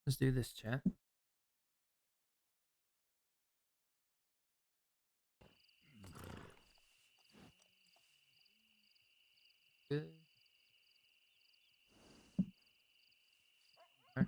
Let's do this, chat. Good. Alright.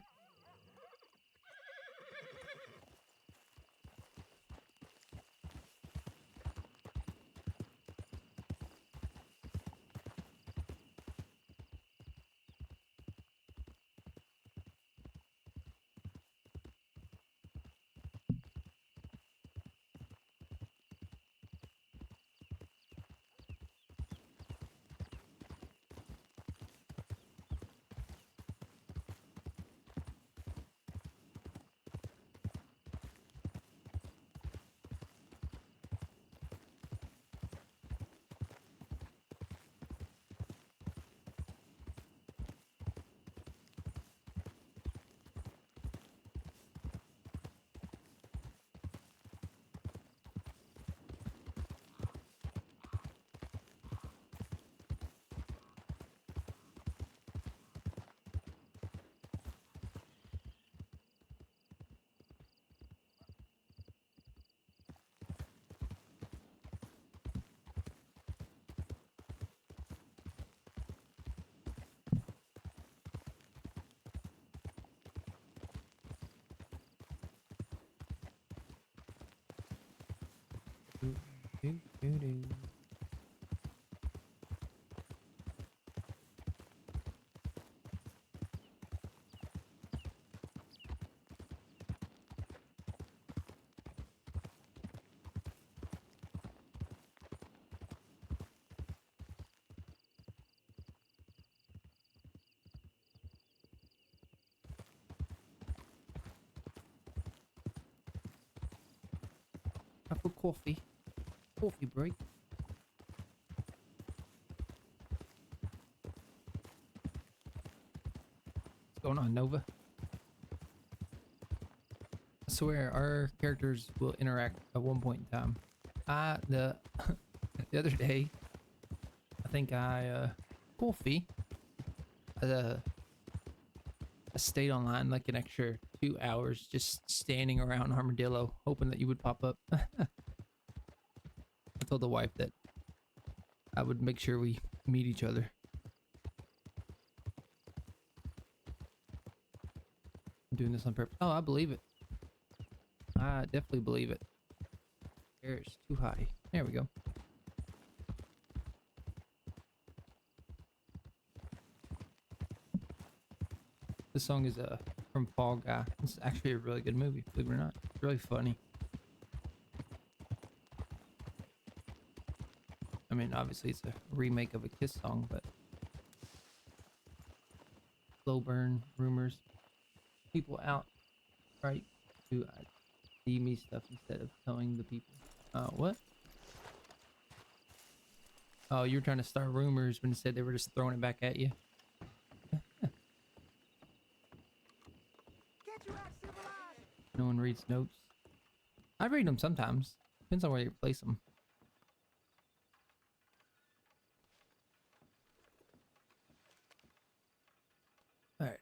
Do, do, do, do. Have a coffee. Coffee break. What's going on, Nova? I swear, our characters will interact at one point in time. The the other day, I think coffee. Uh, I stayed online like an extra 2 hours, just standing around Armadillo, hoping that you would pop up. I told the wife that I would make sure we meet each other. I'm doing this on purpose. Oh, I believe it. I definitely believe it. Air is too high. There we go. This song is from Fall Guy. It's actually a really good movie, believe it or not. It's really funny. I mean, obviously it's a remake of a Kiss song, but slow burn rumors. People out, right, to see me stuff instead of telling the people. What? Oh, you were trying to start rumors, but instead they were just throwing it back at you. No one reads notes. I read them sometimes. Depends on where you place them. All right,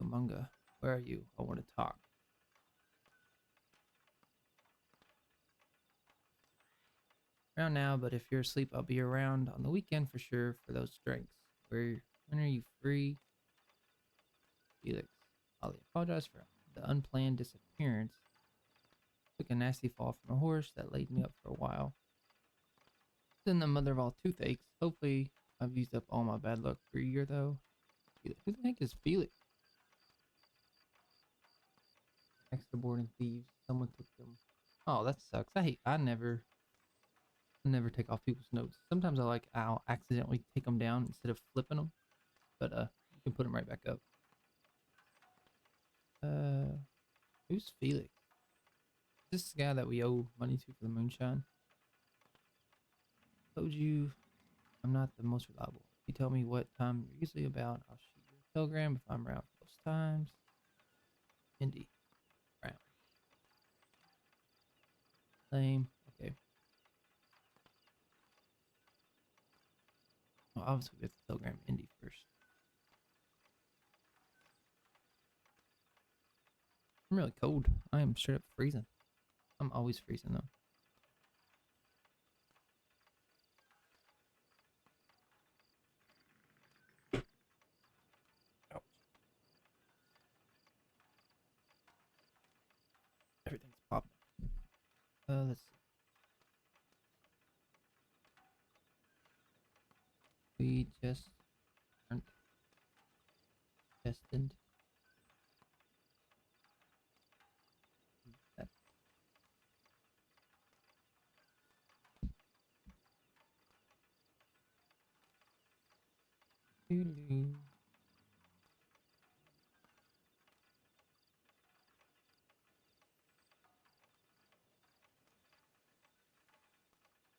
Manga, where are you? I want to talk. Around now, but if you're asleep, I'll be around on the weekend for sure for those drinks. When are you free? Felix. Ollie, apologize for the unplanned disappearance. Took a nasty fall from a horse that laid me up for a while. Then the mother of all toothaches. Hopefully, I've used up all my bad luck for a year though. Felix. Who the heck is Felix? Extra boarding thieves. Someone took them. Oh, that sucks. I never take off people's notes. Sometimes I'll accidentally take them down instead of flipping them, but you can put them right back up. Who's Felix? Is this the guy that we owe money to for the moonshine? Told you I'm not the most reliable. If you tell me what time you're usually about, I'll shoot you a telegram if I'm around for those times. Indy. Brown. Lame. Okay. Well, obviously we have to telegram Indy first. really cold. I am straight up freezing. I'm always freezing though. Ouch. Everything's popping. Let's see. We just aren't destined. That doo-doo.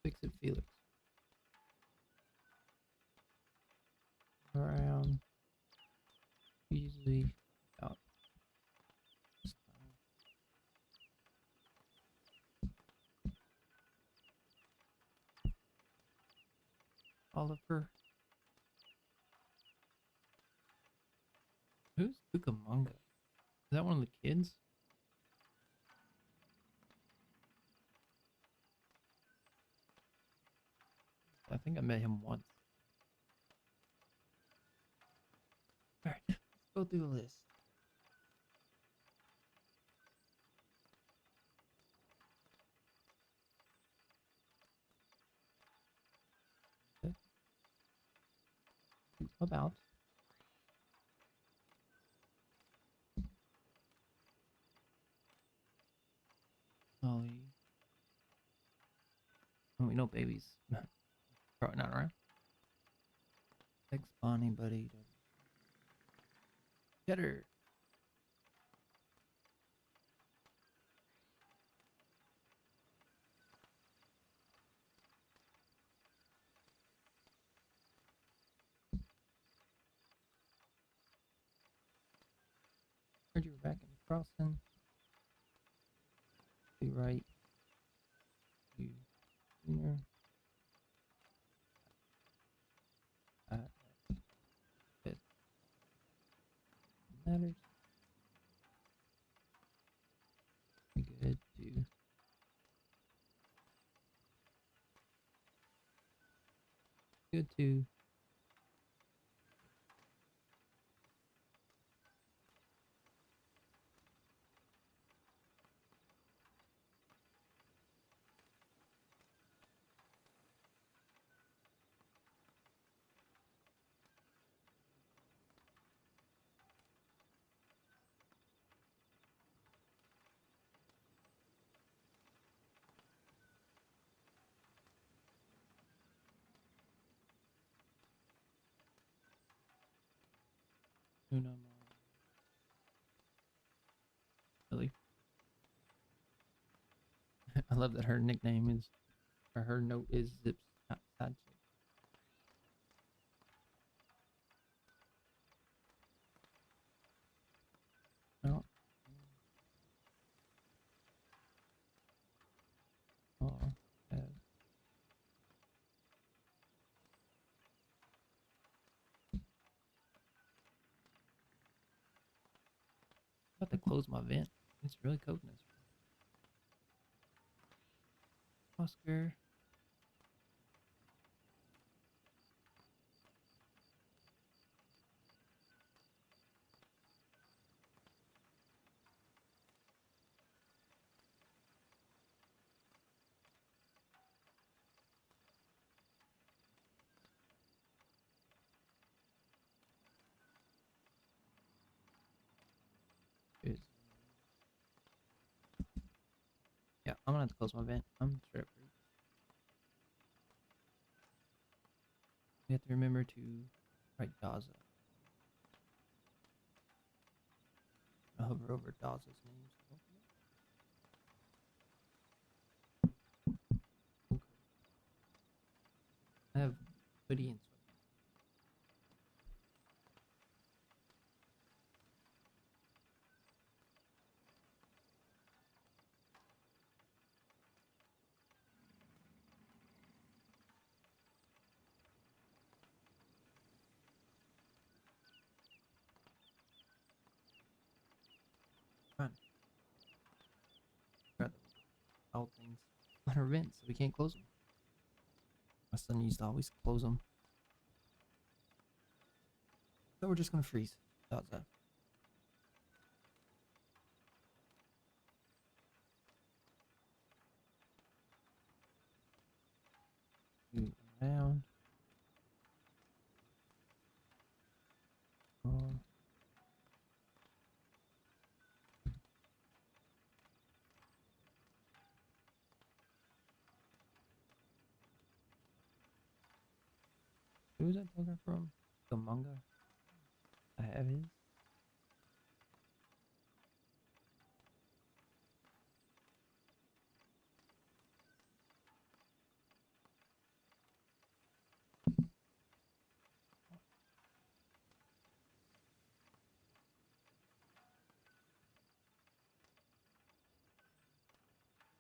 Fix it, Felix. Around. Easily out. This time. Oliver. Who's Cucamonga? Is that one of the kids? I think I met him once. Alright, let's go through the list. Okay. About. Ollie. Oh, we know babies. Probably not around. Ex Bonnie, buddy. Cheddar. Heard you were back in the crossing. Be right. You. Junior. It matters. Be good to. Good to. Una. Really? I love that her nickname is, or her note is Zips side chick. Oh. Oh. Yeah. I have to close my vent. It's really cold in this room. Oscar. Is yeah, I'm gonna have to close my vent. I'm straight up freezing. We have to remember to write Daza. I hover over Daza's name. Okay. I have hoodie and sweat. Fine. all things on our vents, so we can't close them. My son used to always close them. So we're just gonna freeze outside. Move around. Oh. Who's that talking from? The manga? I have his.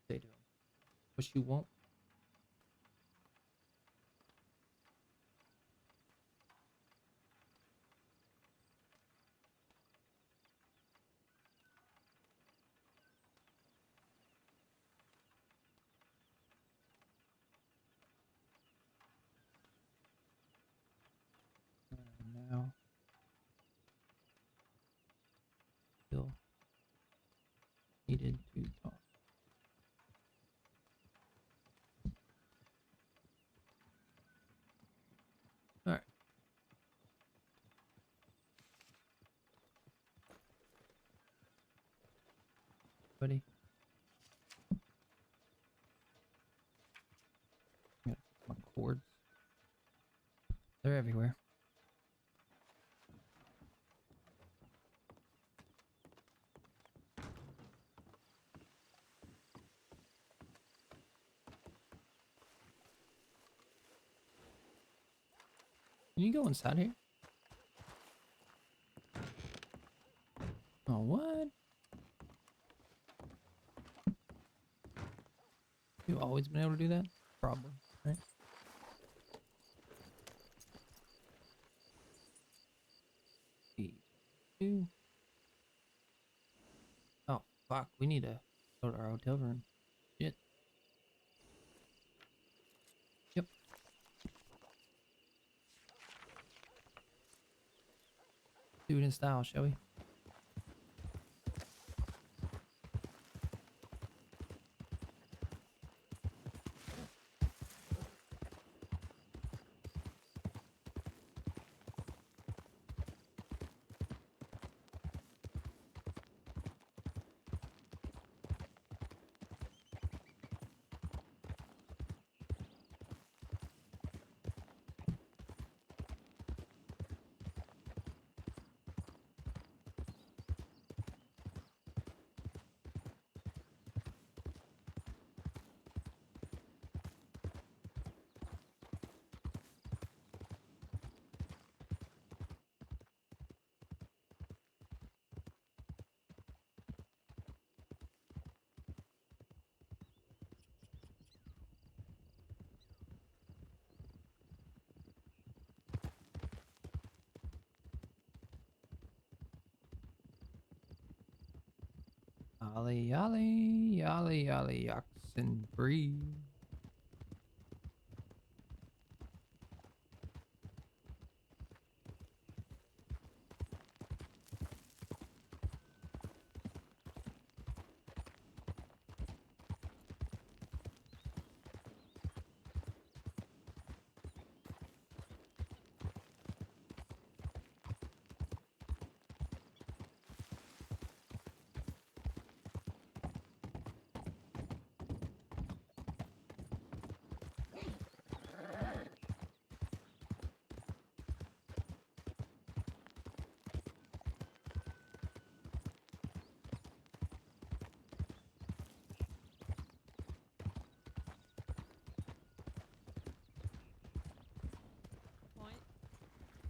They do. What you want? Now, still needed to talk. All right. Buddy. I got my cords. They're everywhere. Can you go inside here? Oh, what? You've always been able to do that? Probably, right? Two. Oh, fuck. We need to go to our hotel room. Shit. Yep. Do it in style, shall we? Ollie, ollie, ollie, ollie, oxen free.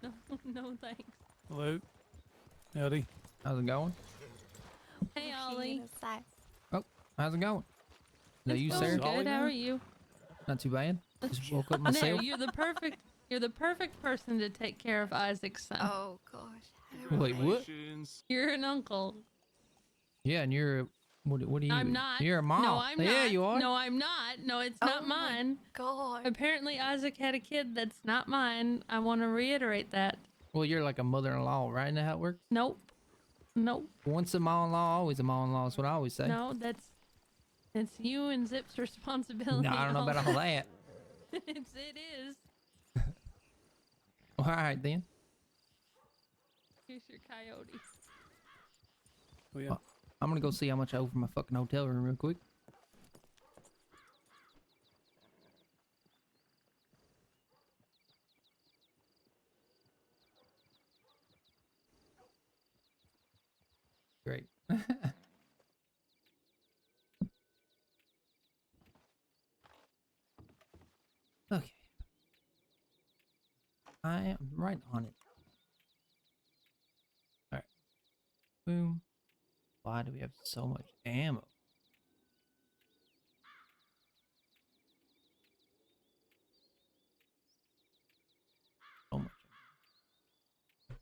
No, no thanks. Hello. Howdy. How's it going? Hey, Ollie. Oh, how's it going? Is that It's you, going Sarah? Ollie good. How now? are you? Not too bad. Just woke up There, myself. you're the perfect person to take care of Isaac's son. Oh gosh. Wait, what? Congratulations. You're an uncle. Yeah, and you're What do you? I'm not. You're a mom. No, I'm yeah, not. you are. No, I'm not. No, it's Oh not mine. God. Apparently, Isaac had a kid that's not mine. I want to reiterate that. Well, you're like a mother-in-law, right? Isn't that how it works? Nope. Nope. Once a mom-in-law, always a mom-in-law. That's what I always say. No, it's you and Zip's responsibility. No, I don't know about all that. it is. All right then. Here's your coyote. Oh, yeah. I'm gonna go see how much I owe for my fucking hotel room real quick. Great. Okay. I am right on it. Alright. Boom. Why do we have so much ammo? So much ammo.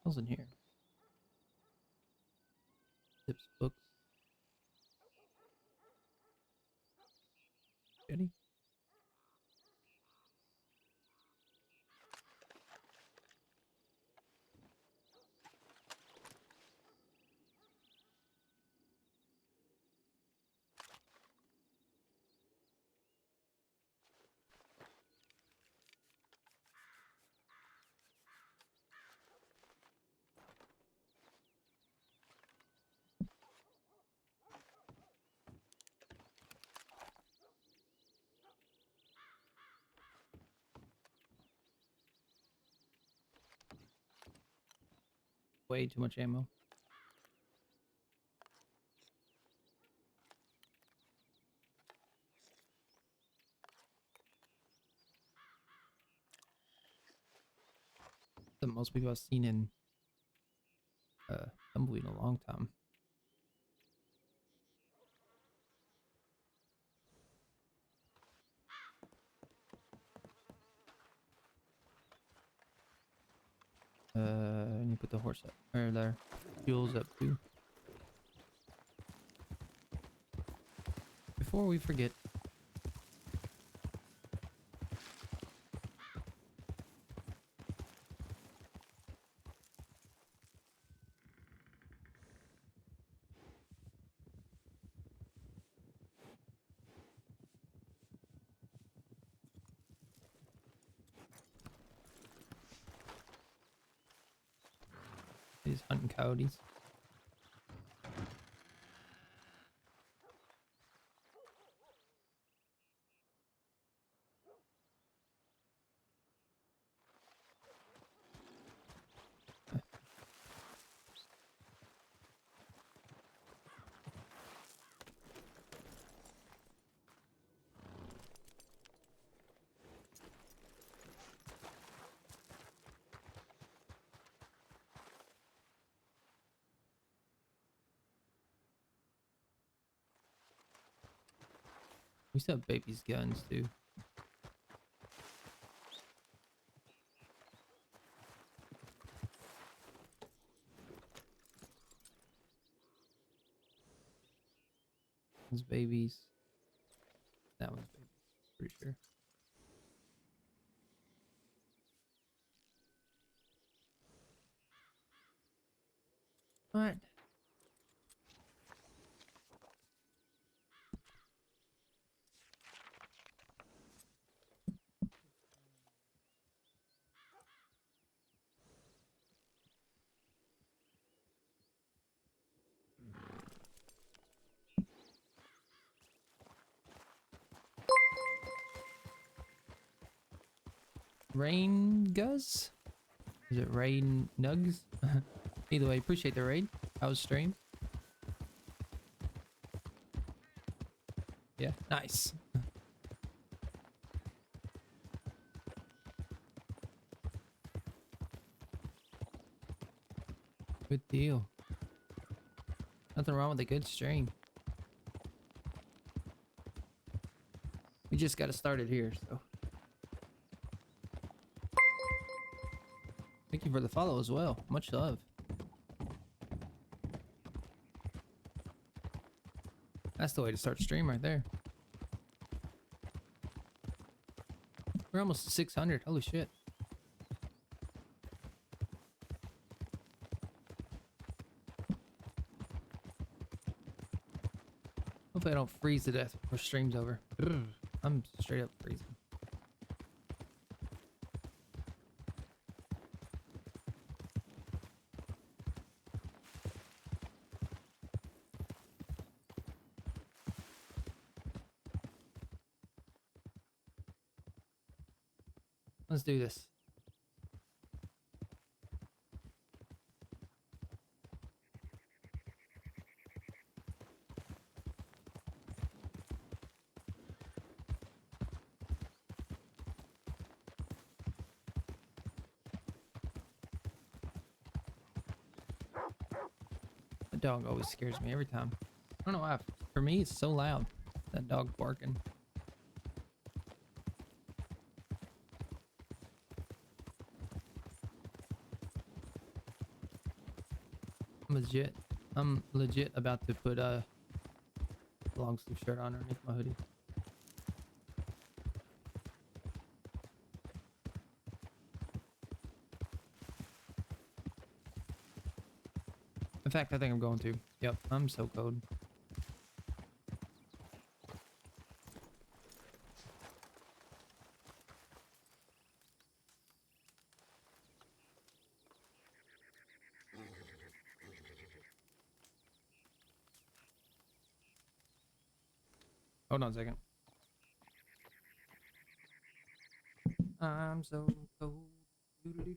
What's in here? Tips, books. Jenny? Way too much ammo. The most people I've seen in Tumbleweed in a long time. I need to put the horse up or their fuels up too. Before we forget. These hunting coyotes. We still have baby's guns too. One's babies. That one's babies. Pretty sure. All right. Rain Guz? Is it Rain Nugs? Either way, appreciate the raid. How's stream? Yeah, nice. Good deal. Nothing wrong with a good stream. We just got to start it here, so. you for the follow as well. Much love. That's the way to start stream right there. We're almost to 600. Holy shit. Hopefully I don't freeze to death before stream's over. I'm straight up freezing. Let's do this. The dog always scares me every time. I don't know why. For me, it's so loud. That dog barking. I'm legit about to put a long sleeve shirt on underneath my hoodie. In fact, I think I'm going to. Yep, I'm so cold. Hold on a second. I'm so cold. Doo-doo-doo-doo.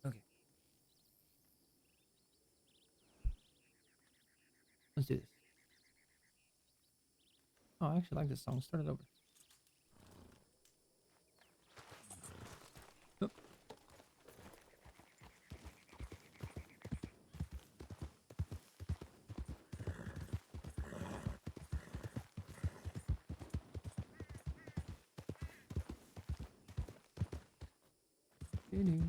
Okay. Let's do this. Oh, I actually like this song. Start it over. Oop. Doo-doo-doo.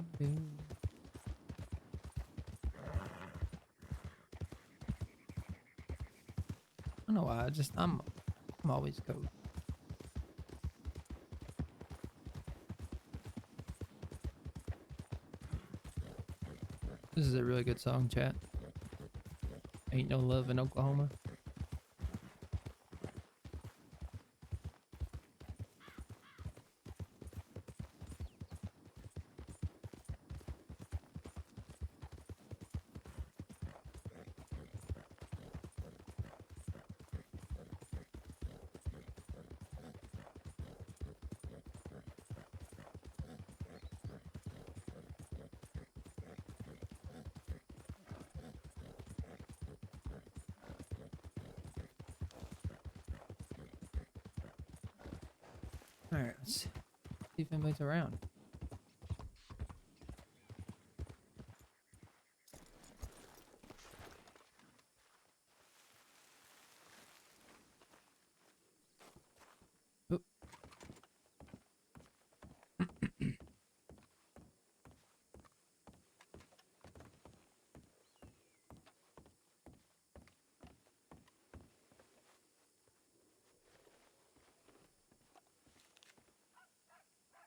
I don't know why. I'm always cold. This is a really good song, chat. Ain't no love in Oklahoma. Alright, let's see if anybody's around. Oop.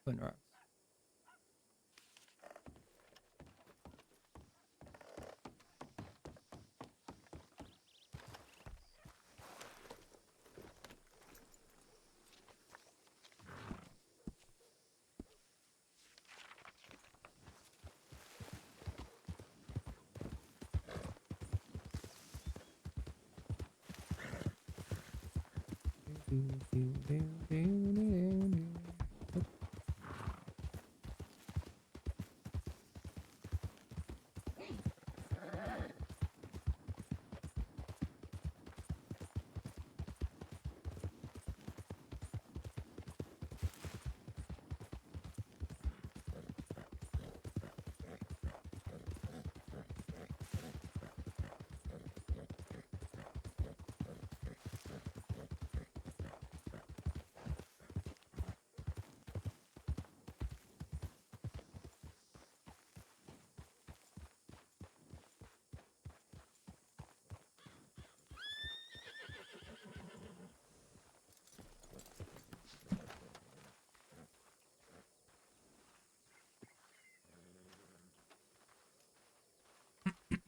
Twin rocks.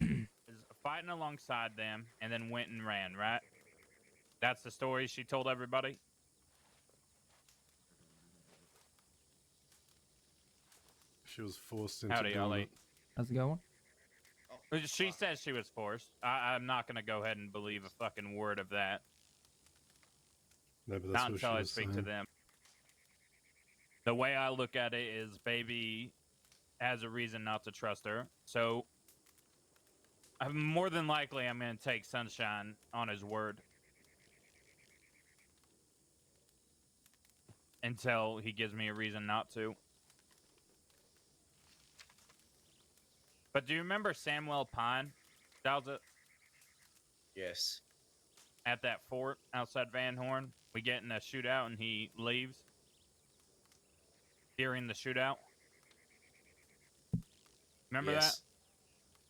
Is fighting alongside them and then went and ran, right? That's the story she told everybody? She was forced into Howdy, doing Ollie. it. How's it going? She says she was forced. I'm not going to go ahead and believe a fucking word of that. No, but that's Not what until she I was speak saying. to them. The way I look at it is baby has a reason not to trust her. So, more than likely, I'm going to take Sunshine on his word. Until he gives me a reason not to. But do you remember Samuel Pine? That was Yes. at that fort outside Van Horn. We get in a shootout and he leaves during the shootout. Remember that? Yes.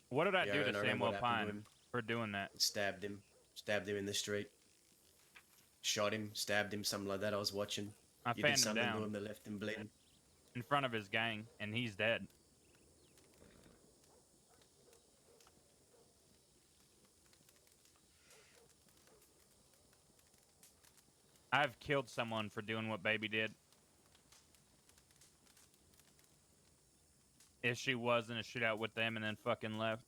What did I Yeah, do to and I remember Samuel what happened to Pine him. for doing that? Stabbed him. Stabbed him in the street. Shot him. Stabbed him. Something like that. I was watching. I You did fanned him something to down him that left him bleeding. in front of his gang, and he's dead. I've killed someone for doing what Baby did. If she was in a shootout with them and then fucking left.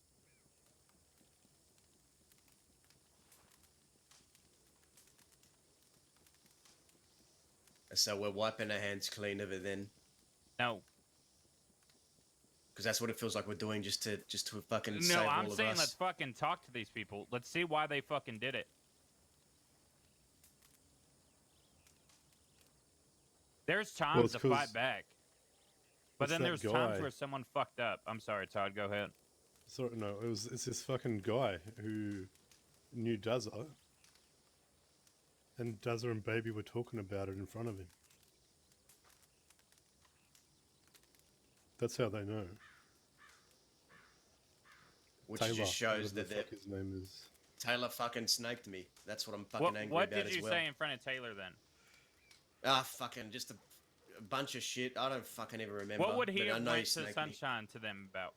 So we're wiping our hands clean of it then. No. Because that's what it feels like we're doing just to fucking No, save I'm all of saying us. let's fucking talk to these people. Let's see why they fucking did it. There's times it's to 'cause fight back. But it's then that there's times guy. where someone fucked up. I'm sorry, Todd, go ahead. Sorry, no, it's this fucking guy who knew Dazza. And Dazza and Baby were talking about it in front of him. That's how they know. Which Taylor, just shows whatever that the fuck his name is. Taylor fucking snaked me. That's what I'm fucking angry What about did as you well. say in front of Taylor then? Fucking just a bunch of shit. I don't fucking even remember. What would he but I have know went to snaked me. Sunshine to them about?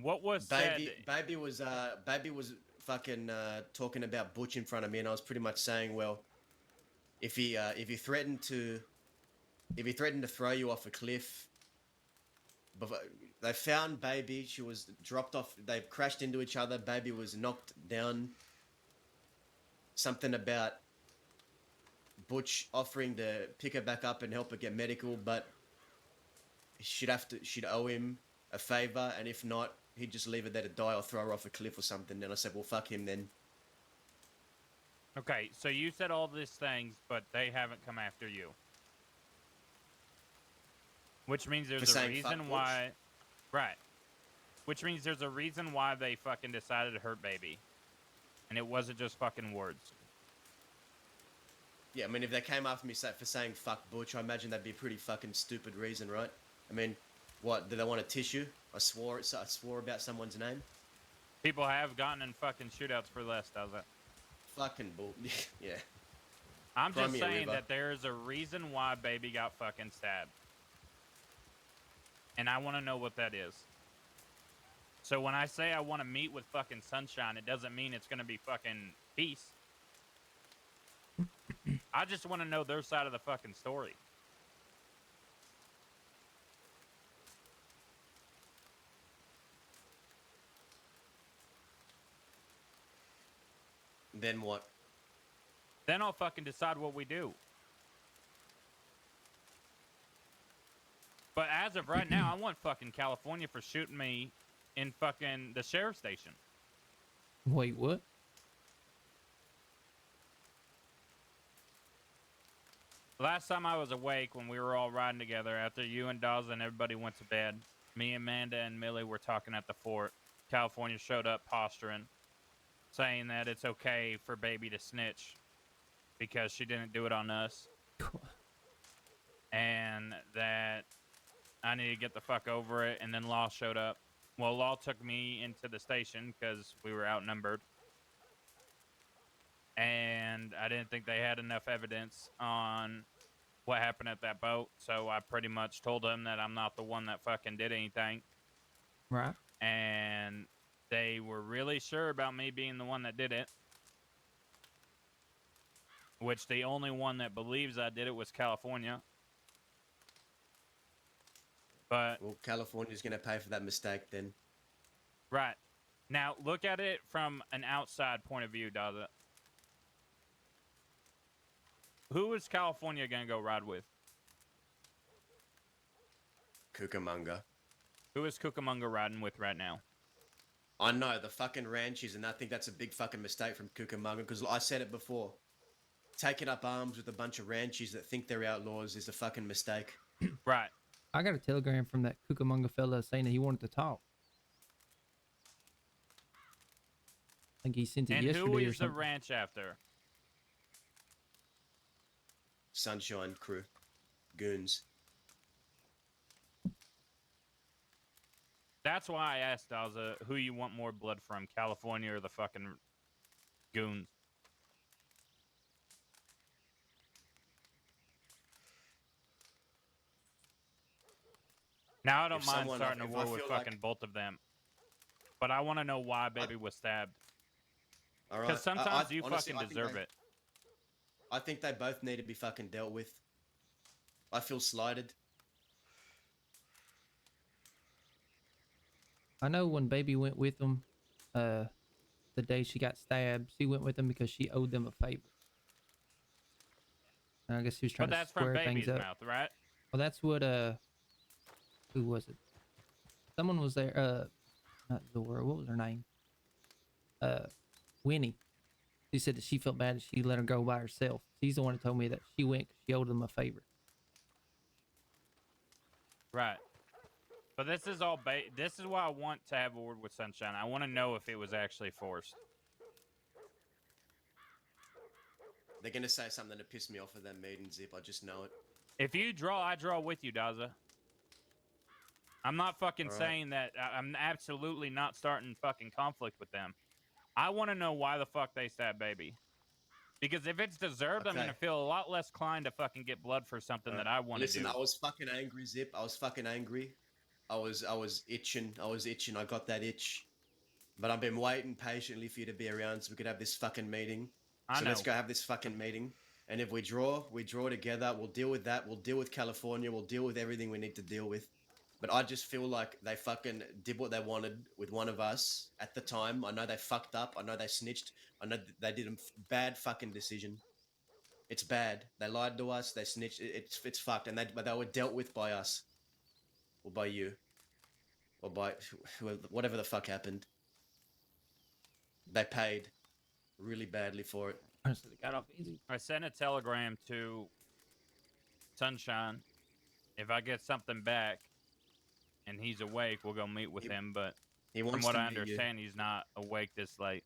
What was Baby, said? baby was fucking talking about Butch in front of me, and I was pretty much saying, well, if he threatened to throw you off a cliff, but they found Baby. She was dropped off. They crashed into each other. Baby was knocked down. Something about Butch offering to pick her back up and help her get medical, but she'd owe him a favor, and if not, he'd just leave her there to die or throw her off a cliff or something. And I said, well, fuck him then. Okay, so you said all these things, but they haven't come after you. Which means For there's a saying fuck reason Butch? why. Right. Which means there's a reason why they fucking decided to hurt baby. And it wasn't just fucking words. Yeah, I mean, if they came after me for saying fuck Butch, I imagine that'd be a pretty fucking stupid reason, right? I mean, what, do they want a tissue? I swore about someone's name? People have gotten in fucking shootouts for less, does it? Fucking bull. Yeah. I'm Cry just me a saying river. that there's a reason why baby got fucking stabbed. And I want to know what that is. So when I say I want to meet with fucking Sunshine, it doesn't mean it's going to be fucking peace. I just want to know their side of the fucking story. Then what? Then I'll fucking decide what we do. But as of right now, I want fucking California for shooting me in fucking the sheriff's station. Wait, what? Last time I was awake when we were all riding together after you and Dawes and everybody went to bed, me, Amanda, and Millie were talking at the fort. California showed up posturing, saying that it's okay for baby to snitch because she didn't do it on us. And that I need to get the fuck over it. And then Law showed up. Well, Law took me into the station because we were outnumbered. And I didn't think they had enough evidence on what happened at that boat. So I pretty much told them that I'm not the one that fucking did anything. Right. And they were really sure about me being the one that did it. Which the only one that believes I did it was California. But Well, California's gonna pay for that mistake then. right. Now, look at it from an outside point of view, does it? Who is California going to go ride with? Cucamonga. Who is Cucamonga riding with right now? I know, the fucking ranches, and I think that's a big fucking mistake from Cucamonga, because I said it before. Taking up arms with a bunch of ranches that think they're outlaws is a fucking mistake. Right. I got a telegram from that Cucamonga fella saying that he wanted to talk. I think he sent it And yesterday who or is the something. ranch after? Sunshine crew. Goons. That's why I asked Daza who you want more blood from, California or the fucking goons. Now I don't If mind someone- starting a if I war with feel fucking like- both of them. But I want to know why baby was stabbed. All right. Because sometimes you honestly, fucking deserve it. I think they both need to be fucking dealt with. I feel slighted. I know when baby went with them, the day she got stabbed, she went with them because she owed them a favor. And I guess he was trying But to that's from square baby's things up. mouth, right? Well, that's what who was it? Someone was there. Not Zora. What was her name? Winnie. She said that she felt bad that she let her go by herself. She's the one who told me that she went 'cause she owed them a favor. Right. But this is all this is why I want to have a word with Sunshine. I want to know if it was actually forced. They're gonna say something to piss me off at that meeting, Zip. I just know it. If you draw, I draw with you, Daza. I'm not fucking All right. saying that. I'm absolutely not starting fucking conflict with them. I want to know why the fuck they stabbed baby. Because if it's deserved, I'm Okay. gonna feel a lot less inclined to fucking get blood for something that I want to Listen, do. I was fucking angry, Zip. I was fucking angry. I was itching. I was itching. I got that itch. But I've been waiting patiently for you to be around so we could have this fucking meeting. I So know. let's go have this fucking meeting. And if we draw together. We'll deal with that. We'll deal with California. We'll deal with everything we need to deal with. But I just feel like they fucking did what they wanted with one of us at the time. I know they fucked up. I know they snitched. I know they did a bad fucking decision. It's bad. They lied to us. They snitched. It's fucked. And but they were dealt with by us, or by you, or by whatever the fuck happened. They paid really badly for it. Honestly, got off easy. I sent a telegram to Sunshine. If I get something back and he's awake, we'll go meet with him. But He from wants what to I meet you. understand, he's not awake this late.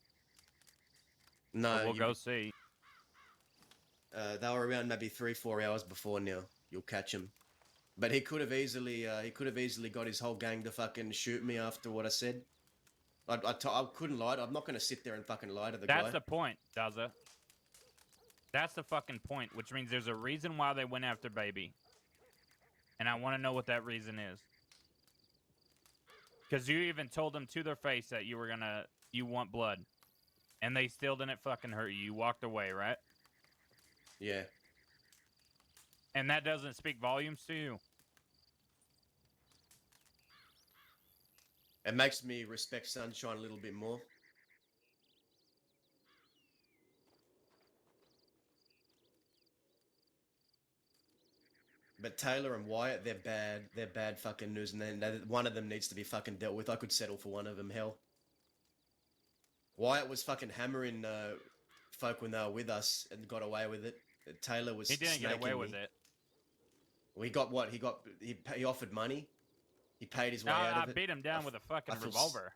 No, But we'll go see. they were around maybe 3-4 hours before now. You'll catch him. But he could have easily got his whole gang to fucking shoot me after what I said. I couldn't lie. I'm not going to sit there and fucking lie to the guy. That's the point, Daza. That's the fucking point, which means there's a reason why they went after Baby. And I want to know what that reason is. Because you even told them to their face that you want blood. And they still didn't fucking hurt you. You walked away, right? Yeah. And that doesn't speak volumes to you. It makes me respect Sunshine a little bit more. But Taylor and Wyatt, they're bad. They're bad fucking news, and then one of them needs to be fucking dealt with. I could settle for one of them, hell. Wyatt was fucking hammering folk when they were with us and got away with it. Taylor was He didn't get away with me. it. Well, he got what? He offered money. He paid his way out I of it. beat him down with a fucking I feel revolver.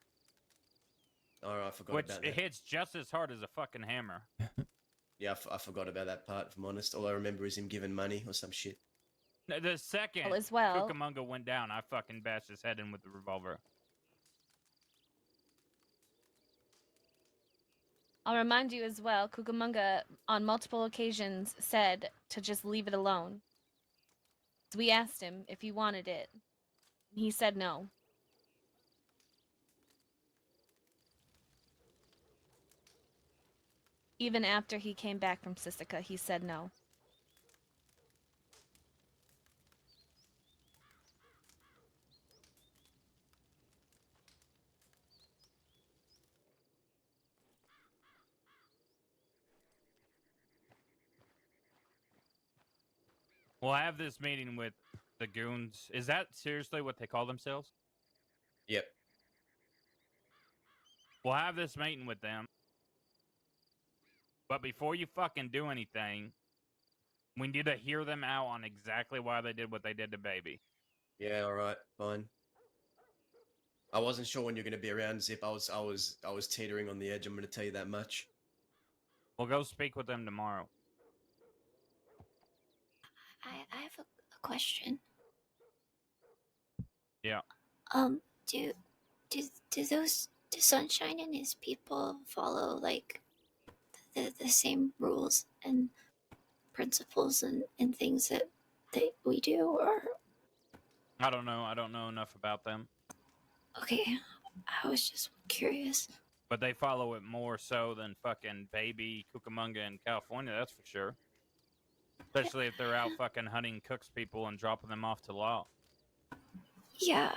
Oh, I forgot Which about it that. hits just as hard as a fucking hammer. Yeah, I forgot about that part, if I'm honest. All I remember is him giving money or some shit. The second Well, as well. Cucamonga went down, I fucking bashed his head in with the revolver. I'll remind you as well, Cucamonga on multiple occasions said to just leave it alone. We asked him if he wanted it. He said no. Even after he came back from Sisika, he said no. We'll have this meeting with the goons. Is that seriously what they call themselves? Yep. We'll have this meeting with them. But before you fucking do anything, we need to hear them out on exactly why they did what they did to Baby. Yeah, all right, fine. I wasn't sure when you're going to be around, Zip. I was teetering on the edge. I'm going to tell you that much. We'll go speak with them tomorrow. I have a question. Yeah. Do Sunshine and his people follow like the same rules and principles and things that we do, or I don't know. I don't know enough about them. okay, I was just curious. But they follow it more so than fucking Baby, Cucamonga in California, that's for sure. Especially if they're out fucking hunting Cook's people and dropping them off to law. Yeah,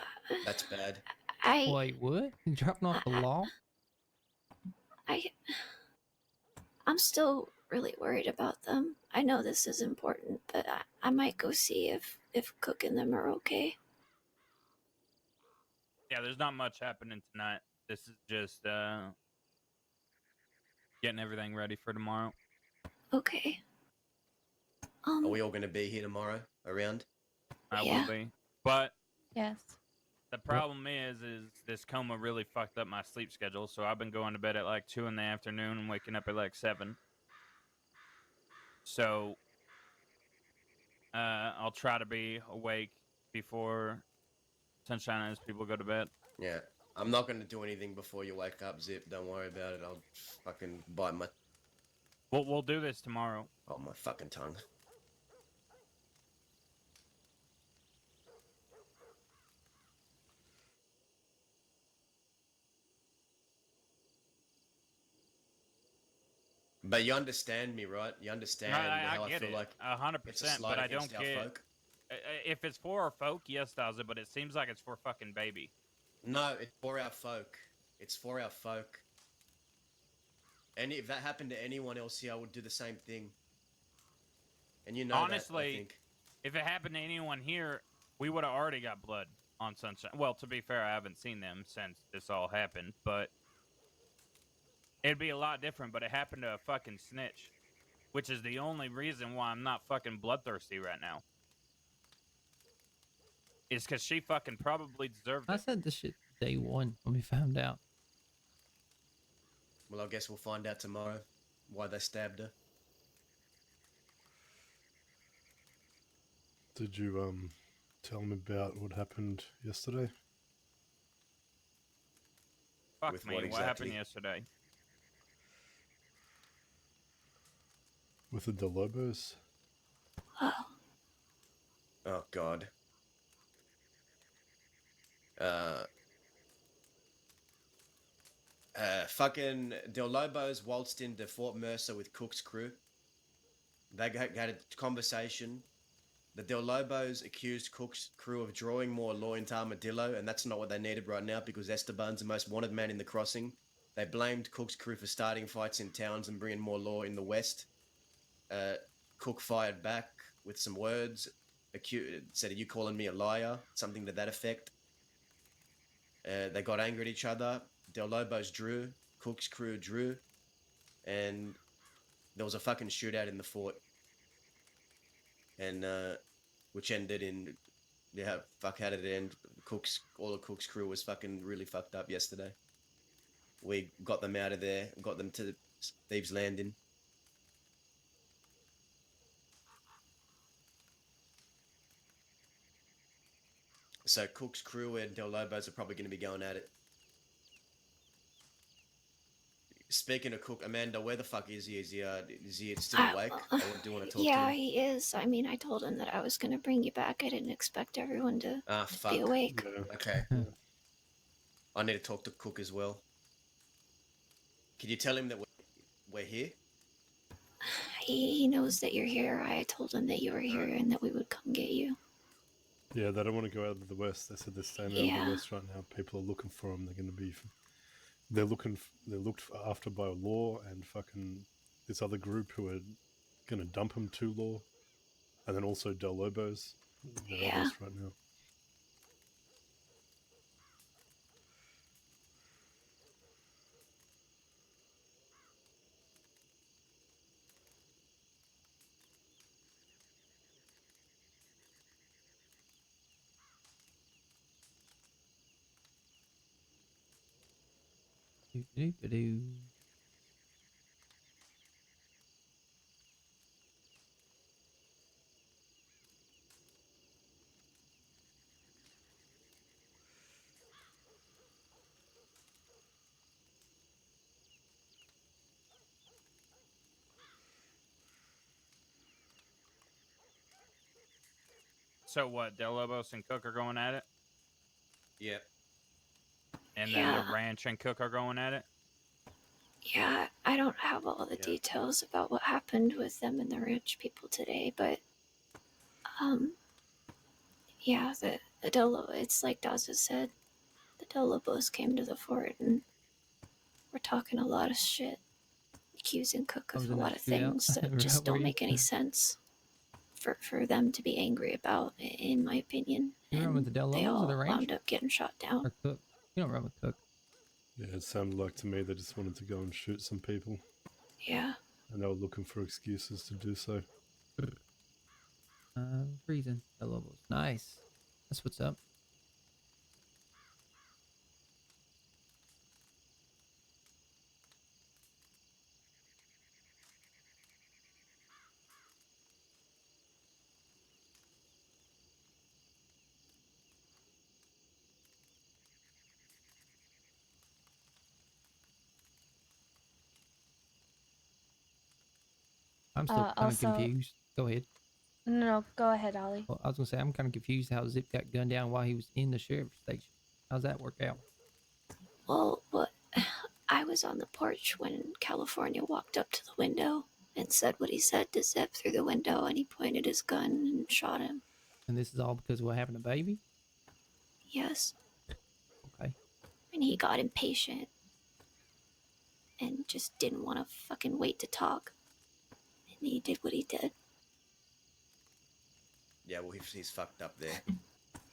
That's bad. Wait, what? You dropping off the law? I'm still really worried about them. I know this is important, but I might go see if Cook and them are okay. Yeah, there's not much happening tonight. This is just getting everything ready for tomorrow. Okay. Are we all going to be here tomorrow around? I Yeah. will be. But Yes. the problem is this coma really fucked up my sleep schedule. So I've been going to bed at like 2 in the afternoon and waking up at like 7. So I'll try to be awake before Sunshine and his people go to bed. Yeah. I'm not going to do anything before you wake up, Zip. Don't worry about it. I'll fucking bite my... We'll do this tomorrow. Oh, my fucking tongue. But you understand me, right? You understand how I get feel it, like 100%. it's a But slight I don't against our get folk. if it's for our folk. Yes, does it? But it seems like it's for fucking Baby. No, it's for our folk. It's for our folk. And if that happened to anyone else here, I would do the same thing. And you know Honestly, that, I think. If it happened to anyone here, we would have already got blood on Sunshine. Well, to be fair, I haven't seen them since this all happened, but it'd be a lot different. But it happened to a fucking snitch. which is the only reason why I'm not fucking bloodthirsty right now. Is because she fucking probably deserved I it. said this shit day one when we found out. Well, I guess we'll find out tomorrow why they stabbed her. Did you tell him about what happened yesterday Fuck With me. what What happened exactly? yesterday? with the Del Lobos? Oh, Oh God. Fucking Del Lobos waltzed into Fort Mercer with Cook's crew. They had a conversation. The Del Lobos accused Cook's crew of drawing more law into Armadillo, and that's not what they needed right now because Esteban's the most wanted man in the crossing. They blamed Cook's crew for starting fights in towns and bringing more law in the west. Cook fired back with some words. Said, "Are you calling me a liar?" Something to that effect. They got angry at each other. Del Lobos drew. Cook's crew drew. And there was a fucking shootout in the fort. And, which ended in, yeah, fuck, how did it end? All of Cook's crew was fucking really fucked up yesterday. We got them out of there, got them to Thieves Landing. So Cook's crew and Del Lobos are probably going to be going at it. Speaking of Cook, Amanda, where the fuck is he? Is he still awake? I do want to talk to yeah, him. he is. I mean, I told him that I was gonna bring you back. I didn't expect everyone to Ah, be fuck. awake. Yeah. Okay. Yeah. I need to talk to Cook as well. Can you tell him that we're here? He knows that you're here. I told him that you were here and that we would come get you. Yeah, they don't want to go out of the west. They said they're staying out of Yeah. the west right now. People are looking for them. They're going to be. They're looked after by law and fucking this other group who are going to dump them to law, and then also Del Lobos. They're out Yeah. west right now. Doo-doo-doo-doo. So what? Del Lobos and Cook are going at it, Yeah. and then the Yeah. ranch and Cook are going at it. Yeah, I don't have all the Yeah. details about what happened with them and the ranch people today, but yeah, the Dolo. It's like Daz has said. The Dolobos came to the fort and were talking a lot of shit, accusing Cook I was of a in lot that of things shootout. that just Were don't you? make any sense for them to be angry about, in my opinion. You run with the Del They Lobos or the all ranch? wound up getting shot down. Or Cook? You don't run with Cook. Yeah, it sounded like to me they just wanted to go and shoot some people, Yeah. and they were looking for excuses to do so. Freezing. Del Lobos. Nice. That's what's up. I'm still kind of Also, confused. Go ahead. no, go ahead, Ollie. Well, I was gonna say I'm kind of confused how Zip got gunned down while he was in the sheriff's station. How's that work out? Well, what? I was on the porch when California walked up to the window and said what he said to Zip through the window, and he pointed his gun and shot him. And this is all because of what happened to Baby? Yes. Okay. And he got impatient and just didn't want to fucking wait to talk. And he did what he did. Yeah, well, he's fucked up there.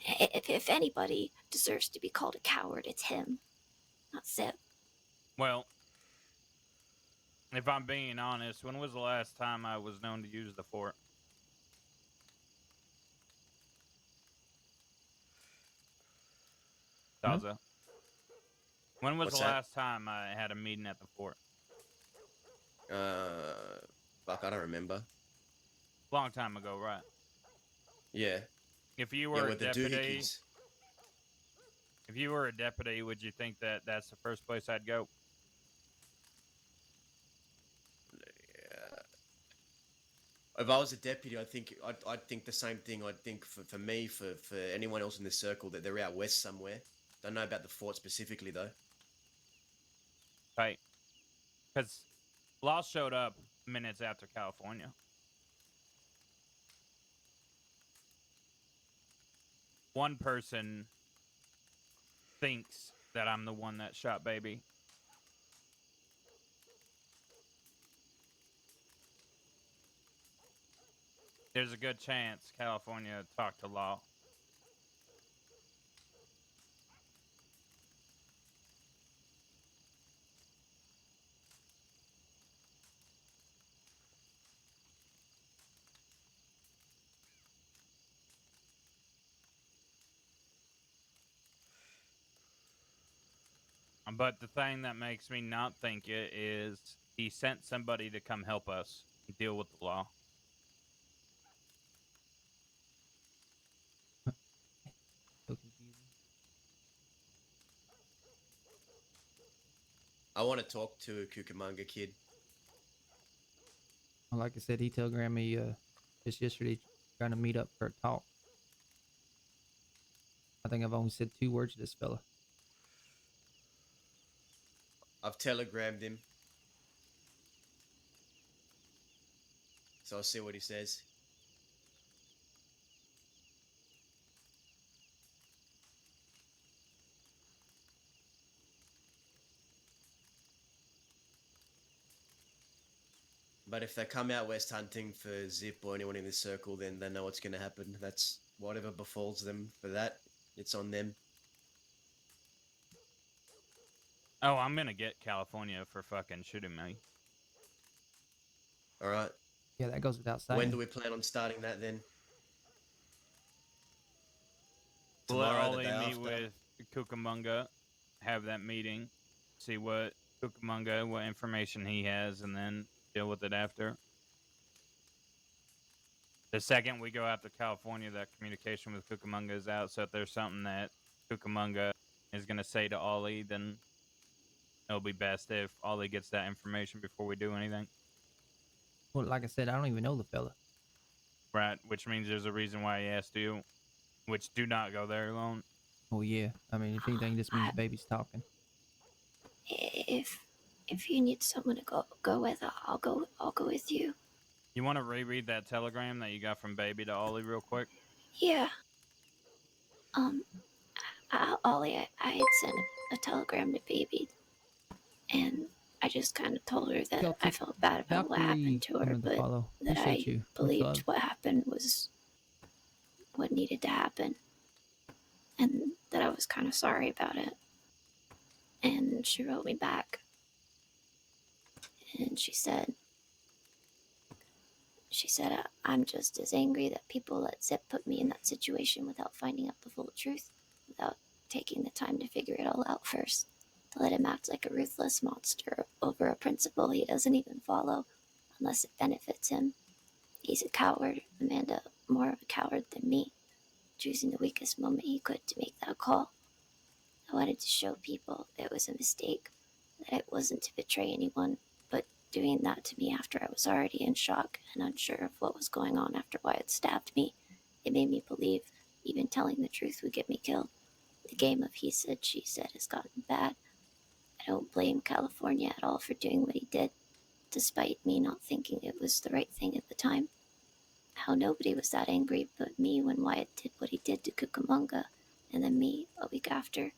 If anybody deserves to be called a coward, it's him, not Zip. Well, If I'm being honest, when was the last time I was known to use the fort? No? Taza. When was What's the that? last time I had a meeting at the fort? Fuck, I don't remember. Long time ago, right? Yeah. If you Yeah, were a with the deputy, doohickeys. would you think that that's the first place I'd go? Yeah. If I was a deputy, I'd think the same thing. I'd think for me, for anyone else in this circle, that they're out west somewhere. Don't know about the fort specifically though. Right? Because Lost showed up minutes after California. One person thinks that I'm the one that shot baby. There's a good chance California talked to Law. But the thing that makes me not think it is he sent somebody to come help us deal with the law. So confusing. I want to talk to a Cucamonga kid. Well, like I said, he telegrammed me just yesterday trying to meet up for a talk. I think I've only said 2 words to this fella. I've telegrammed him, so I'll see what he says. But if they come out west hunting for Zip or anyone in this circle, then they know what's going to happen. That's whatever befalls them for that. It's on them. Oh, I'm gonna get California for fucking shooting me. All right. Yeah, that goes without When saying. do we plan on starting that then? We'll let Tomorrow, the day Ollie meet after. with Cucamonga, have that meeting, see what Cucamonga, what information he has, and then deal with it after. The second we go out to California, that communication with Cucamonga is out. So if there's something that Cucamonga is gonna say to Ollie, then it'll be best if Ollie gets that information before we do anything. Well, like I said, I don't even know the fella. Right, which means there's a reason why he asked you, which do not go there alone. Oh yeah, I mean, if anything, this means I- baby's talking. If you need someone to go with, I'll go with you. You want to reread that telegram that you got from Baby to Ollie real quick? Yeah. Um, Ollie, I had sent a telegram to Baby, and I just kind of told her that I Celtic, felt bad about what Valkyrie happened to her, wanted to but follow. that Appreciate I you. Much believed love. what happened was what needed to happen, and that I was kind of sorry about it. And she wrote me back, and she said, I'm just as angry that people let Zip put me in that situation without finding out the full truth, without taking the time to figure it all out first, to let him act like a ruthless monster over a principle he doesn't even follow unless it benefits him. He's a coward, Amanda, more of a coward than me, choosing the weakest moment he could to make that call. I wanted to show people it was a mistake, that it wasn't to betray anyone, but doing that to me after I was already in shock and unsure of what was going on after Wyatt stabbed me, it made me believe even telling the truth would get me killed. The game of he said, she said has gotten bad. I don't blame California at all for doing what he did, despite me not thinking it was the right thing at the time. How nobody was that angry but me when Wyatt did what he did to Cucamonga, and then me a week after.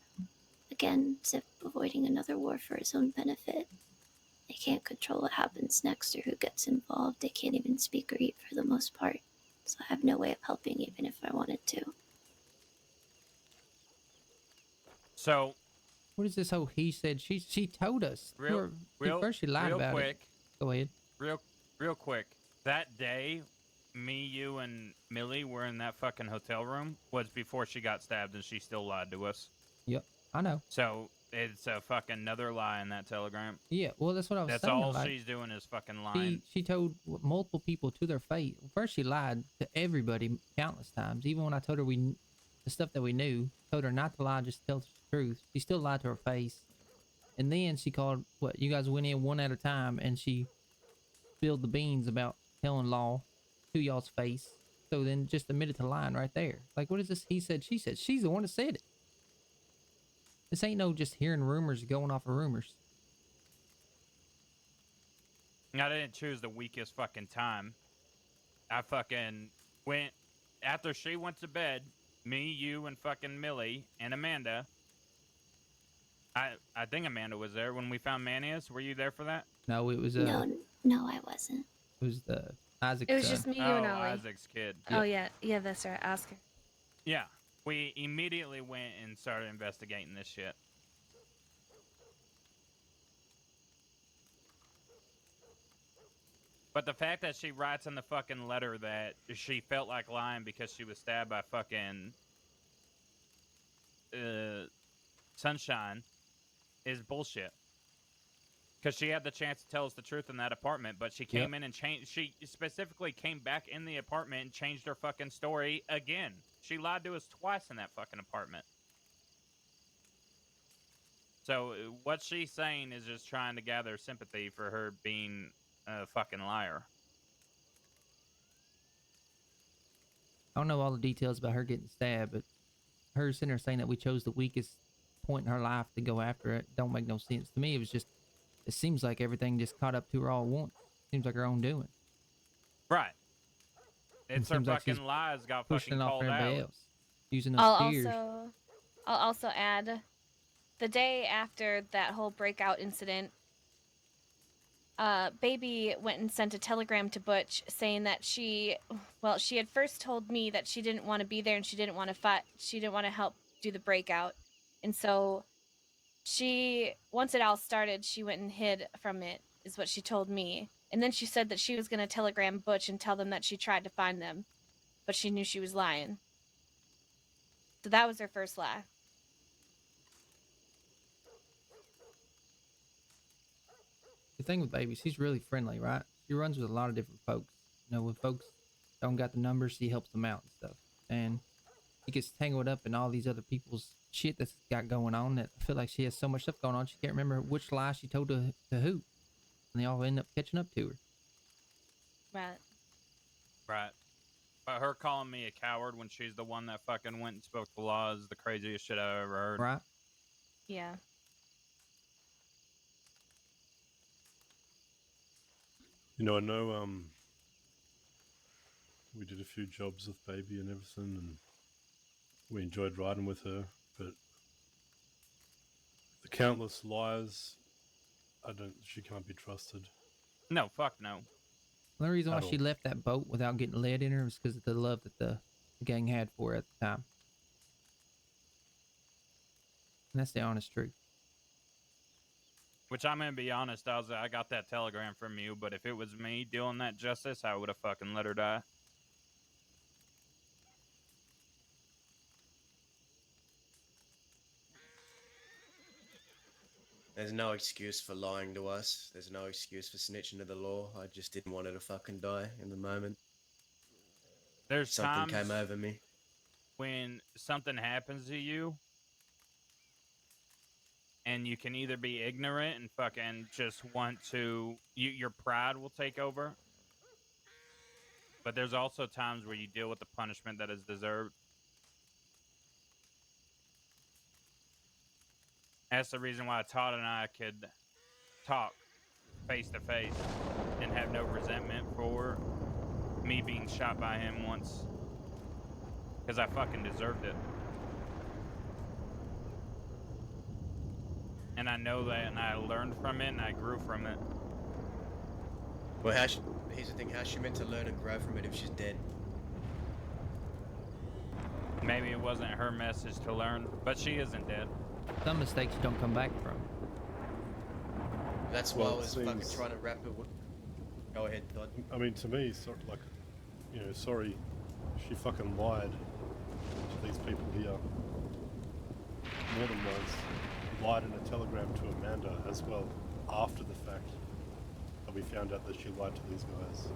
Again, Zip avoiding another war for his own benefit. They can't control what happens next or who gets involved. They can't even speak or eat for the most part. So I have no way of helping even if I wanted to. So What is this whole he said? She told us. real, First she lied real about it. quick, Go ahead. Real quick. That day, me, you, and Millie were in that fucking hotel room was before she got stabbed, and she still lied to us. Yep, I know. So it's a fucking another lie in that telegram. Yeah, well, that's what I was That's saying. all like, she's doing is fucking lying. she told multiple people to their face. First, she lied to everybody countless times. Even when I told her the stuff that we knew, told her not to lie, just tell the truth. She still lied to her face. And then she called, what, you guys went in one at a time, and she spilled the beans about telling Law to y'all's face. So then just admitted to lying right there. Like, what is this? He said, she said. She's the one that said it. This ain't no just hearing rumors, going off of rumors. I didn't choose the weakest fucking time. I fucking went after she went to bed. Me, you, and fucking Millie and Amanda. I think Amanda was there when we found Manius. Were you there for that? No, it was No, I wasn't. it was the Isaac's It was son. just me, you, Oh, and Ollie. Isaac's kid. Oh yeah, yeah, that's right. Oscar. Yeah, we immediately went and started investigating this shit. But the fact that she writes in the fucking letter that she felt like lying because she was stabbed by fucking Sunshine is bullshit. Because she had the chance to tell us the truth in that apartment, but she came in and changed. She specifically came back in the apartment and changed her fucking story again. She lied to us twice in that fucking apartment. So what she's saying is just trying to gather sympathy for her being a fucking liar. I don't know all the details about her getting stabbed, but her sitting there saying that we chose the weakest point in her life to go after it don't make no sense to me. It seems like everything just caught up to her all at once. Seems like her own doing. Right. It's her seems like she's fucking lies got Pushing fucking it off called everybody out. else. Using those I'll fears. also add, the day after that whole breakout incident, Baby went and sent a telegram to Butch saying that she had first told me that she didn't want to be there and she didn't want to fight. She didn't want to help do the breakout, and so once it all started, she went and hid from it, is what she told me. And then she said that she was going to telegram Butch and tell them that she tried to find them, but she knew she was lying. So that was her first lie. The thing with Baby, she's really friendly, right? She runs with a lot of different folks. You know, when folks don't got the numbers, she helps them out and stuff. And she gets tangled up in all these other people's shit that's got going on that I feel like she has so much stuff going on, she can't remember which lie she told to who. And they all end up catching up to her. Right. Right. But her calling me a coward when she's the one that fucking went and spoke the law is the craziest shit I've ever heard. Right? Yeah. You know, I know we did a few jobs with Baby and everything, and we enjoyed riding with her, but the countless lies, she can't be trusted. No, fuck no. The only reason why At she all. left that boat without getting lead in her was because of the love that the gang had for her at the time. And that's the honest truth. Which I'm gonna be honest, I got that telegram from you, but if it was me doing that justice, I would have fucking let her die. There's no excuse for lying to us. There's no excuse for snitching to the law. I just didn't want her to fucking die in the moment. There's Something times came over me. when something happens to you, and you can either be ignorant and fucking just want to, your pride will take over. But there's also times where you deal with the punishment that is deserved. That's the reason why Todd and I could talk face to face and have no resentment for me being shot by him once. Because I fucking deserved it. And I know that, and I learned from it, and I grew from it. Well, here's the thing. How's she meant to learn and grow from it if she's dead? Maybe it wasn't her message to learn, but she isn't dead. Some mistakes you don't come back from. That's why I Well, was it fucking seems- trying to wrap Go ahead, Todd. I mean, to me, like, you know, sorry, she fucking lied to these people here. More than once. Lied in a telegram to Amanda as well after the fact that we found out that she lied to these guys.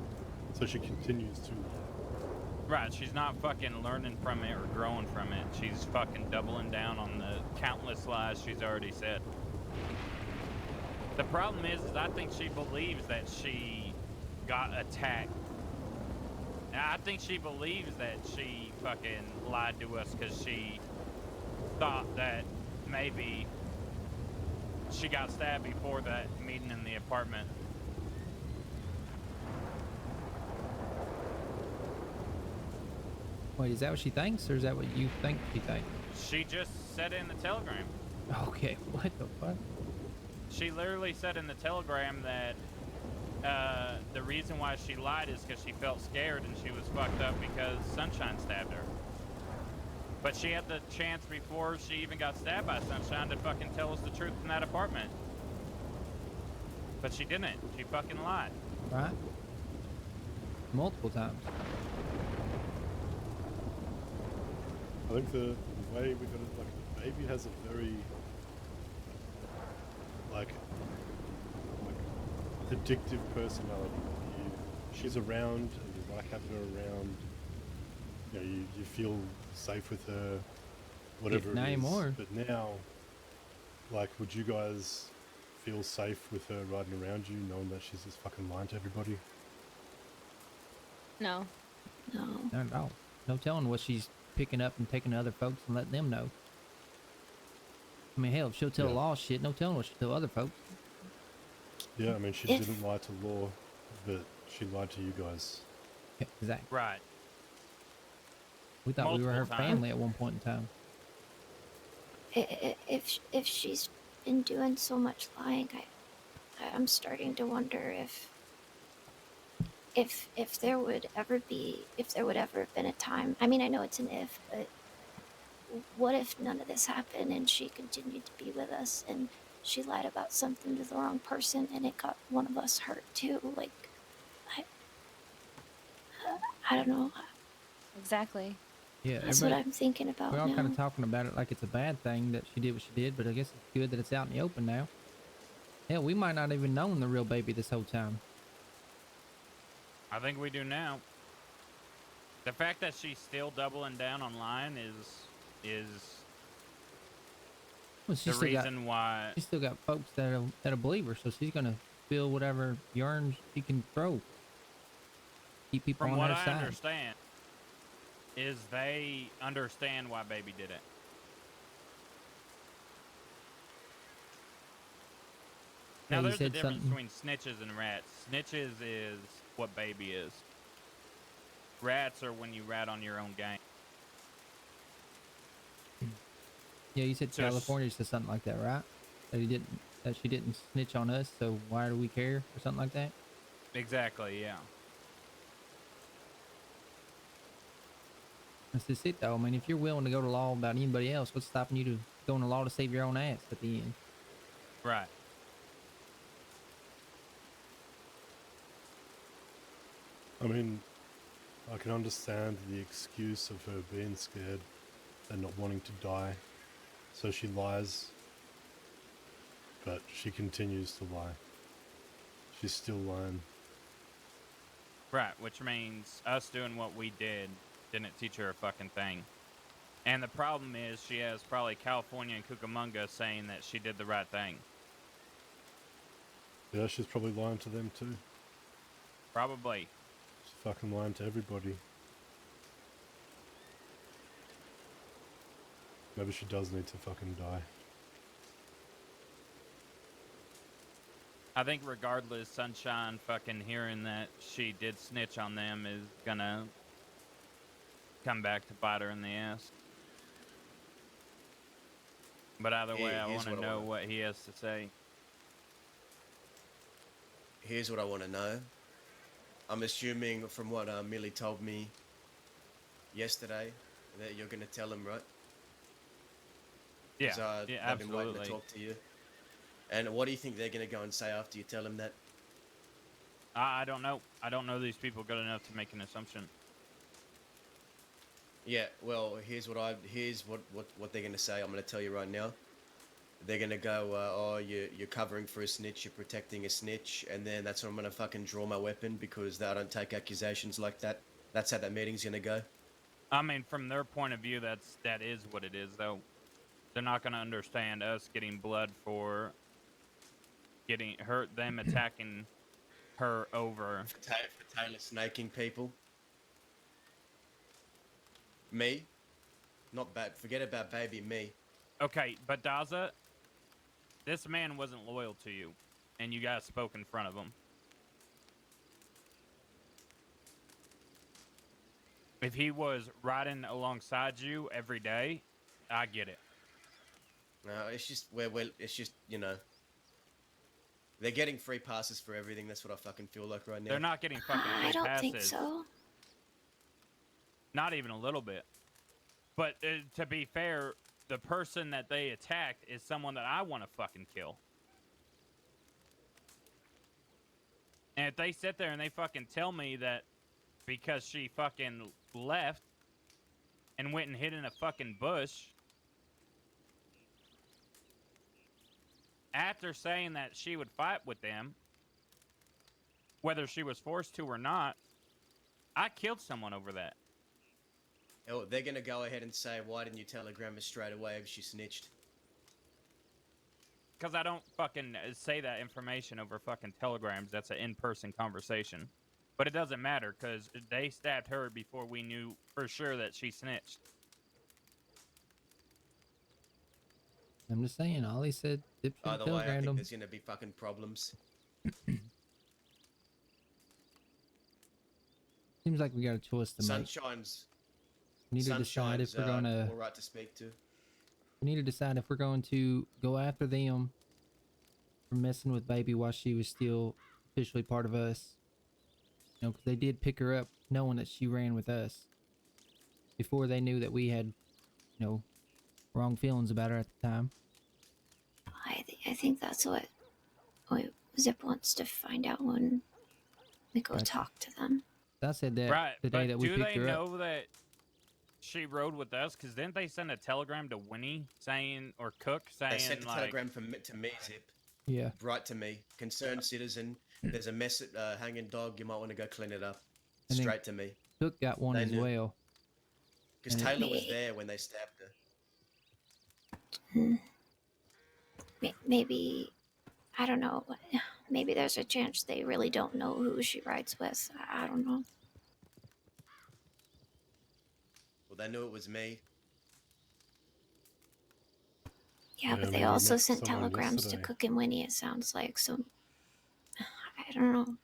So she continues to lie. Right, she's not fucking learning from it or growing from it. She's fucking doubling down on the countless lies she's already said. The problem is I think she believes that she got attacked. I think she believes that she fucking lied to us because she thought that maybe she got stabbed before that meeting in the apartment. Wait, is that what she thinks, or is that what you think she thinks? She just said it in the telegram. Okay, what the fuck? She literally said in the telegram that the reason why she lied is because she felt scared and she was fucked up because Sunshine stabbed her. But she had the chance before she even got stabbed by Sunshine to fucking tell us the truth in that apartment. But she didn't. She fucking lied. Right? Multiple times. I think the way we got it, like, the baby has a very, like addictive personality. She's around, and you like having her around. You know, you feel safe with her, whatever Not it is. anymore. But now, like, would you guys feel safe with her riding around you, knowing that she's just fucking lying to everybody? No. No. Not at all. No telling what she's picking up and taking to other folks and letting them know. I mean, hell, if she'll tell Yeah. Law shit, no telling what she'll tell other folks. Yeah, I mean, she If- didn't lie to Law, but she lied to you guys. Yeah, exactly. Right. We thought we were her Multiple times. family at one point in time. If she's been doing so much lying, I'm starting to wonder if there would ever have been a time. I mean, I know it's an if, but what if none of this happened and she continued to be with us and she lied about something to the wrong person and it got one of us hurt too? Like, I don't know. Exactly. Yeah, That's what everybody, I'm thinking about we're all now. kind of talking about it like it's a bad thing that she did what she did, but I guess it's good that it's out in the open now. Hell, we might not even known the real baby this whole time. I think we do now. The fact that she's still doubling down on lying is Well, she's the still got reason why. she's still got folks that'll believe her, so she's gonna spill whatever yarns she can throw. Keep people From on what her I side. understand, is they understand why baby did it. Yeah, Now you there's a said difference something- between snitches and rats. Snitches is what baby is. Rats are when you rat on your own game. Yeah, you said So s- California said something like that, right? That she didn't snitch on us, so why do we care, or something like that? Exactly, yeah. That's just it, though. I mean, if you're willing to go to law about anybody else, what's stopping you to going to law to save your own ass at the end? Right. I mean, I can understand the excuse of her being scared and not wanting to die, so she lies, but she continues to lie. She's still lying. Right, which means us doing what we did didn't teach her a fucking thing. And the problem is she has probably California and Cucamonga saying that she did the right thing. Yeah, she's probably lying to them too. Probably. She's fucking lying to everybody. Maybe she does need to fucking die. I think regardless, Sunshine fucking hearing that she did snitch on them is gonna come back to bite her in the ass. But either way, I Here's want to what I know wanna- what he has to say. Here's what I want to know. I'm assuming from what Millie told me yesterday that you're going to tell him, right? Yeah, 'Cause, yeah, I've been waiting to absolutely. talk to you. And what do you think they're going to go and say after you tell him that? I don't know. I don't know these people good enough to make an assumption. Yeah, well, here's what they're gonna say. I'm gonna tell you right now. They're gonna go, oh, you're covering for a snitch, you're protecting a snitch, and then that's when I'm gonna fucking draw my weapon because I don't take accusations like that. That's how that meeting's gonna go. I mean, from their point of view, that is what it is, though. They're not going to understand us getting blood for getting hurt, them attacking her over. For Taylor snaking people. Me? Not bad. Forget about baby me. Okay, but Daza, this man wasn't loyal to you, and you guys spoke in front of him. If he was riding alongside you every day, I get it. No, it's just it's just, you know, they're getting free passes for everything. That's what I fucking feel like right now. They're not getting fucking I free don't passes. think so. Not even a little bit. But to be fair, the person that they attacked is someone that I want to fucking kill. And if they sit there and they fucking tell me that because she fucking left and went and hid in a fucking bush after saying that she would fight with them, whether she was forced to or not, I killed someone over that. Oh, they're gonna go ahead and say, why didn't you telegram us straight away if she snitched? Because I don't fucking say that information over fucking telegrams. That's an in-person conversation. But it doesn't matter because they stabbed her before we knew for sure that she snitched. I'm just saying, Ollie said Dipshit Either way, I telegrammed think him. there's gonna be fucking problems. Seems like we got a choice to make. Sunshine's We need to decide if we're gonna. all right to speak to. We need to decide if we're going to go after them for messing with baby while she was still officially part of us. You know, because they did pick her up knowing that she ran with us before they knew that we had, you know, wrong feelings about her at the time. I think that's what Zip wants to find out when we go Gotcha. talk to them. I said that Right, the day but that we do picked they her up. know that she rode with us? Because didn't they send a telegram to Winnie saying, or Cook saying, They sent a like, telegram to me, Zip. Yeah. Right to me. Concerned citizen. There's a mess at hanging dog. You might want to go clean it up. And then Straight to me. Cook got one They as knew. well. Because And Taylor was Maybe- there when they stabbed her. Maybe, I don't know. Maybe there's a chance they really don't know who she rides with. I don't know. Well, they knew it was me. Yeah, Yeah, but I they mean, we also met sent someone telegrams to yesterday. Cook and Winnie, it sounds like. So, I don't know.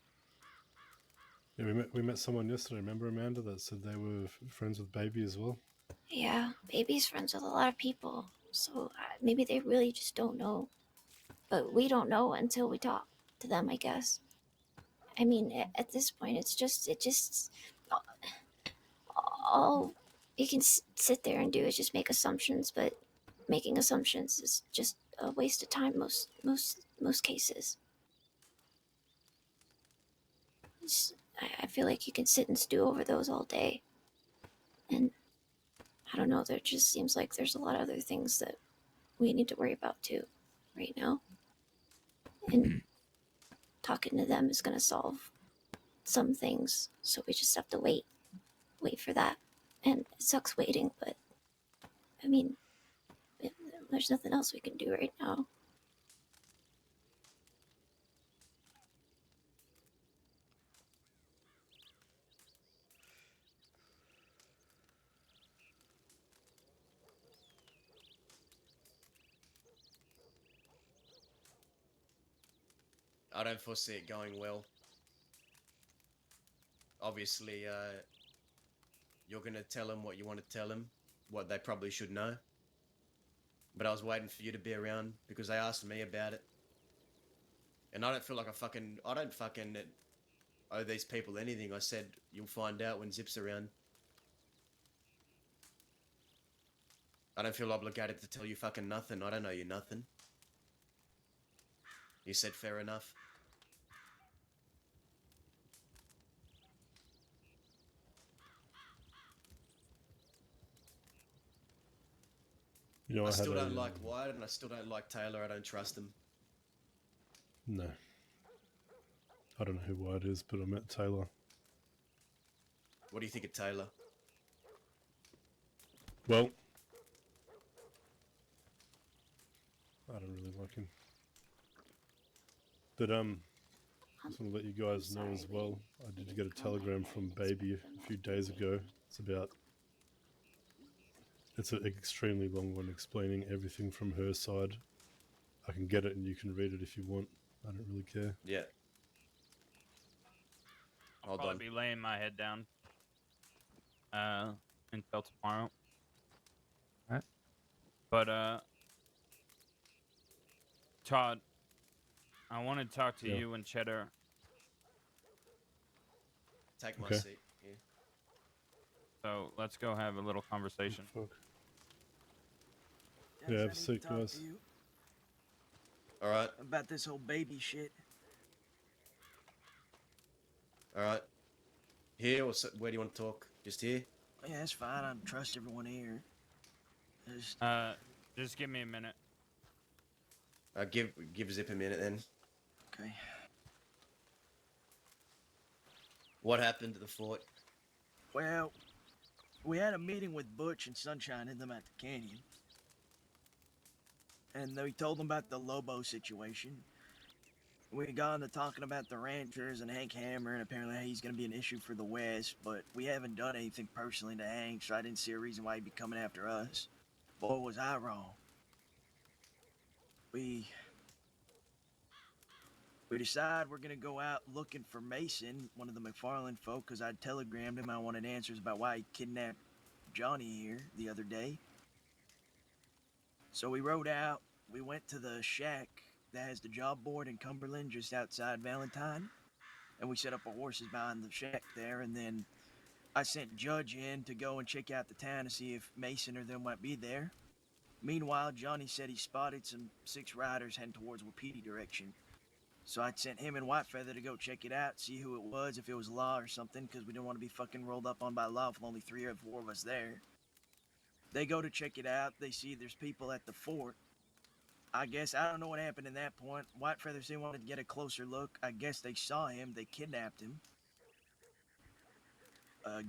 Yeah, we met someone yesterday. Remember Amanda that said they were friends with Baby as well. Yeah, baby's friends with a lot of people. So maybe they really just don't know. But we don't know until we talk to them, I guess. I mean, at this point, it just, all you can sit there and do is just make assumptions, but making assumptions is just a waste of time most cases. I feel like you can sit and stew over those all day. And I don't know, there just seems like there's a lot of other things that we need to worry about too right now. And talking to them is going to solve some things. So we just have to wait for that. And it sucks waiting, but I mean, there's nothing else we can do right now. I don't foresee it going well. Obviously, you're going to tell them what you want to tell them, what they probably should know. But I was waiting for you to be around because they asked me about it. And I don't feel like I don't fucking owe these people anything. I said, you'll find out when Zip's around. I don't feel obligated to tell you fucking nothing. I don't owe you nothing. You said fair enough. You know, I I had still a don't like Wyatt, and I still don't like Taylor. I don't trust them. no. I don't know who Wyatt is, but I met Taylor. What do you think of Taylor? Well, I don't really like him. But just want to let you guys know sorry, as well. I did get a telegram from I didn't Baby expect them a few all to days be ago. It's an extremely long one explaining everything from her side. I can get it and you can read it if you want. I don't really care. Yeah. I'll Hold probably on. be laying my head down until tomorrow. Alright. But Todd, I want to talk to Yeah. you and Cheddar. Take my Okay. seat. Yeah. So let's go have a little conversation. Fuck. Dennis, Yeah, I have a need to seat, talk guys. to you All right. about this whole baby shit. All right. Here, or where do you want to talk? Just here? Yeah, that's fine. I trust everyone here. Just, Just give me a minute. Give Zip a minute then. okay. What happened to the fort? Well, we had a meeting with Butch and Sunshine and them at the canyon. And we told them about the Lobo situation. We got into talking about the ranchers and Hank Hammer, and apparently he's going to be an issue for the West, but we haven't done anything personally to Hank, so I didn't see a reason why he'd be coming after us. Boy, was I wrong. We decide we're going to go out looking for Mason, one of the McFarland folk, because I telegrammed him I wanted answers about why he kidnapped Johnny here the other day. So we rode out. We went to the shack that has the job board in Cumberland just outside Valentine. And we set up our horses behind the shack there. And then I sent Judge in to go and check out the town to see if Mason or them might be there. Meanwhile, Johnny said he spotted some 6 riders heading towards Wapiti direction. So I sent him and Whitefeather to go check it out, see who it was, if it was law or something, because we didn't want to be fucking rolled up on by law with only 3 or 4 of us there. They go to check it out. They see there's people at the fort. I guess, I don't know what happened in that point. Whitefeather said he wanted to get a closer look. I guess they saw him. They kidnapped him.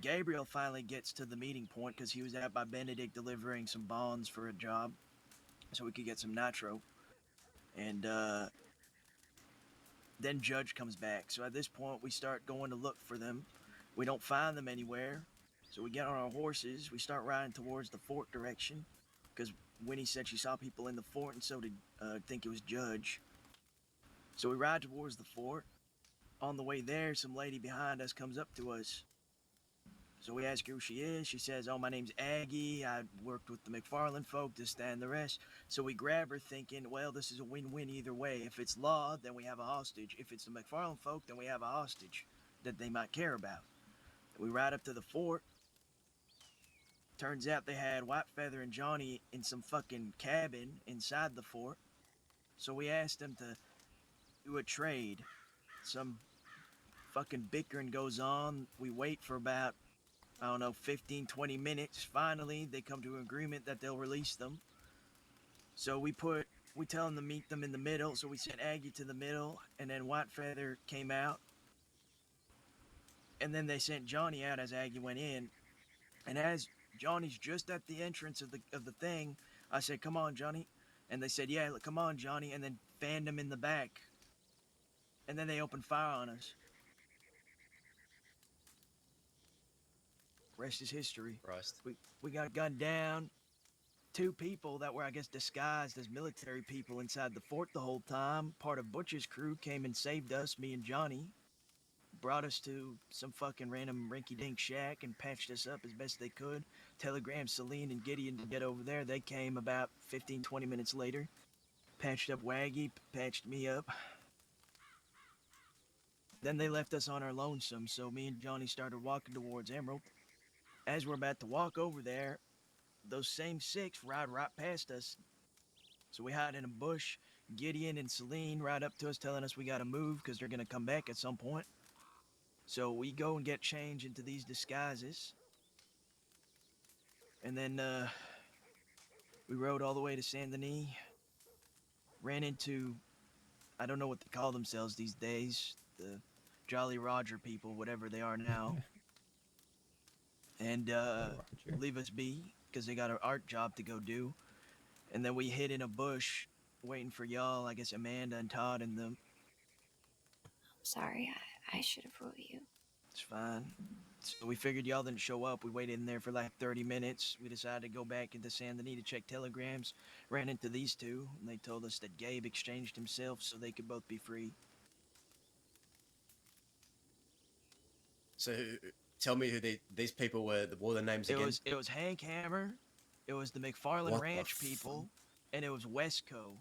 Gabriel finally gets to the meeting point because he was out by Benedict delivering some bonds for a job so we could get some nitro. And then Judge comes back. So at this point, we start going to look for them. We don't find them anywhere. So we get on our horses. We start riding towards the fort direction because Winnie said she saw people in the fort, and so did think it was Judge. So we ride towards the fort. On the way there, some lady behind us comes up to us. So we ask her who she is. She says, "Oh, my name's Aggie. I worked with the McFarland folk, this, that, and the rest." So we grab her thinking, well, this is a win-win either way. If it's law, then we have a hostage. If it's the McFarland folk, then we have a hostage that they might care about. We ride up to the fort. Turns out they had Whitefeather and Johnny in some fucking cabin inside the fort. So we asked them to do a trade. Some fucking bickering goes on. We wait for about, I don't know, 15, 20 minutes. Finally, they come to an agreement that they'll release them. So we tell them to meet them in the middle. So we sent Aggie to the middle, and then Whitefeather came out. And then they sent Johnny out as Aggie went in. And as Johnny's just at the entrance of the thing, I said, "Come on, Johnny." And they said, "Yeah, come on, Johnny," and then fanned him in the back. And then they opened fire on us. Rest is history. Christ. We got gunned down. 2 people that were, I guess, disguised as military people inside the fort the whole time. Part of Butch's crew came and saved us, me and Johnny. Brought us to some fucking random rinky-dink shack and patched us up as best they could. Telegrammed Celine and Gideon to get over there. They came about 15, 20 minutes later. Patched up Waggy, patched me up. Then they left us on our lonesome, so me and Johnny started walking towards Emerald. As we're about to walk over there, those same 6 ride right past us. So we hide in a bush. Gideon and Celine ride up to us telling us we gotta move because they're gonna come back at some point. So we go and get changed into these disguises. And then We rode all the way to Saint Denis. Ran into, I don't know what they call themselves these days, the Jolly Roger people, whatever they are now. And Roger. leave us be because they got an art job to go do. And then we hid in a bush waiting for y'all, I guess Amanda and Todd and them. I'm sorry, I should have wrote you. It's fine. So we figured y'all didn't show up. We waited in there for like 30 minutes. We decided to go back into Saint Denis to check telegrams. Ran into these two, and they told us that Gabe exchanged himself so they could both be free. So tell me who these people were. What were the names again? It was Hank Hammer, it was the McFarland What the Ranch people, and it was Westco.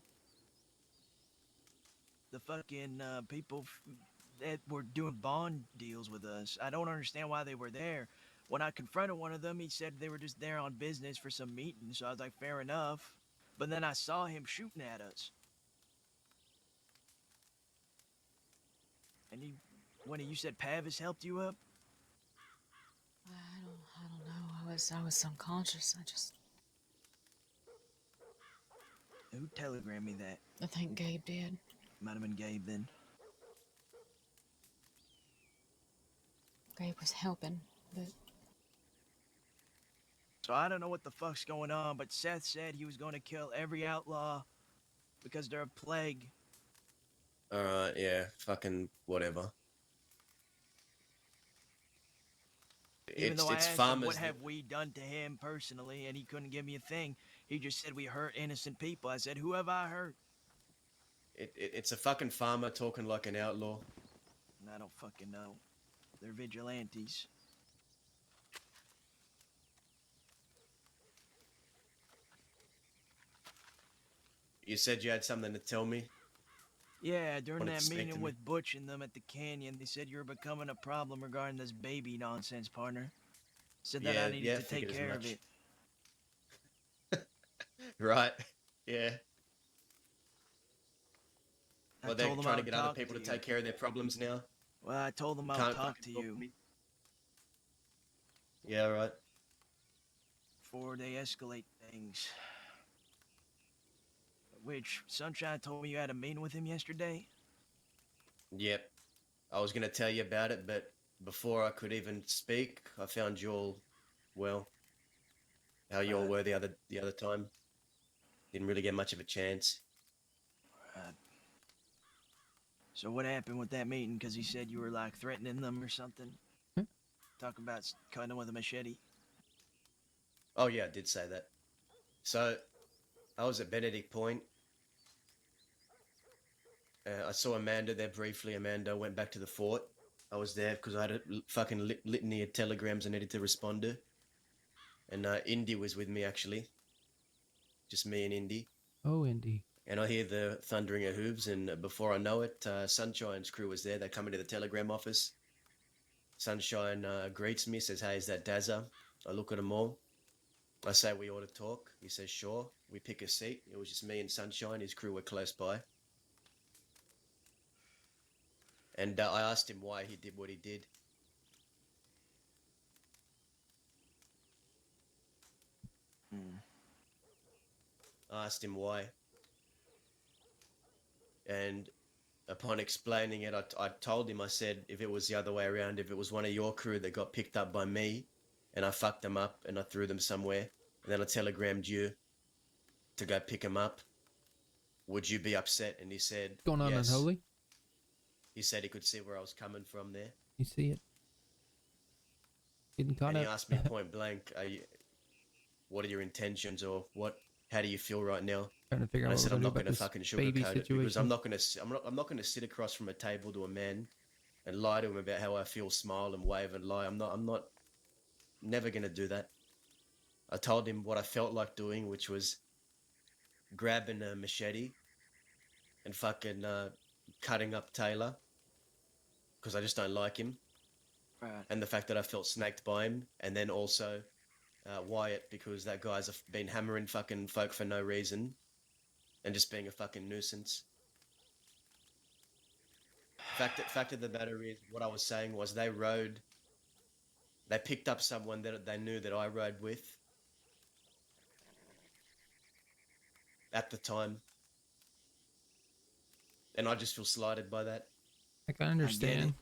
The fucking people that were doing bond deals with us. I don't understand why they were there. When I confronted one of them, he said they were just there on business for some meeting. So I was like, fair enough. But then I saw him shooting at us. And you said Pavis helped you up? I don't know. I was unconscious. Who telegrammed me that? I think Gabe did. Might have been Gabe then. Gabe was helping, but So I don't know what the fuck's going on, but Seth said he was going to kill every outlaw because they're a plague. Alright, yeah, fucking whatever. Even though I It's asked him, farmers. what have we done to him personally, and he couldn't give me a thing. He just said we hurt innocent people. I said, who have I hurt? It's a fucking farmer talking like an outlaw. And I don't fucking know. They're vigilantes. You said you had something to tell me. Yeah, during Wanted to that speak to meeting me. with Butch and them at the canyon, they said you were becoming a problem regarding this baby nonsense, partner. Said that I needed to take figured as care of much. it. Right, yeah. I Well, they're told them trying I to would get other talk people to you. take care of their problems now. Well, I told them I would Can't talk to fucking you me. Yeah, right. before they escalate things. Which, Sunshine told me you had a meeting with him yesterday? Yep. I was gonna tell you about it, but before I could even speak, I found you all, well, how you all Right. were the other time. Didn't really get much of a chance. So what happened with that meeting? Because he said you were like threatening them or something. Hmm? Talking about cutting them with a machete. Oh yeah, I did say that. So, I was at Benedict Point. I saw Amanda there briefly. Amanda went back to the fort. I was there because I had a fucking litany of telegrams I needed to respond to. And Indy was with me, actually. Just me and Indy. Oh, Indy. And I hear the thundering of hooves, and before I know it, Sunshine's crew was there. They come into the telegram office. Sunshine greets me, says, "Hey, is that Dazza?" I look at them all. I say, "We ought to talk." He says, "Sure." We pick a seat. It was just me and Sunshine. His crew were close by. And I asked him why he did what he did. I asked him why. And upon explaining it, I told him, I said, if it was the other way around, if it was one of your crew that got picked up by me, and I fucked them up and I threw them somewhere, and then I telegrammed you to go pick them up, would you be upset? And he said, What's going on, yes. Unholy? He said he could see where I was coming from there. You see it? Getting caught And he up. asked me point blank, what are your intentions, or how do you feel right now? Trying to figure And out I said, what I'm we're not going going to to do fucking about this baby sugarcoat it, because I'm situation. not going to sit across from a table to a man and lie to him about how I feel, smile and wave and lie. I'm not never going to do that. I told him what I felt like doing, which was grabbing a machete and fucking cutting up Taylor, because I just don't like him. Right. And the fact that I felt snaked by him, and then also Wyatt, because that guy's been hammering fucking folk for no reason and just being a fucking nuisance. Fact of the matter is, what I was saying was they picked up someone that they knew that I rode with, at the time. And I just feel slighted by that. I can I get understand, it,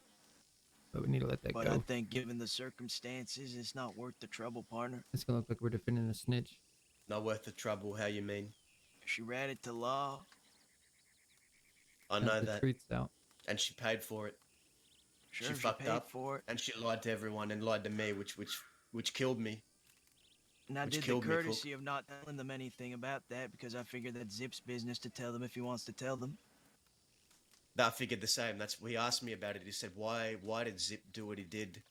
but we need to let that but I go. think given the circumstances, it's not worth the trouble, partner. It's gonna look like we're defending a snitch. Not worth the trouble, how you mean? She ratted to law. I Now know the that. truth's out. And she paid for it. Sure, She she fucked paid up. for it. And she lied to everyone and lied to me, which killed me. And I Which did the killed me, Cook. courtesy of not telling them anything about that because I figured that's Zip's business to tell them if he wants to tell them. I figured the same. He asked me about it. He said, why did Zip do what he did?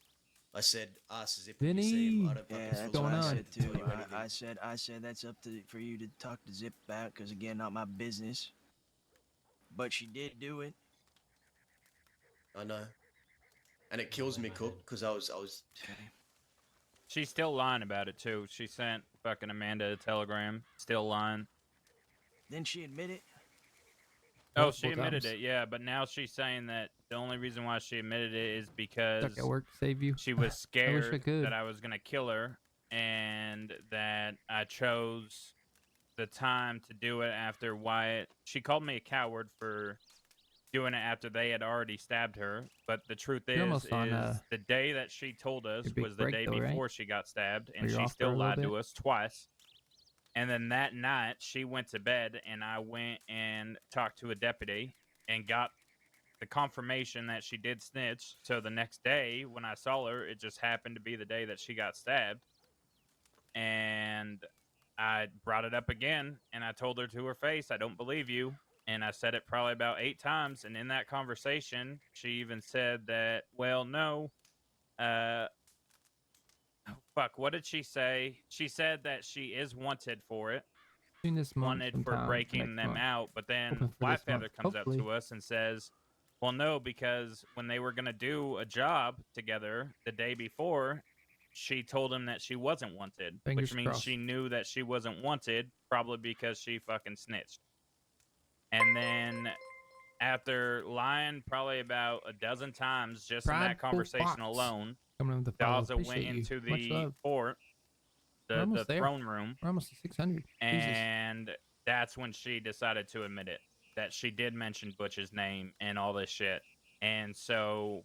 I said, ask Zip when you see him. Vinny! I don't fucking Yeah, What's that's feel what going I on? said tell too. you anything. I said that's up to for you to talk to Zip about because again, not my business. But she did do it. I know. And it kills me, Cook, because I was Okay. She's still lying about it too. She sent fucking Amanda a telegram. Still lying. Then she admitted. Oh, she Multiple admitted times. it, yeah, but now she's saying that the only reason why she admitted it is Stuck because at work to save you. she was I scared could. that I was gonna kill her, and that I chose the time to do it after Wyatt. She called me a coward for doing it after they had already stabbed her. But the truth You're almost on, the day that she told us your big was the break day though, right? before she got stabbed, Or and you're she off for a still little lied to bit? us twice. And then that night, she went to bed, and I went and talked to a deputy and got the confirmation that she did snitch. So the next day, when I saw her, it just happened to be the day that she got stabbed. And I brought it up again, and I told her to her face, I don't believe you. And I said it probably about 8 times. And in that conversation, she even said that, well, no, fuck, what did she say? She said that she is wanted for it. Soon this month, Wanted for sometime breaking next them month. out, but then Hoping for this month, Whitefeather comes up hopefully. to us and says, well, no, because when they were going to do a job together the day before, she told him that she wasn't wanted, Fingers which means crossed. she knew that she wasn't wanted, probably because she fucking snitched. And then after lying probably about a dozen times just in that Prideful conversation fox. alone, Coming with the follow. Daza went Appreciate you. into Much the love. fort, We're the almost there. throne room, We're almost to 600. Jesus. and that's when she decided to admit it, that she did mention Butch's name and all this shit. And so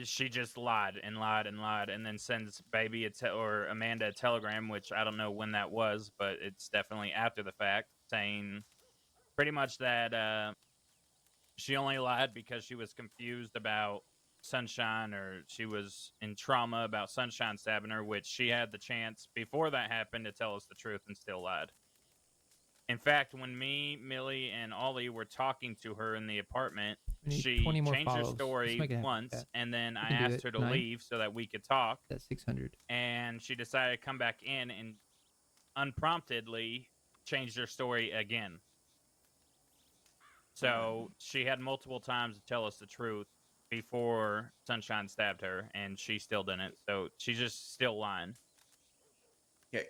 she just lied and lied and lied, and then sends baby or Amanda a telegram, which I don't know when that was, but it's definitely after the fact, saying pretty much that she only lied because she was confused about Sunshine, or she was in trauma about Sunshine stabbing her, which she had the chance before that happened to tell us the truth and still lied. In fact, when me, Millie, and Ollie were talking to her in the apartment, We need she 20 more changed her follows. Let's story make it happen, once, chat. and then I can do asked it her to tonight. leave so that we could talk, That's 600. and she decided to come back in and unpromptedly changed her story again. So she had multiple times to tell us the truth before Sunshine stabbed her, and she still didn't. So she's just still lying. yeah.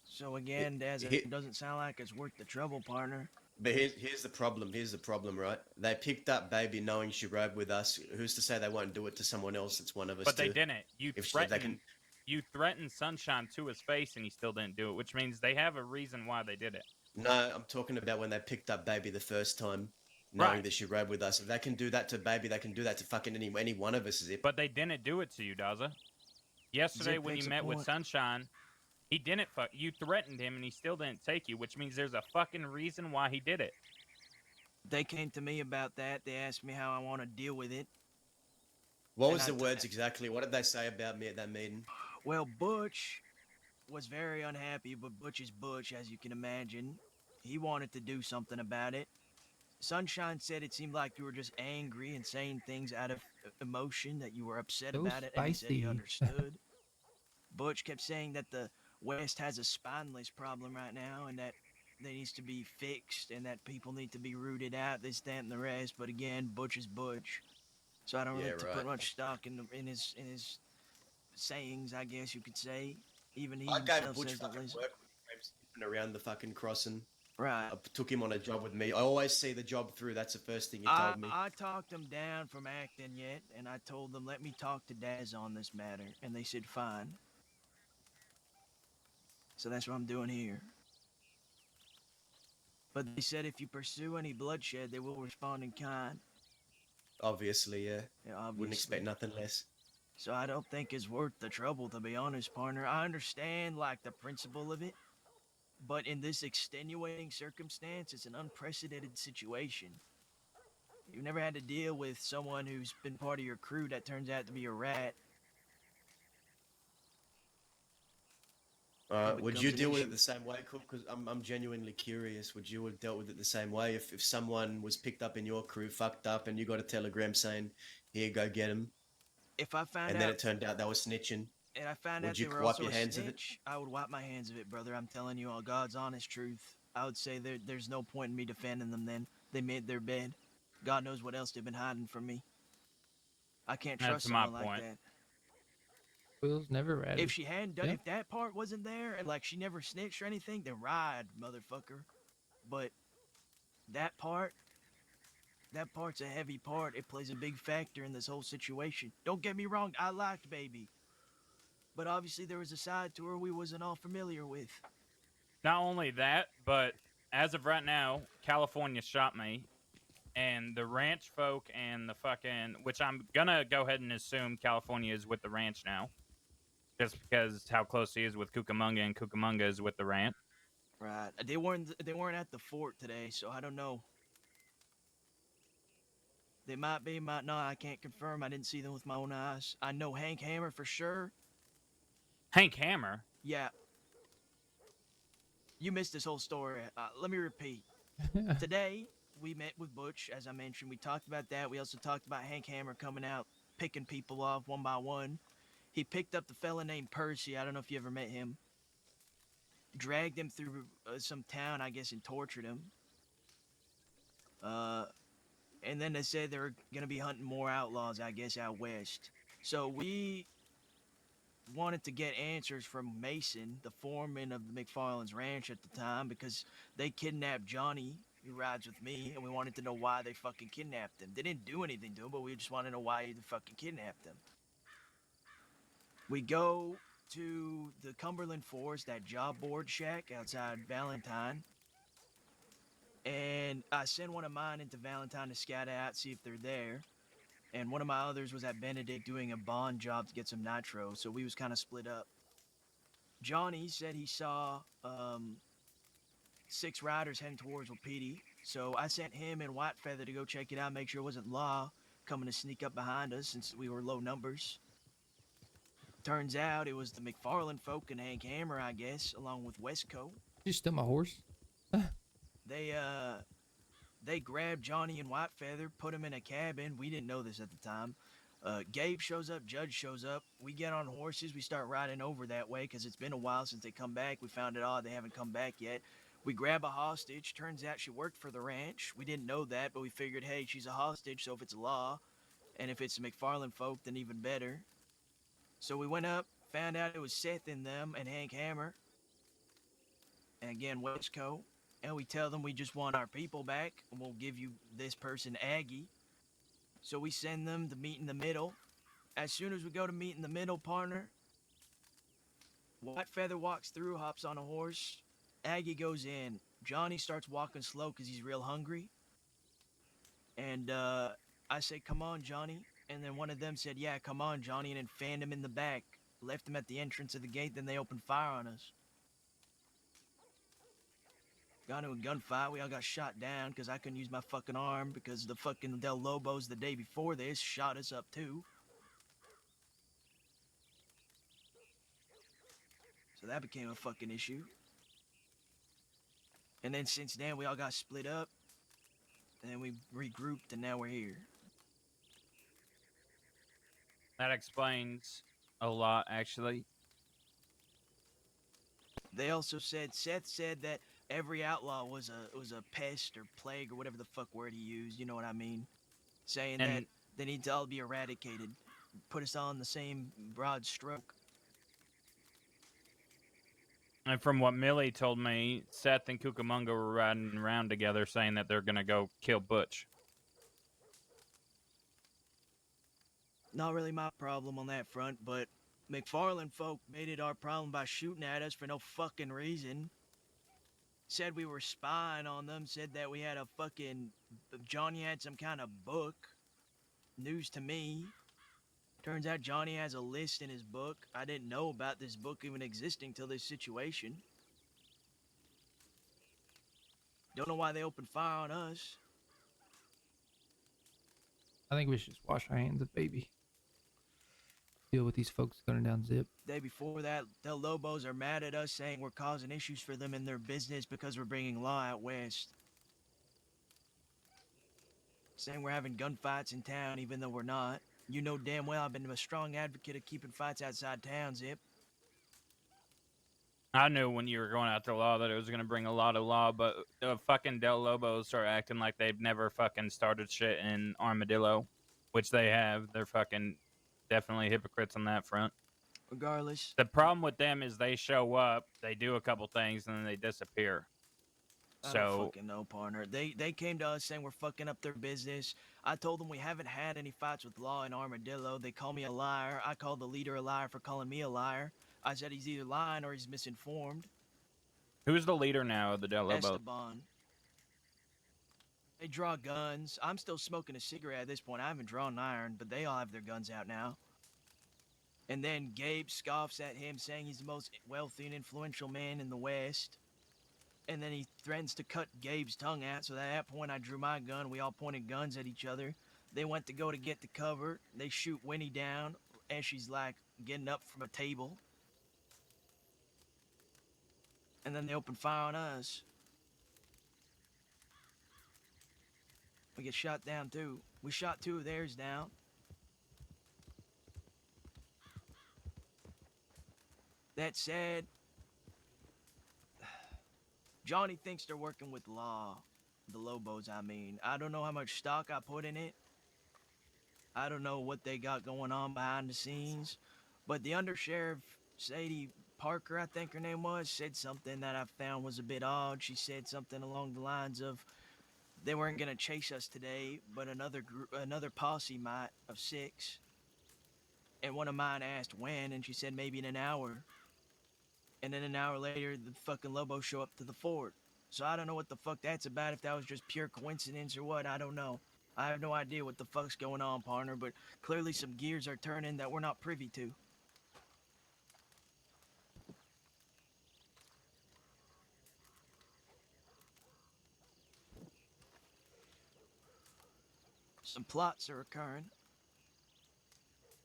So again, Daz, He- it doesn't sound like it's worth the trouble, partner. But here's the problem. Here's the problem, right? They picked up baby knowing she rode with us. Who's to say they won't do it to someone else? It's one of us. But they too? didn't. You If they threatened. can- You threatened Sunshine to his face, and he still didn't do it, which means they have a reason why they did it. No, I'm talking about when they picked up baby the first time, knowing Right. that she rode with us. If they can do that to baby, they can do that to fucking any one of us. Zip. But they didn't do it to you, Daza. Yesterday, Zip when makes you a met with point. Sunshine, he didn't fuck. You threatened him, and he still didn't take you, which means there's a fucking reason why he did it. They came to me about that. They asked me how I want to deal with it. What And was I the t- words exactly? What did they say about me at that meeting? Well, Butch was very unhappy, but Butch is Butch, as you can imagine. He wanted to do something about it. Sunshine said it seemed like you were just angry and saying things out of emotion, that you were upset So about it, and he said he spicy. understood. Butch kept saying that the West has a spineless problem right now, and that they needs to be fixed, and that people need to be rooted out, this, that, and the rest. But again, Butch is Butch, so I don't Yeah, really right. put much stock in his sayings, I guess you could say. Even he I gave himself Butch says that. fucking work when he came sniffing around the fucking crossing. Right. I took him on a job with me. I always see the job through. That's the first thing he I, told me. I talked them down from acting yet, and I told them, let me talk to Daz on this matter, and they said fine. So that's what I'm doing here. But they said if you pursue any bloodshed, they will respond in kind. Obviously, yeah. Yeah, Wouldn't obviously. expect nothing less. So I don't think it's worth the trouble, to be honest, partner. I understand, like, the principle of it, but in this extenuating circumstance, it's an unprecedented situation. You've never had to deal with someone who's been part of your crew that turns out to be a rat. It Would you becomes an deal with it issue. the same way, Cook? Because I'm genuinely curious. Would you have dealt with it the same way if someone was picked up in your crew, fucked up, and you got a telegram saying, "Here, go get him," If I found and then out, it turned out they were snitching? and I found Would out you they were wipe also your a hands of it? snitch, I would wipe my hands of it, brother. I'm telling you all God's honest truth. I would say there's no point in me defending them then. They made their bed. God knows what else they've been hiding from me. I can't trust That's my someone like point. that. Quill's never ratted. If she hadn't done, Yeah. if that part wasn't there, and like she never snitched or anything, then ride, motherfucker. But that part, that part's a heavy part. It plays a big factor in this whole situation. Don't get me wrong, I liked Baby. But obviously there was a side to her we wasn't all familiar with. Not only that, but as of right now, California shot me, and the ranch folk and the fucking, which I'm gonna go ahead and assume California is with the ranch now, just because how close he is with Cucamonga, and Cucamonga is with the ranch. Right. They weren't at the fort today, so I don't know. They might be, might not. I can't confirm. I didn't see them with my own eyes. I know Hank Hammer for sure. Hank Hammer. Yeah. You missed this whole story. Let me repeat. Today, we met with Butch, as I mentioned. We talked about that. We also talked about Hank Hammer coming out, picking people off one by one. He picked up the fella named Percy. I don't know if you ever met him. Dragged him through some town, I guess, and tortured him. And then they said they were going to be hunting more outlaws, I guess, out west. So we wanted to get answers from Mason, the foreman of the McFarland's ranch at the time, because they kidnapped Johnny, who rides with me, and we wanted to know why they fucking kidnapped him. They didn't do anything to him, but we just wanted to know why they fucking kidnapped him. We go to the Cumberland Forest, that job board shack outside Valentine, and I send one of mine into Valentine to scout out, see if they're there. And one of my others was at Benedict doing a bond job to get some nitro, so we was kind of split up. Johnny said he saw 6 riders heading towards Wapiti, so I sent him and Whitefeather to go check it out, make sure it wasn't Law coming to sneak up behind us since we were low numbers. Turns out it was the McFarland folk and Hank Hammer, I guess, along with Westco. You steal my horse? They grabbed Johnny and Whitefeather, put him in a cabin. We didn't know this at the time. Gabe shows up, Judge shows up. We get on horses, we start riding over that way because it's been a while since they come back. We found it odd they haven't come back yet. We grab a hostage. Turns out she worked for the ranch. We didn't know that, but we figured, hey, she's a hostage, so if it's Law, and if it's the McFarland folk, then even better. So we went up, found out it was Seth in them and Hank Hammer. And again, Westco. And we tell them we just want our people back, and we'll give you this person, Aggie. So we send them to meet in the middle. As soon as we go to meet in the middle, partner, Whitefeather walks through, hops on a horse. Aggie goes in. Johnny starts walking slow because he's real hungry. And I say, come on, Johnny. And then one of them said, yeah, come on, Johnny, and then fanned him in the back. Left him at the entrance of the gate, then they opened fire on us. Got into a gunfight. We all got shot down because I couldn't use my fucking arm because the fucking Del Lobos the day before this shot us up too. So that became a fucking issue. And then since then, we all got split up. And then we regrouped, and now we're here. That explains a lot, actually. They also said, Seth said that every outlaw was a pest or plague or whatever the fuck word he used, you know what I mean? Saying And- that they need to all be eradicated. Put us all in the same broad stroke. And from what Millie told me, Seth and Cucamonga were riding around together saying that they're going to go kill Butch. Not really my problem on that front, but McFarland folk made it our problem by shooting at us for no fucking reason. said we were spying on them, said that we had a fucking. Johnny had some kind of book. News to me. Turns out Johnny has a list in his book. I didn't know about this book even existing till this situation. Don't know why they opened fire on us. I think we should just wash our hands of baby. Deal with these folks gunning down Zip. Day before that, the Lobos are mad at us saying we're causing issues for them in their business because we're bringing law out west. Saying we're having gunfights in town even though we're not. You know damn well I've been a strong advocate of keeping fights outside town, Zip. I knew when you were going after law that it was going to bring a lot of law, but the fucking Del Lobos start acting like they've never fucking started shit in Armadillo, which they have. They're fucking definitely hypocrites on that front. Regardless, The problem with them is they show up, they do a couple things, and then they disappear. I don't So fucking know, partner. They came to us saying we're fucking up their business. I told them we haven't had any fights with law in Armadillo. They call me a liar. I called the leader a liar for calling me a liar. I said he's either lying or he's misinformed. who's the leader now of the Del Lobos? Esteban. They draw guns. I'm still smoking a cigarette at this point. I haven't drawn iron, but they all have their guns out now. And then Gabe scoffs at him, saying he's the most wealthy and influential man in the West. And then he threatens to cut Gabe's tongue out. So at that point, I drew my gun. We all pointed guns at each other. They went to go to get the cover. They shoot Winnie down as she's like getting up from a table. And then they open fire on us. We get shot down too. We shot 2 of theirs down. That said, Johnny thinks they're working with law. The Lobos, I mean. I don't know how much stock I put in it. I don't know what they got going on behind the scenes. But the undersheriff, Sadie Parker, I think her name was, said something that I found was a bit odd. She said something along the lines of, they weren't going to chase us today, but another posse might, of 6. And one of mine asked when, and she said maybe in an hour. And then an hour later, the fucking Lobos show up to the fort. So I don't know what the fuck that's about, if that was just pure coincidence or what, I don't know. I have no idea what the fuck's going on, partner, but clearly some gears are turning that we're not privy to. Some plots are occurring.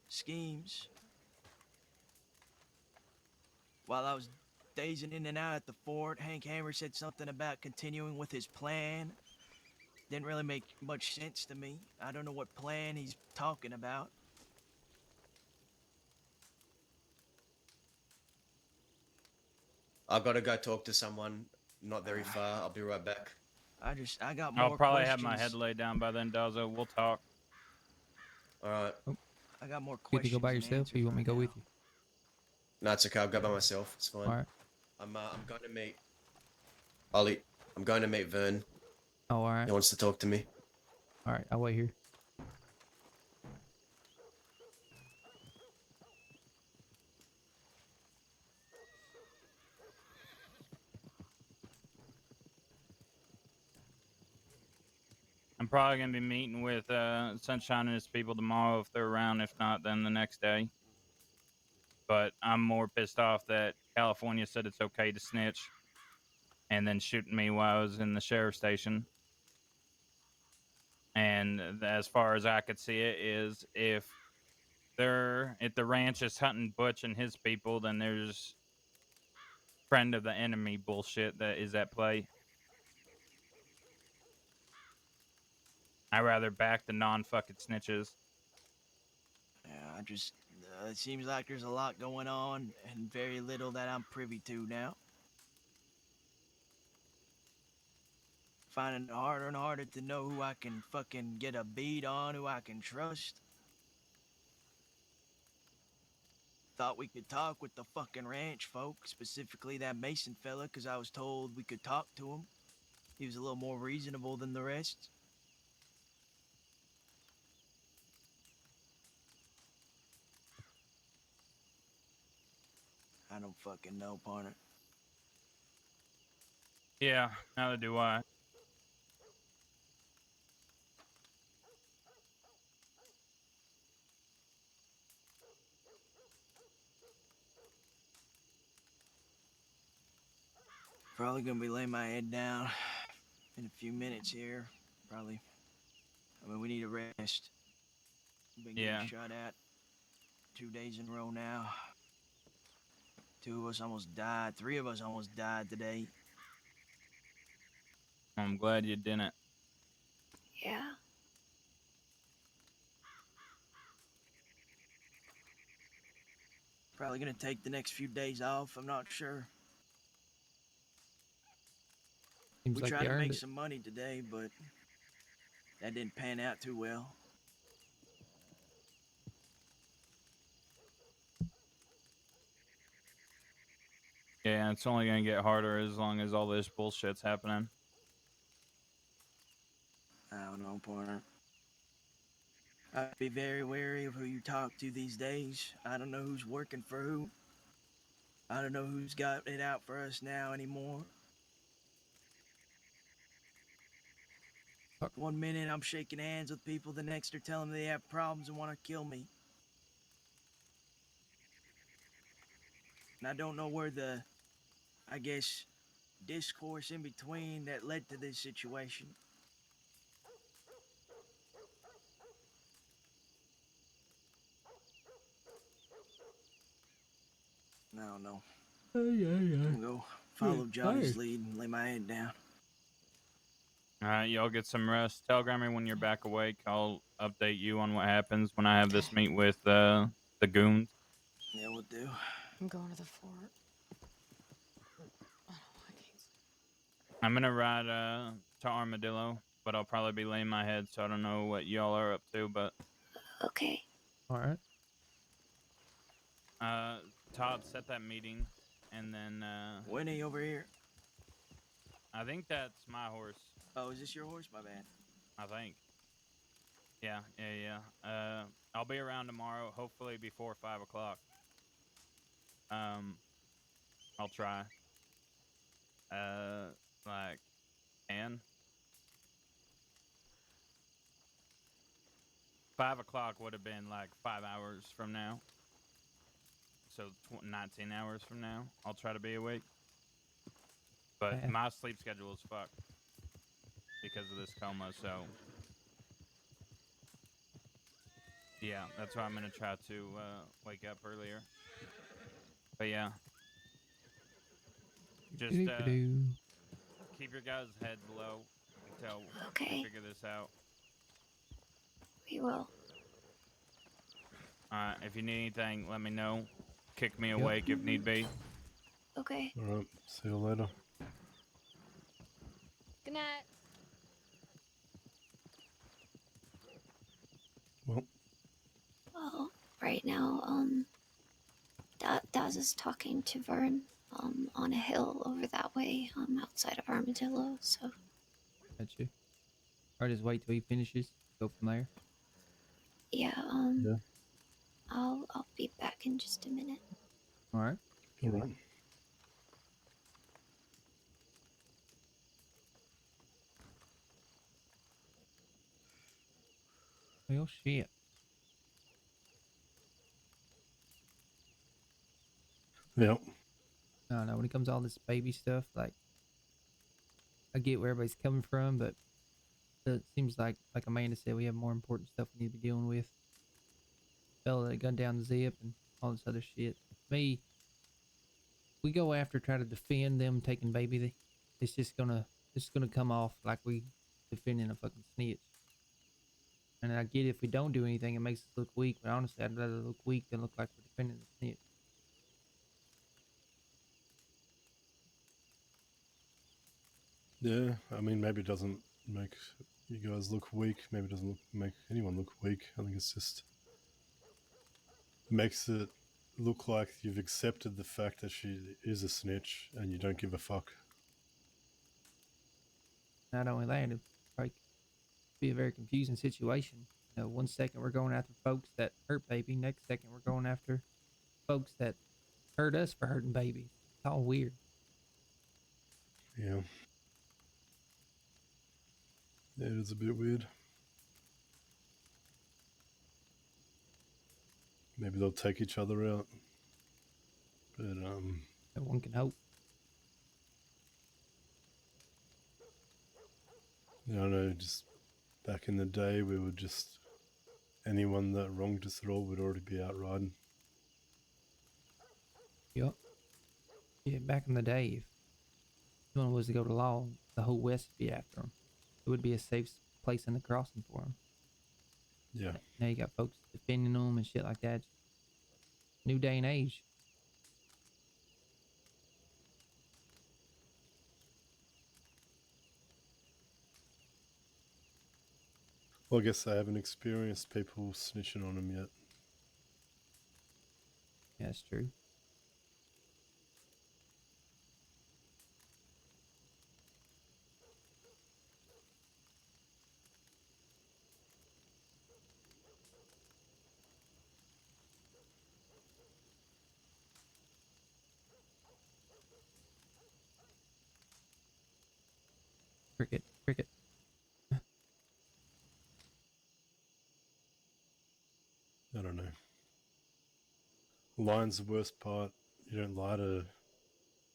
Schemes. While I was dazing in and out at the fort, Hank Hammer said something about continuing with his plan. Didn't really make much sense to me. I don't know what plan he's talking about. I've got to go talk to someone not very far. I'll be right back. I got more I'll probably questions. have my head laid down by then, Dazzo. We'll talk. All right. I got more You have to questions. go by than yourself, or you want me to go answers with right you? No, it's okay. I'll go by myself. It's fine. All right. I'm going to meet Ollie. I'm going to meet Vern. Oh, all right. He wants to talk to me. All right. I'll wait here. I'm probably going to be meeting with Sunshine and his people tomorrow if they're around. If not, then the next day. But I'm more pissed off that California said it's okay to snitch and then shooting me while I was in the sheriff's station. And as far as I could see it is if the ranch is hunting Butch and his people, then there's friend of the enemy bullshit that is at play. I'd rather back the non-fucking snitches. Yeah, it seems like there's a lot going on and very little that I'm privy to now. Finding it harder and harder to know who I can fucking get a bead on, who I can trust. Thought we could talk with the fucking ranch folk, specifically that Mason fella, because I was told we could talk to him. He was a little more reasonable than the rest. I don't fucking know, partner. Yeah, neither do I. Probably gonna be laying my head down in a few minutes here. Probably. I mean, we need a rest. We've been Yeah. getting shot at 2 days in a row now. 2 of us almost died. 3 of us almost died today. I'm glad you didn't. Yeah. Probably gonna take the next few days off. I'm not sure. Seems We like tried you to earned make it. some money today, but that didn't pan out too well. Yeah, it's only gonna get harder as long as all this bullshit's happening. I don't know, partner. I'd be very wary of who you talk to these days. I don't know who's working for who. I don't know who's got it out for us now anymore. Fuck. One minute I'm shaking hands with people, the next they're telling me they have problems and want to kill me. And I don't know where the, I guess, discourse in between that led to this situation. I don't know. Yeah. I'm gonna go follow Johnny's lead and lay my head down. All right, y'all get some rest. Telegram me when you're back awake. I'll update you on what happens when I have this meet with the goons. Yeah, we'll do. I'm going to the fort. I can't. I'm gonna ride to Armadillo, but I'll probably be laying my head, so I don't know what y'all are up to. But Okay. All right. Todd, set that meeting, and then Winnie over here. I think that's my horse. Oh, is this your horse? My bad. I think. Yeah. I'll be around tomorrow, hopefully before 5 o'clock. I'll try. Like, and 5 o'clock would have been like 5 hours from now. So 19 hours from now, I'll try to be awake. But Yeah. my sleep schedule is fucked because of this coma, so yeah, that's why I'm gonna try to wake up earlier. But yeah, just Doo-doo-doo. keep your guys' heads low until we Okay. figure this out. We will. If you need anything, let me know. Kick me Yep. awake if need be. Okay. All right. See you later. Good night. Well, Well, right now, Daz is talking to Vern, on a hill over that way, outside of Armadillo, so. Got you. Or just wait till he finishes. Go from there. Yeah, Yeah. I'll be back in just a minute. All right. all right. Well, shit. Yeah. I don't know. When it comes to all this baby stuff, like, I get where everybody's coming from, but it seems like Amanda said, we have more important stuff we need to be dealing with. Fella that gunned down the Zip and all this other shit. Me, we go after try to defend them taking baby. It's gonna come off like we defending a fucking snitch. And I get if we don't do anything, it makes us look weak. But honestly, I'd rather look weak than look like we're defending the snitch. Yeah. I mean, maybe it doesn't make you guys look weak. Maybe it doesn't make anyone look weak. I think it's just makes it look like you've accepted the fact that she is a snitch and you don't give a fuck. Not only that, it'd probably be a very confusing situation. You know, one second we're going after folks that hurt baby, next second we're going after folks that hurt us for hurting babies. It's all weird. Yeah. Yeah, it is a bit weird. Maybe they'll take each other out. But One can hope. yeah, I know. Just back in the day, we would just anyone that wronged us at all would already be out riding. Yup. Yeah, back in the day, if someone was to go to law, the whole West would be after them. It would be a safe place in the crossing for them. Yeah. Now you got folks defending them and shit like that. New day and age. Well, I guess I haven't experienced people snitching on them yet. Yeah, that's true. Cricket, cricket. I don't know. Lying's the worst part. You don't lie to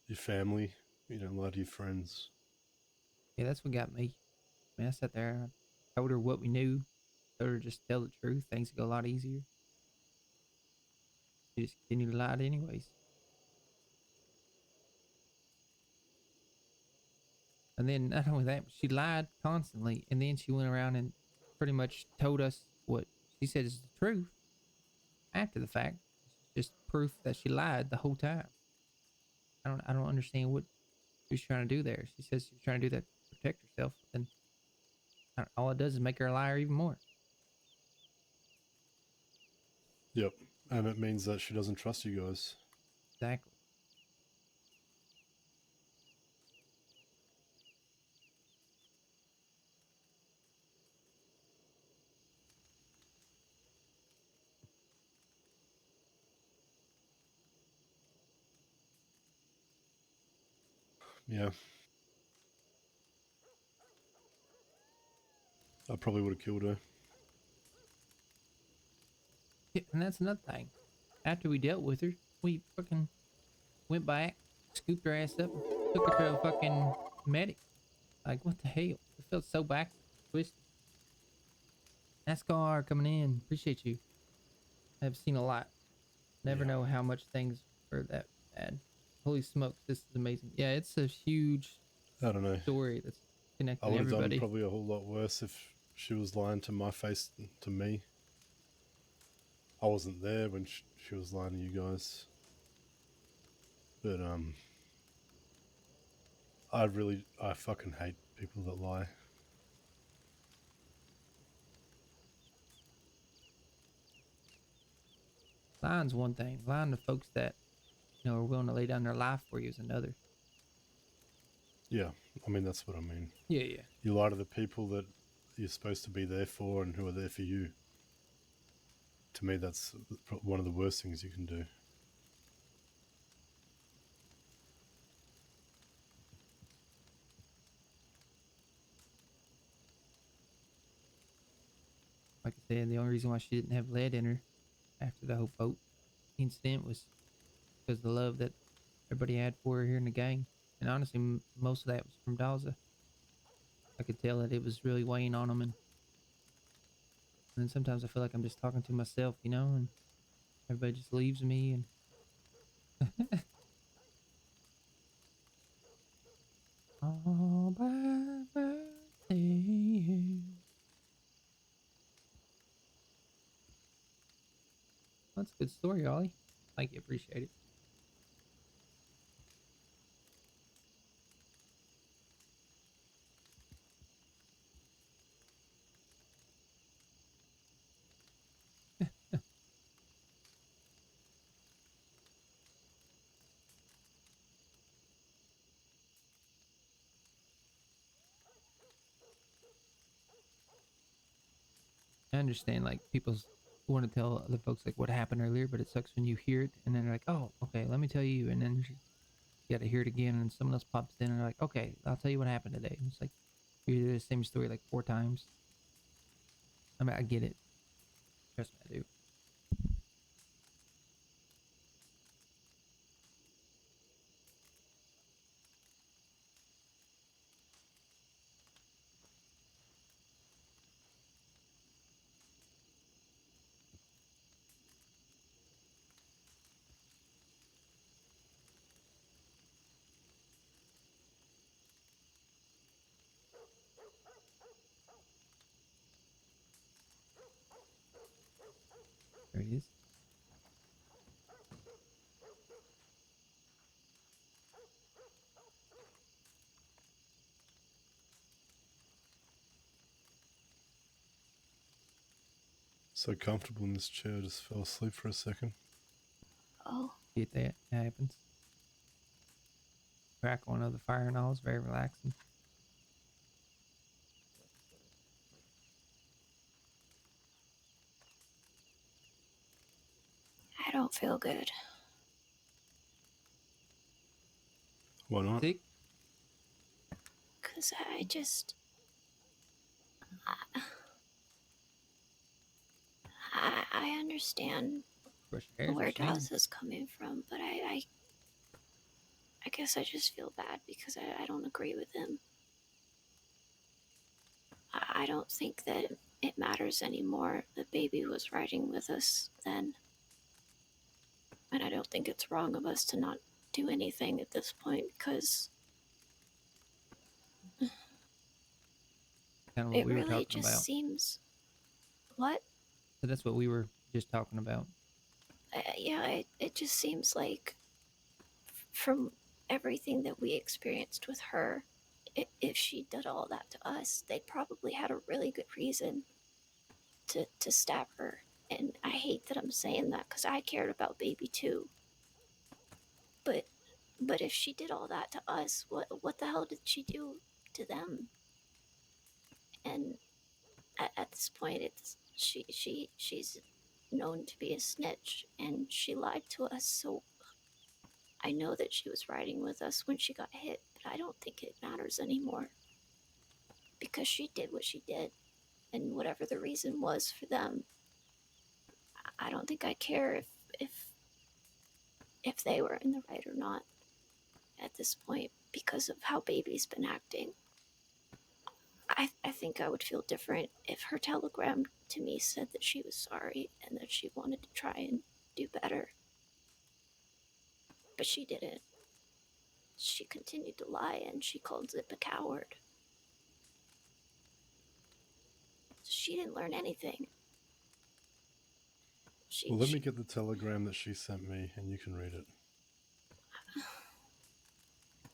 your family. You don't lie to your friends. Yeah, that's what got me. I mean, I sat there, I told her what we knew, told her just tell the truth. Things would go a lot easier. She just continued to lie anyways. And then not only that, she lied constantly. And then she went around and pretty much told us what she said is the truth after the fact. It's just proof that she lied the whole time. I don't understand what she was trying to do there. She says she was trying to do that to protect herself, and all it does is make her a liar even more. Yep. And it means that she doesn't trust you guys. Exactly. Yeah. I probably would have killed her. Yeah, and that's another thing. After we dealt with her, we fucking went back, scooped her ass up, and took her to a fucking medic. Like, what the hell? It felt so backwards, twisted. NASCAR coming in. Appreciate you. I've seen a lot. Never Yeah. know how much things are that bad. Holy smokes, this is amazing. Yeah, it's a huge I don't know. story that's I connecting would have done everybody. probably a whole lot worse if she was lying to my face to me. I wasn't there when she was lying to you guys. But I fucking hate people that lie. Lying's one thing. Lying to folks that, are willing to lay down their life for you is another. Yeah, I mean that's what I mean. Yeah, yeah. You lie to the people that you're supposed to be there for and who are there for you. To me, that's one of the worst things you can do. Like I said, the only reason why she didn't have lead in her after the whole boat incident was because of the love that everybody had for her here in the gang. And honestly, most of that was from Daza. I could tell that it was really weighing on them. And then sometimes I feel like I'm just talking to myself, and everybody just leaves me. And all by myself. That's a good story, Ollie. Thank you. Appreciate it. I understand, like, people want to tell other folks, like, what happened earlier, but it sucks when you hear it and then they're like, oh, okay, let me tell you. And then you got to hear it again and someone else pops in and they're like, okay, I'll tell you what happened today. And it's like, You do the same story like 4 times. I mean, I get it. Trust me, I do. There he is. So comfortable in this chair, I just fell asleep for a second. Oh, Get that? That happens. Crackling of the fire and all is very relaxing. I don't feel good. Why not? Sick? Because I just. I understand Brush your hair. where Dawes is coming from, but I guess I just feel bad because I don't agree with him. I don't think that it matters anymore. The baby was riding with us then. And I don't think it's wrong of us to not do anything at this point because Kind of what it we were really talking just about. seems. What? So that's what we were just talking about. Yeah, it just seems like from everything that we experienced with her, if she did all that to us, they probably had a really good reason to stab her. And I hate that I'm saying that because I cared about baby too. But if she did all that to us, what the hell did she do to them? And at this point, it's she's known to be a snitch, and she lied to us. So I know that she was riding with us when she got hit, but I don't think it matters anymore because she did what she did, and whatever the reason was for them, I don't think I care if they were in the right or not at this point because of how baby's been acting. I think I would feel different if her telegram to me said that she was sorry and that she wanted to try and do better. But she didn't. She continued to lie and she called Zip a coward. She didn't learn anything. Well, let me get the telegram that she sent me and you can read it.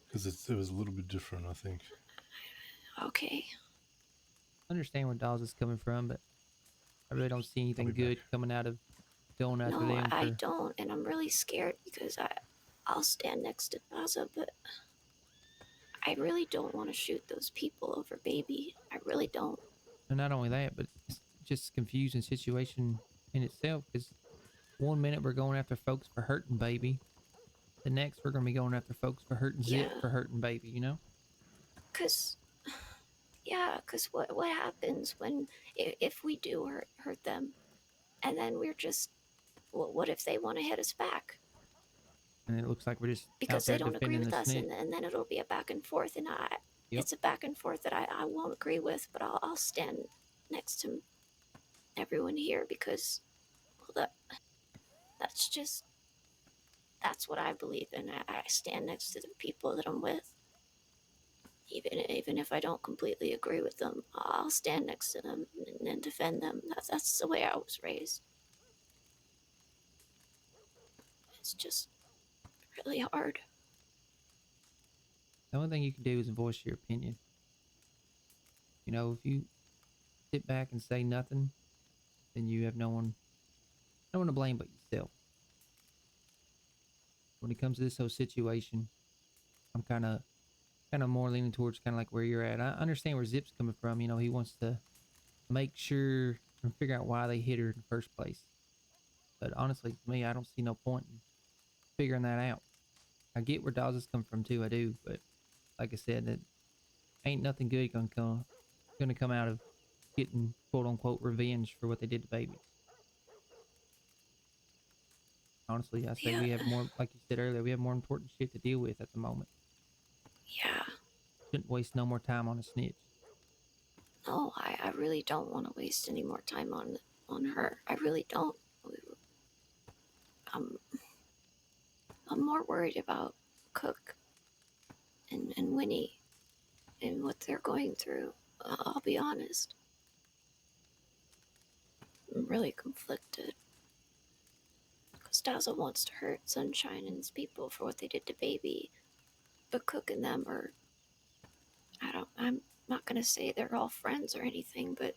Because it was a little bit different, I think. Okay. I understand where Dawes is coming from, but I really don't see anything good coming out of going after No, them. I don't, and I'm really scared because I'll stand next to Daza, but I really don't want to shoot those people over baby. I really don't. And not only that, but it's just a confusing situation in itself. Because one minute we're going after folks for hurting baby, the next we're going to be going after folks for hurting Zip for hurting baby. You know? Cause what happens when if we do hurt them, and then we're just what if they want to hit us back? And it looks like we're just Because out there they don't agree defending with the us, snitch. and then it'll be a back and forth, and it's a back and forth that I won't agree with, but I'll stand next to everyone here because well, that's what I believe in. I stand next to the people that I'm with. Even if I don't completely agree with them, I'll stand next to them and defend them. That's the way I was raised. It's just really hard. The only thing you can do is voice your opinion. You know, if you sit back and say nothing, then you have no one to blame but yourself. When it comes to this whole situation, I'm kind of more leaning towards kind of like where you're at. I understand where Zip's coming from. You know, he wants to make sure and figure out why they hit her in the first place. But honestly, to me, I don't see no point in figuring that out. I get where Dawes is coming from too. I do, but like I said, that ain't nothing good gonna come out of getting quote unquote revenge for what they did to baby. Honestly, I say Yeah, we have more, like you said earlier, we have more important shit to deal with at the moment. yeah. Shouldn't waste no more time on a snitch. No, I really don't want to waste any more time on her. I really don't. I'm I'm more worried about Cook and Winnie and what they're going through. I'll be honest. I'm really conflicted. Because Dazzle wants to hurt Sunshine and his people for what they did to Baby. But Cook and them are... I'm not going to say they're all friends or anything, but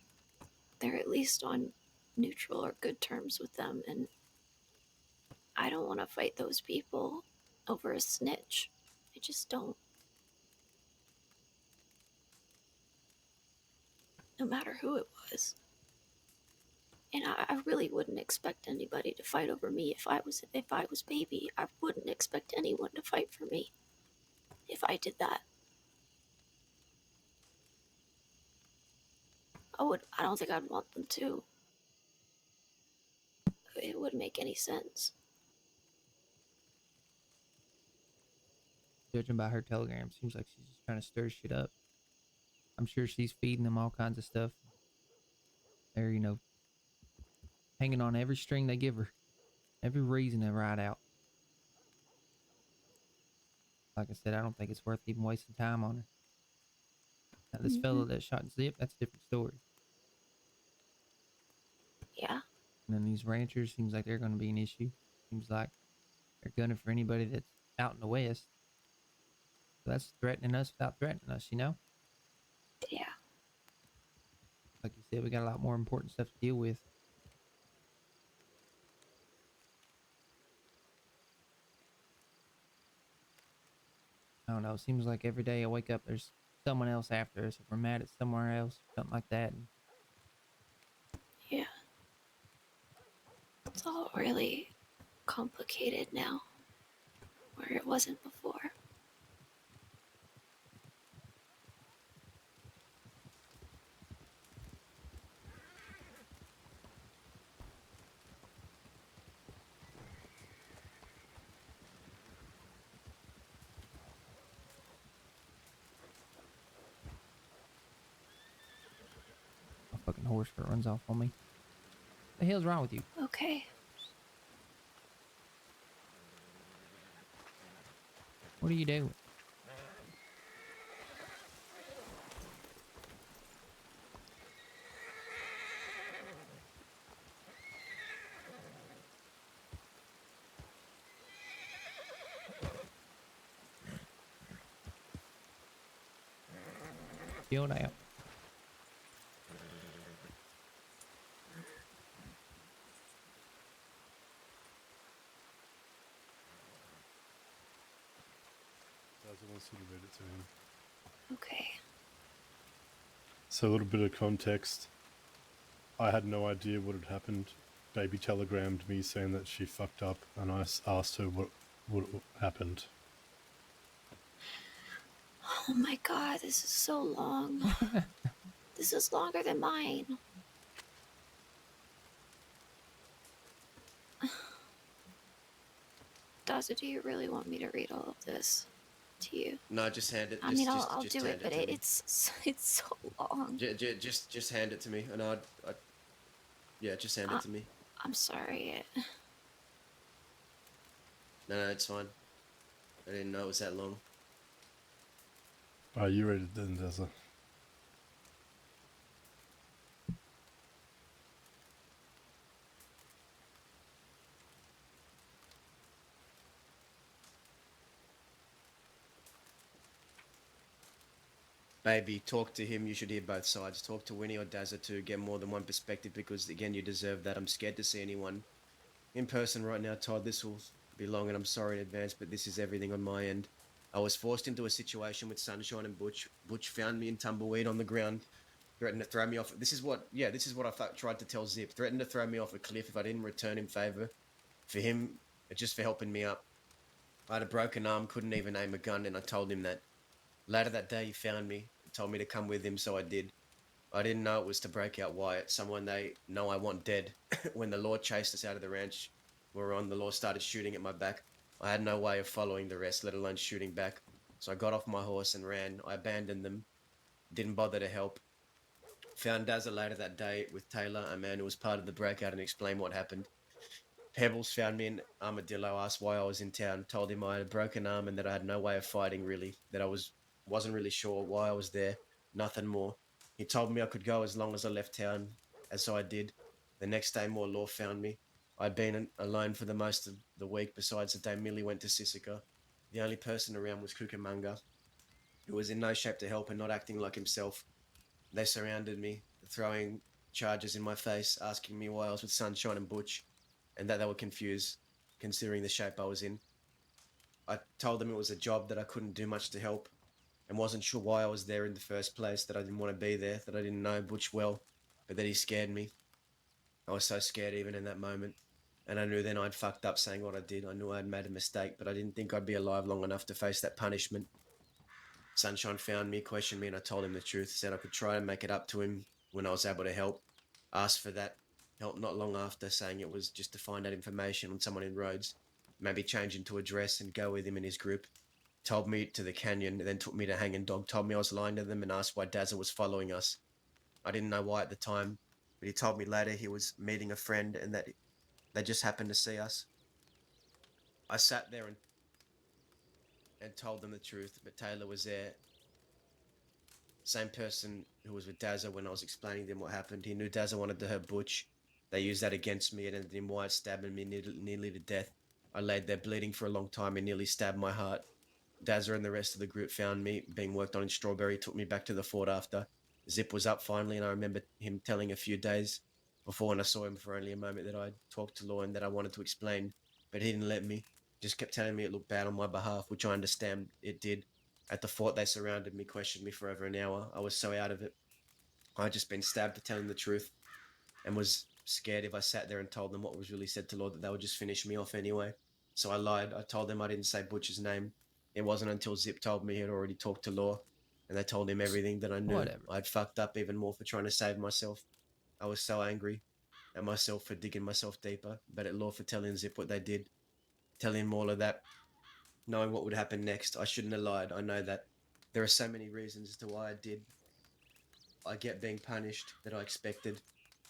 they're at least on neutral or good terms with them. And I don't want to fight those people over a snitch. I just don't. No matter who it was. And I really wouldn't expect anybody to fight over me if I was Baby. I wouldn't expect anyone to fight for me if I did that. I don't think I'd want them to. It wouldn't make any sense. Judging by her telegram, seems like she's just trying to stir shit up. I'm sure she's feeding them all kinds of stuff. They're, hanging on every string they give her. Every reason to ride out. Like I said, I don't think it's worth even wasting time on her. Now, this fellow that shot Zip, that's a different story. Yeah. And then these ranchers, seems like they're going to be an issue. Seems like they're gunning for anybody that's out in the West. So that's threatening us without threatening us, Yeah. Like you said, we got a lot more important stuff to deal with. I don't know. It seems like every day I wake up, there's someone else after us. If we're mad at somewhere else, something like that. And Yeah. It's all really complicated now, where it wasn't before. my fucking horse runs off on me. The hell's wrong with you? Okay. What are you doing? Chill out. Dazzle wants you to read it to him. Okay. So a little bit of context. I had no idea what had happened. Baby telegrammed me saying that she fucked up, and I asked her what happened. Oh my god, this is so long. This is longer than mine. Daza, do you really want me to read all of this to you? No, just hand it. I mean, I'll do it, but it's so long. Just hand it to me, and yeah, just hand it to me. I'm sorry. No, it's fine. I didn't know it was that long. Are you read it then, Dazzle? Baby, talk to him. You should hear both sides. Talk to Winnie or Dazza too. Get more than one perspective because, again, you deserve that. I'm scared to see anyone in person right now, Todd. This will be long and I'm sorry in advance, but this is everything on my end. I was forced into a situation with Sunshine and Butch. Butch found me in tumbleweed on the ground, threatened to throw me off. This is what I tried to tell Zip. Threatened to throw me off a cliff if I didn't return him favor. For him, just for helping me up. I had a broken arm, couldn't even aim a gun, and I told him that. Later that day, he found me, told me to come with him, so I did. I didn't know it was to break out Wyatt, someone they know I want dead. When the law chased us out of the ranch we're on, the law started shooting at my back. I had no way of following the rest, let alone shooting back. So I got off my horse and ran. I abandoned them, didn't bother to help. Found Dazza later that day with Taylor, a man who was part of the breakout, and explained what happened. Pebbles found me in Armadillo, asked why I was in town, told him I had a broken arm and that I had no way of fighting really, that I wasn't really sure why I was there, nothing more. He told me I could go as long as I left town, and so I did. The next day, more law found me. I'd been alone for the most of the week, besides the day Millie went to Sisika. The only person around was Cucamonga, who was in no shape to help and not acting like himself. They surrounded me, throwing charges in my face, asking me why I was with Sunshine and Butch, and that they were confused, considering the shape I was in. I told them it was a job, that I couldn't do much to help, and wasn't sure why I was there in the first place, that I didn't want to be there, that I didn't know Butch well, but that he scared me. I was so scared even in that moment, and I knew then I'd fucked up saying what I did. I knew I'd made a mistake, but I didn't think I'd be alive long enough to face that punishment. Sunshine found me, questioned me, and I told him the truth, said I could try and make it up to him when I was able to help. Asked for that help not long after, saying it was just to find out information on someone in Rhodes, maybe change into a dress and go with him in his group. Told me to the canyon, then took me to Hanging Dog, told me I was lying to them, and asked why Dazza was following us. I didn't know why at the time, but he told me later he was meeting a friend and that they just happened to see us. I sat there and told them the truth, but Taylor was there. Same person who was with Dazza when I was explaining to him what happened. He knew Dazza wanted to hurt Butch. They used that against me and ended in Wyatt stabbing me nearly to death. I laid there bleeding for a long time and nearly stabbed my heart. Dazza and the rest of the group found me being worked on in Strawberry, took me back to the fort after. Zip was up finally, and I remember him telling a few days before, when I saw him for only a moment, that I'd talked to Law and that I wanted to explain, but he didn't let me. Just kept telling me it looked bad on my behalf, which I understand it did. At the fort, they surrounded me, questioned me for over an hour. I was so out of it. I had just been stabbed for telling the truth, and was scared if I sat there and told them what was really said to Law that they would just finish me off anyway. So I lied. I told them I didn't say Butch's name. It wasn't until Zip told me he had already talked to Law, and they told him everything that I knew. Whatever. I'd fucked up even more for trying to save myself. I was so angry at myself for digging myself deeper, but at Law for telling Zip what they did, telling him all of that, knowing what would happen next. I shouldn't have lied. I know that. There are so many reasons as to why I did. I get being punished that I expected,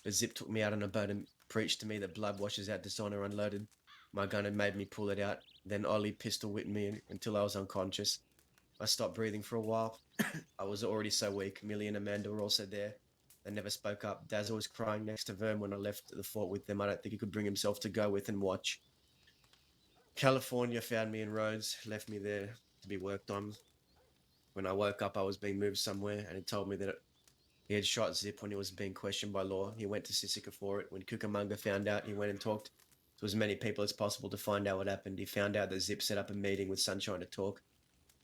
but Zip took me out on a boat and preached to me that blood washes out dishonor unloaded. My gun had made me pull it out. Then Ollie pistol whipped me until I was unconscious. I stopped breathing for a while. I was already so weak. Millie and Amanda were also there. They never spoke up. Dazza was crying next to Vern when I left the fort with them. I don't think he could bring himself to go with and watch. California found me in Rhodes, left me there to be worked on. When I woke up, I was being moved somewhere, and he told me that he had shot Zip when he was being questioned by Law. He went to Sisika for it. When Cucamonga found out, he went and talked to as many people as possible to find out what happened. He found out that Zip set up a meeting with Sunshine to talk.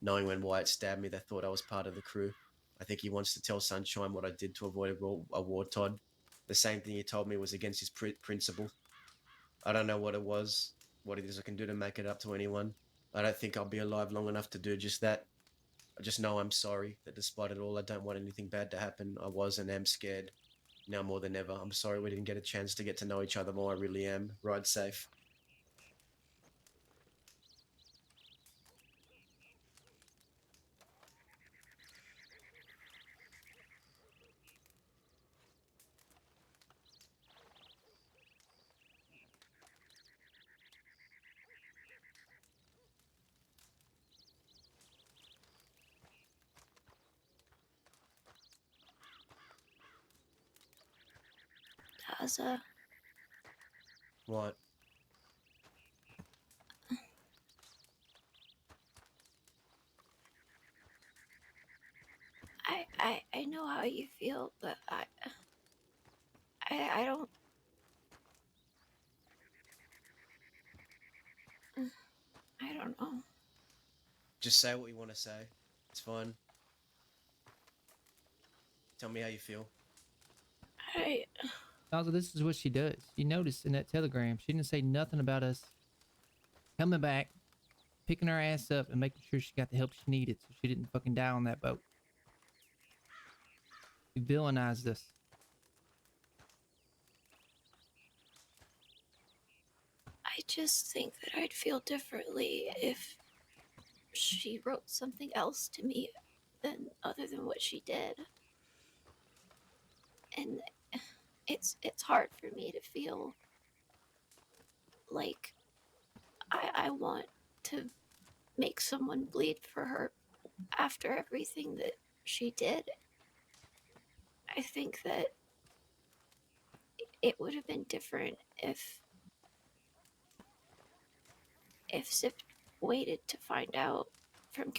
Knowing when Wyatt stabbed me, they thought I was part of the crew. I think he wants to tell Sunshine what I did to avoid a war, Todd. The same thing he told me was against his principle. I don't know what it was, what it is I can do to make it up to anyone. I don't think I'll be alive long enough to do just that. I just know I'm sorry that despite it all, I don't want anything bad to happen. I was and am scared. Now more than ever. I'm sorry we didn't get a chance to get to know each other more. I really am. Ride safe. Dazza, What? I know how you feel, but I don't. I don't know. Just say what you want to say. It's fine. Tell me how you feel. Also, this is what she does. You notice in that telegram, she didn't say nothing about us coming back, picking her ass up, and making sure she got the help she needed so she didn't fucking die on that boat. You villainized us. I just think that I'd feel differently if she wrote something else to me than other than what she did. And it's hard for me to feel like I want to make someone bleed for her after everything that she did. I think that it would have been different if Zip waited to find out from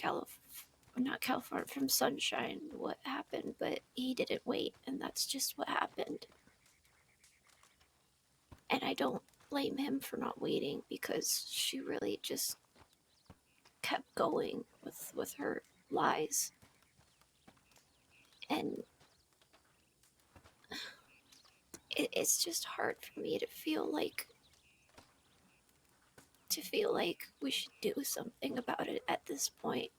not California, from Sunshine what happened, but he didn't wait, and that's just what happened. And I don't blame him for not waiting, because she really just kept going with her lies. And it's just hard for me to feel like we should do something about it at this point.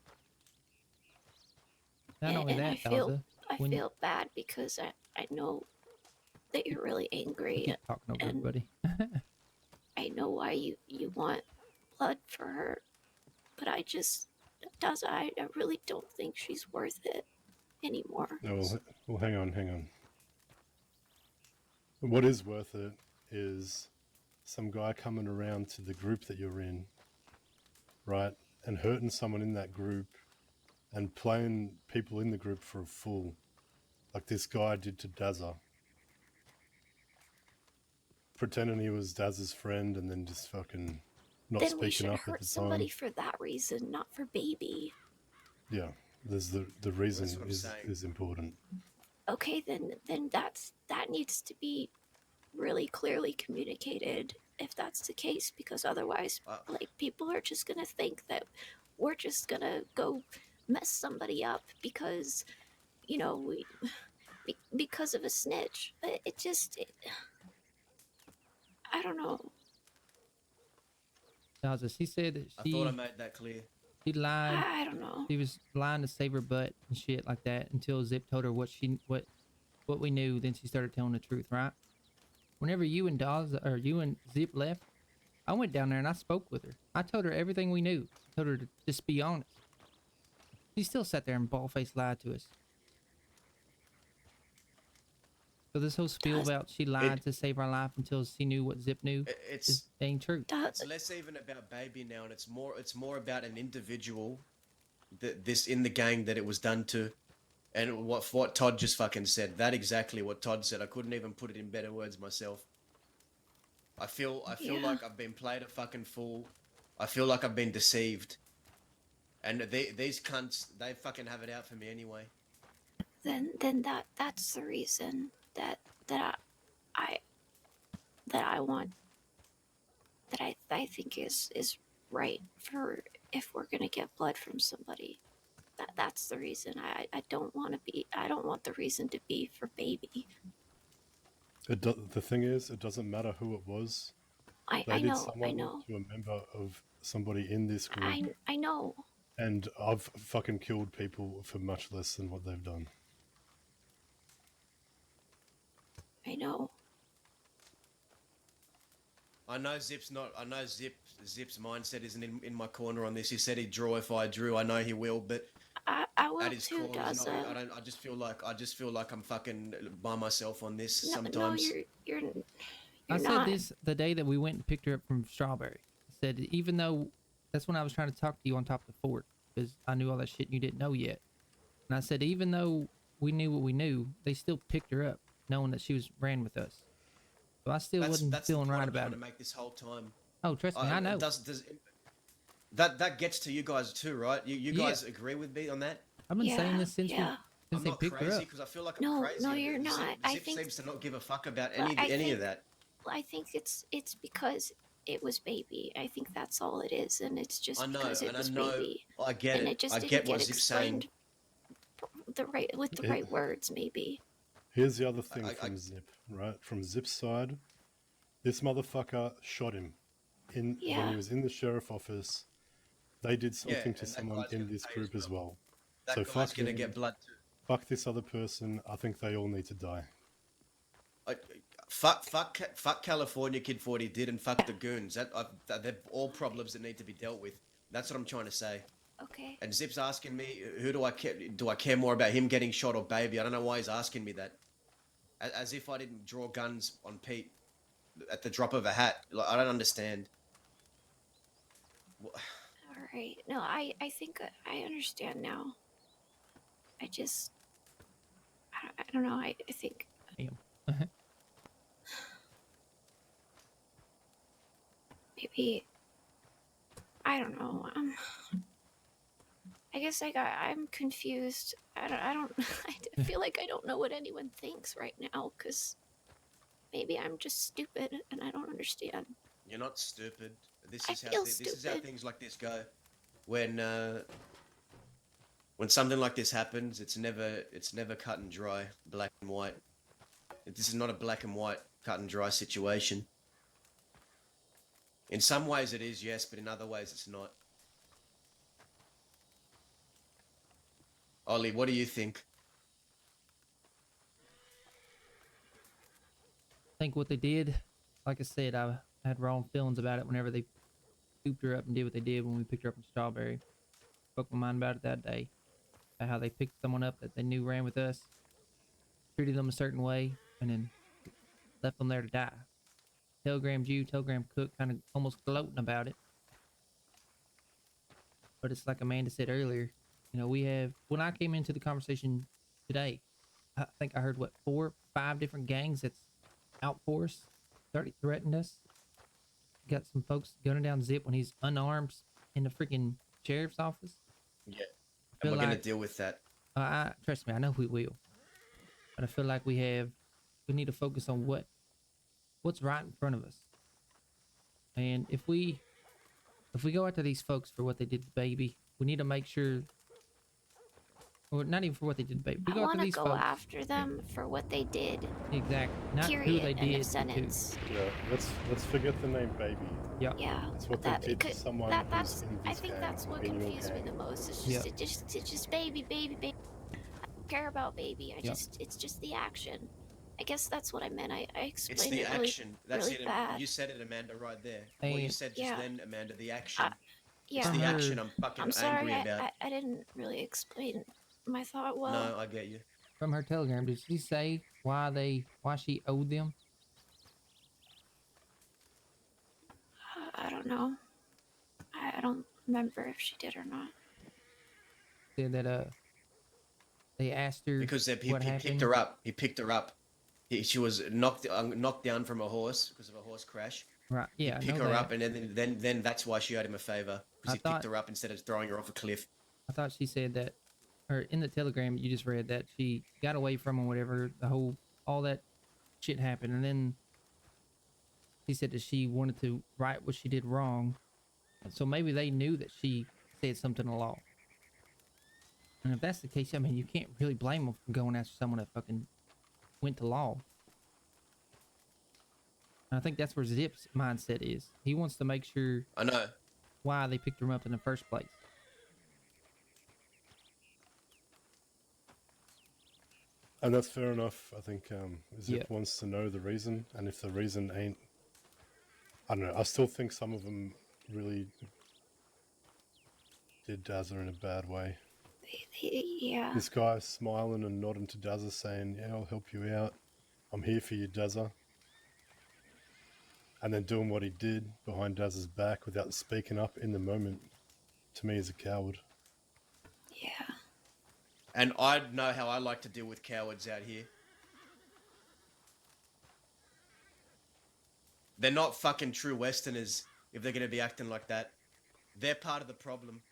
Not only And that, I when feel bad because I know that you're really I angry, keep talking over and everybody. I know why you want blood for her, but I really don't think she's worth it anymore. No, well, hang on. What is worth it is some guy coming around to the group that you're in, right, and hurting someone in that group and playing people in the group for a fool, like this guy did to Dazza. Pretending he was Dazza's friend and then just fucking not Then we speaking should up at hurt the somebody time. for that reason, not for Baby. Yeah, there's the reason That's what I'm saying. is important. Okay, then that needs to be really clearly communicated if that's the case, because otherwise, like, people are just gonna think that we're just gonna go mess somebody up because, you know, because of a snitch. I don't know. She said that I thought I made that clear. she lied. I don't know. She was lying to save her butt and shit like that until Zip told her what we knew. Then she started telling the truth, right? Whenever you and Zip left, I went down there and I spoke with her. I told her everything we knew. I told her to just be honest. She still sat there and bald-faced lied to us. So this whole spiel about she lied to save our life until she knew what Zip knew is ain't true. It's less even about Baby now, and it's more about an individual that this in the gang that it was done to, and what Todd just fucking said. That exactly what Todd said. I couldn't even put it in better words myself. I feel like I've been played a fucking fool. I feel like I've been deceived, and these cunts, they fucking have it out for me anyway. Then that's the reason that I think is right for if we're gonna get blood from somebody. That's the reason. I don't want the reason to be for Baby. The thing is, it doesn't matter who it was. I know. To a member of somebody in this group. I know. And I've fucking killed people for much less than what they've done. I know. I know Zip's mindset isn't in my corner on this. He said he'd draw if I drew. I know he will, but I will at his too, core, Daza. I just feel like I'm fucking by myself on this sometimes. No, you're I not. said this the day that we went and picked her up from Strawberry. I said, even though that's when I was trying to talk to you on top of the fort, because I knew all that shit and you didn't know yet. And I said, even though we knew what we knew, they still picked her up, knowing that she ran with us. So I still wasn't feeling right about it. To make this whole time. Oh, trust me, I know. That gets to you guys too, right? You guys agree with me on that? I've been saying this since I'm they not picked her crazy up. because I feel like I'm crazy. No, you're not. Zip I think seems to not give a fuck about Well, any of that. I think it's because it was Baby. I think that's all it is, and it's just because it was Baby. I get and it. it just I didn't get what get Zip's saying. explained with the right words, maybe. Here's the other thing from Zip, right? From Zip's side, this motherfucker shot him when he was in the sheriff office. They did something to someone in this group as well. That so guy's fuck gonna him. get blood too. fuck this other person. I think they all need to die. Fuck California Kid 40 did, and fuck the goons. They're all problems that need to be dealt with. That's what I'm trying to say. Okay. And Zip's asking me, who do I care? Do I care more about him getting shot or Baby? I don't know why he's asking me that. As if I didn't draw guns on Pete at the drop of a hat. Like, I don't understand. All right. No, I think I understand now. I just, I don't know. I think Damn. maybe, I don't know. I guess I'm confused. I don't, I feel like I don't know what anyone thinks right now, because maybe I'm just stupid and I don't understand. You're not stupid. This I is feel this is how stupid. things like this go. When something like this happens, it's never cut and dry, black and white. This is not a black and white, cut and dry situation. In some ways it is, yes, but in other ways it's not. Ollie, what do you think? I think what they did, like I said, I had wrong feelings about it whenever they scooped her up and did what they did when we picked her up in Strawberry. Spoke my mind about it that day. About how they picked someone up that they knew ran with us, treated them a certain way, and then left them there to die. Telegrammed you, telegrammed Cook, kind of almost gloating about it. But it's like Amanda said earlier, you know, we have, when I came into the conversation today, I think I heard, what, 4, 5 different gangs that's out for us, started threatening us. Got some folks gunning down Zip when he's unarmed in the freaking sheriff's office. Yeah. I And feel we're gonna like, deal with that. trust me, I know we will. But I feel like we need to focus on what's right in front of us. And if we go after these folks for what they did to Baby, we need to make sure, or not even for what they did to Baby. We I go after want to these go folks. after them for what they did. Exactly. Not Period. who they End did of to. sentence. Yeah, let's forget the name Baby. Yep. Yeah, It's what but they did to someone that's who's in I this think gang, that's what in your confused me gang. the most. It's Yep. it's just baby. I don't care about Baby. Yep. It's just the action. I guess that's what I meant. I It's explained the it really, action. That's really it. bad. You said it, Amanda, right there. What you And said just Yeah. then, Amanda, the action. Yeah, It's from the her, action I'm fucking I'm sorry. angry about. I didn't really explain my thought well. No, I get you. from her telegram, did she say why she owed them? I don't know. I don't remember if she did or not. Said that they asked her Because he what happened. picked her up. He picked her up. She was knocked down from a horse because of a horse crash. Right. Yeah. I Pick know her that. up, and then that's why she owed him a favor, because I he picked her up instead of throwing her off a cliff. I thought she said that, or in the telegram you just read, that she got away from him, whatever, all that shit happened. And then she said that she wanted to right what she did wrong. So maybe they knew that she said something to law. And if that's the case, I mean, you can't really blame them for going after someone that fucking went to law. And I think that's where Zip's mindset is. He wants to make sure I know. why they picked him up in the first place. And that's fair enough. I think Zip Yeah. wants to know the reason, and if the reason ain't, I don't know. I still think some of them really did Dazza in a bad way. Yeah. This guy smiling and nodding to Dazza, saying, "Yeah, I'll help you out. I'm here for you, Dazza." And then doing what he did behind Dazza's back without speaking up in the moment, to me, is a coward. Yeah. And I know how I like to deal with cowards out here. They're not fucking true Westerners if they're gonna be acting like that. They're part of the problem.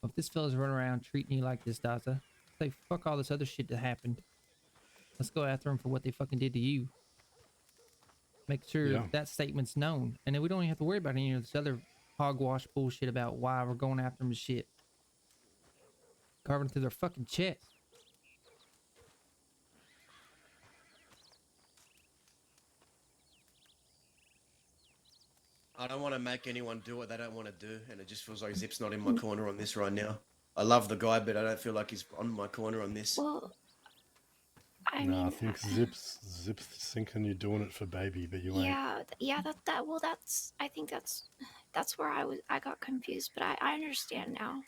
If this fella's running around treating you like this, Daza, say fuck all this other shit that happened. Let's go after them for what they fucking did to you. Make sure Yeah. that statement's known. And then we don't even have to worry about any of this other hogwash bullshit about why we're going after them and shit. Carving through their fucking chest. I don't want to make anyone do what they don't want to do, and it just feels like Zip's not in my corner on this right now. I love the guy, but I don't feel like he's on my corner on this. Well, I No, I mean, think Zip's thinking you're doing it for baby, but you ain't. yeah, well, I think that's where I got confused, but I understand now.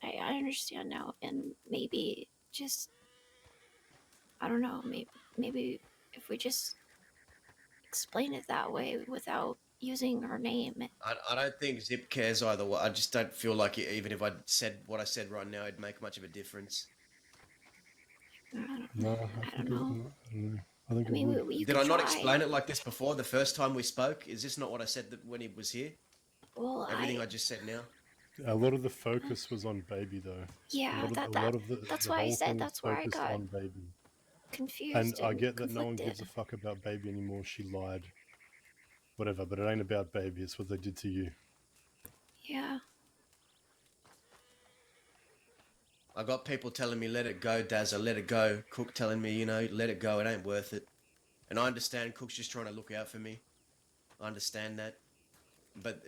I understand now, and maybe just, I don't know, maybe if we just explain it that way without using her name. I don't think Zip cares either way. I just don't feel like even if I said what I said right now, it'd make much of a difference. No, I don't know. I think I mean, it would. you Did could I not try. explain it like this before the first time we spoke? Is this not what I said when he was here? Well, Everything I just said now? A lot of the focus was on baby, though. Yeah, that's the why I whole said thing that's where I focused got on baby. confused. And I get that conflicted. no one gives a fuck about baby anymore. She lied. Whatever, but it ain't about baby. It's what they did to you. Yeah. I got people telling me, let it go, Dazza, let it go. Cook telling me, let it go, it ain't worth it. And I understand Cook's just trying to look out for me. I understand that. But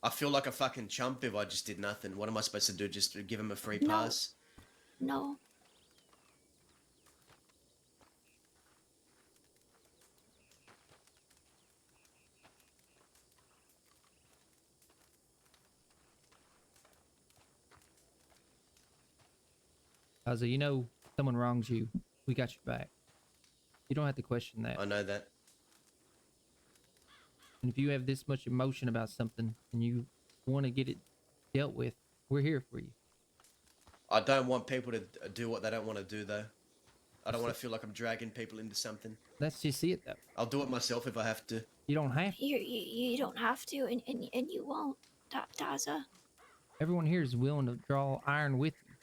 I feel like a fucking chump if I just did nothing. What am I supposed to do? Just give him a free pass? No. So someone wrongs you, we got your back. You don't have to question that. I know that. And if you have this much emotion about something and you want to get it dealt with, we're here for you. I don't want people to do what they don't want to do, though. I don't want to feel like I'm dragging people into something. Let's just see it, though. I'll do it myself if I have to. You don't have to. You don't have to, and you won't, Daza. Everyone here is willing to draw iron with you.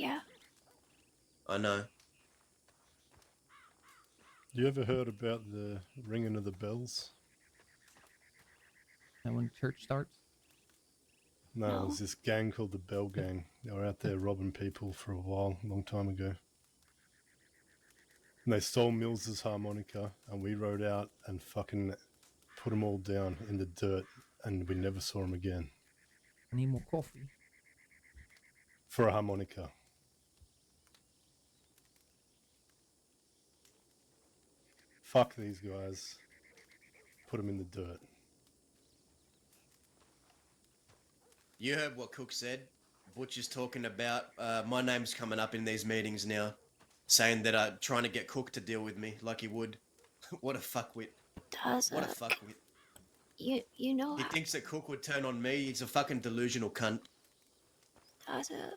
Yeah. I know. You ever heard about the ringing of the bells? And when church starts, No, No. there's this gang called the Bell Gang. They were out there robbing people for a while, a long time ago. And they stole Mills's harmonica, and we rode out and fucking put them all down in the dirt, and we never saw them again. I need more coffee. For a harmonica. Fuck these guys. Put them in the dirt. You heard what Cook said. Butch is talking about my name's coming up in these meetings now, saying that I'm trying to get Cook to deal with me like he would. What a fuckwit. Daza. What a fuckwit. You know He thinks that Cook would turn on me. He's a fucking delusional cunt. Daza.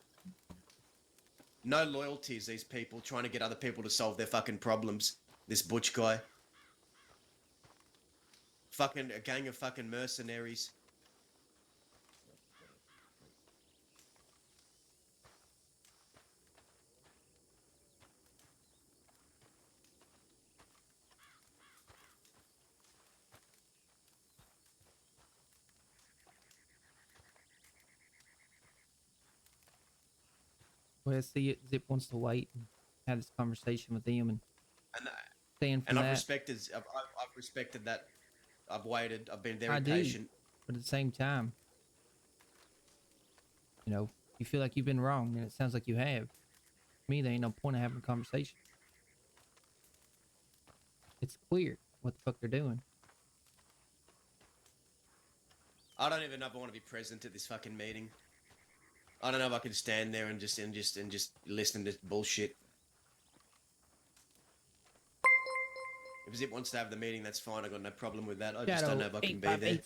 No loyalties, these people trying to get other people to solve their fucking problems. This Butch guy. Fucking a gang of fucking mercenaries. Well, see, Zip wants to wait and have this conversation with them and stand for And that. I've respected that. I've waited. I've been very I do. patient. But at the same time, you feel like you've been wrong, and it sounds like you have. To me, there ain't no point in having a conversation. It's clear what the fuck they're doing. I don't even know if I want to be present at this fucking meeting. I don't know if I can stand there and just listen to bullshit. If Zip wants to have the meeting, that's fine. I got no problem with that. I just don't know if I can be there.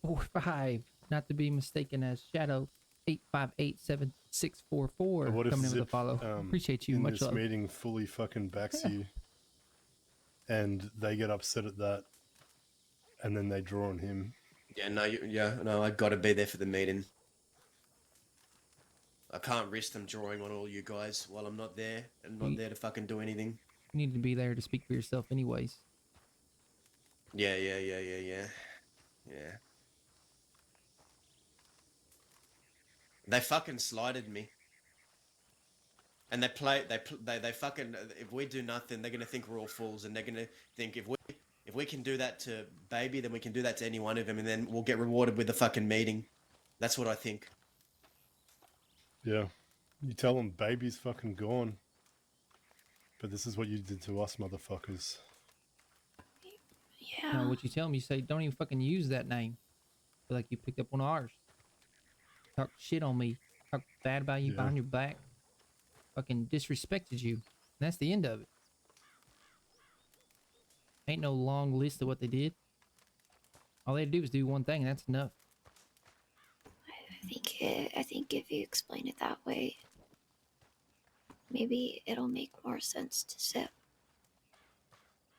858-7645, not to be mistaken as Shadow 858-7644. What if Coming in with a Zip, follow. Appreciate you. in Much this love. meeting fully fucking backs you, and they get upset at that, and then they draw on him? Yeah, no, I got to be there for the meeting. I can't risk them drawing on all you guys while I'm not there and not there to fucking do anything. You need to be there to speak for yourself anyways. Yeah. They fucking slighted me. And they fucking, if we do nothing, they're going to think we're all fools, and they're going to think if If we can do that to Baby, then we can do that to any one of them, and then we'll get rewarded with the fucking meeting. That's what I think. Yeah. You tell them Baby's fucking gone. But this is what you did to us, motherfuckers. Yeah. What you tell them, you say, don't even fucking use that name. Feel like you picked up one of ours. Talk shit on me. Talk bad about you Yeah. behind your back. Fucking disrespected you. And that's the end of it. Ain't no long list of what they did. All they had to do was do one thing, and that's enough. I think if you explain it that way, maybe it'll make more sense to Zip.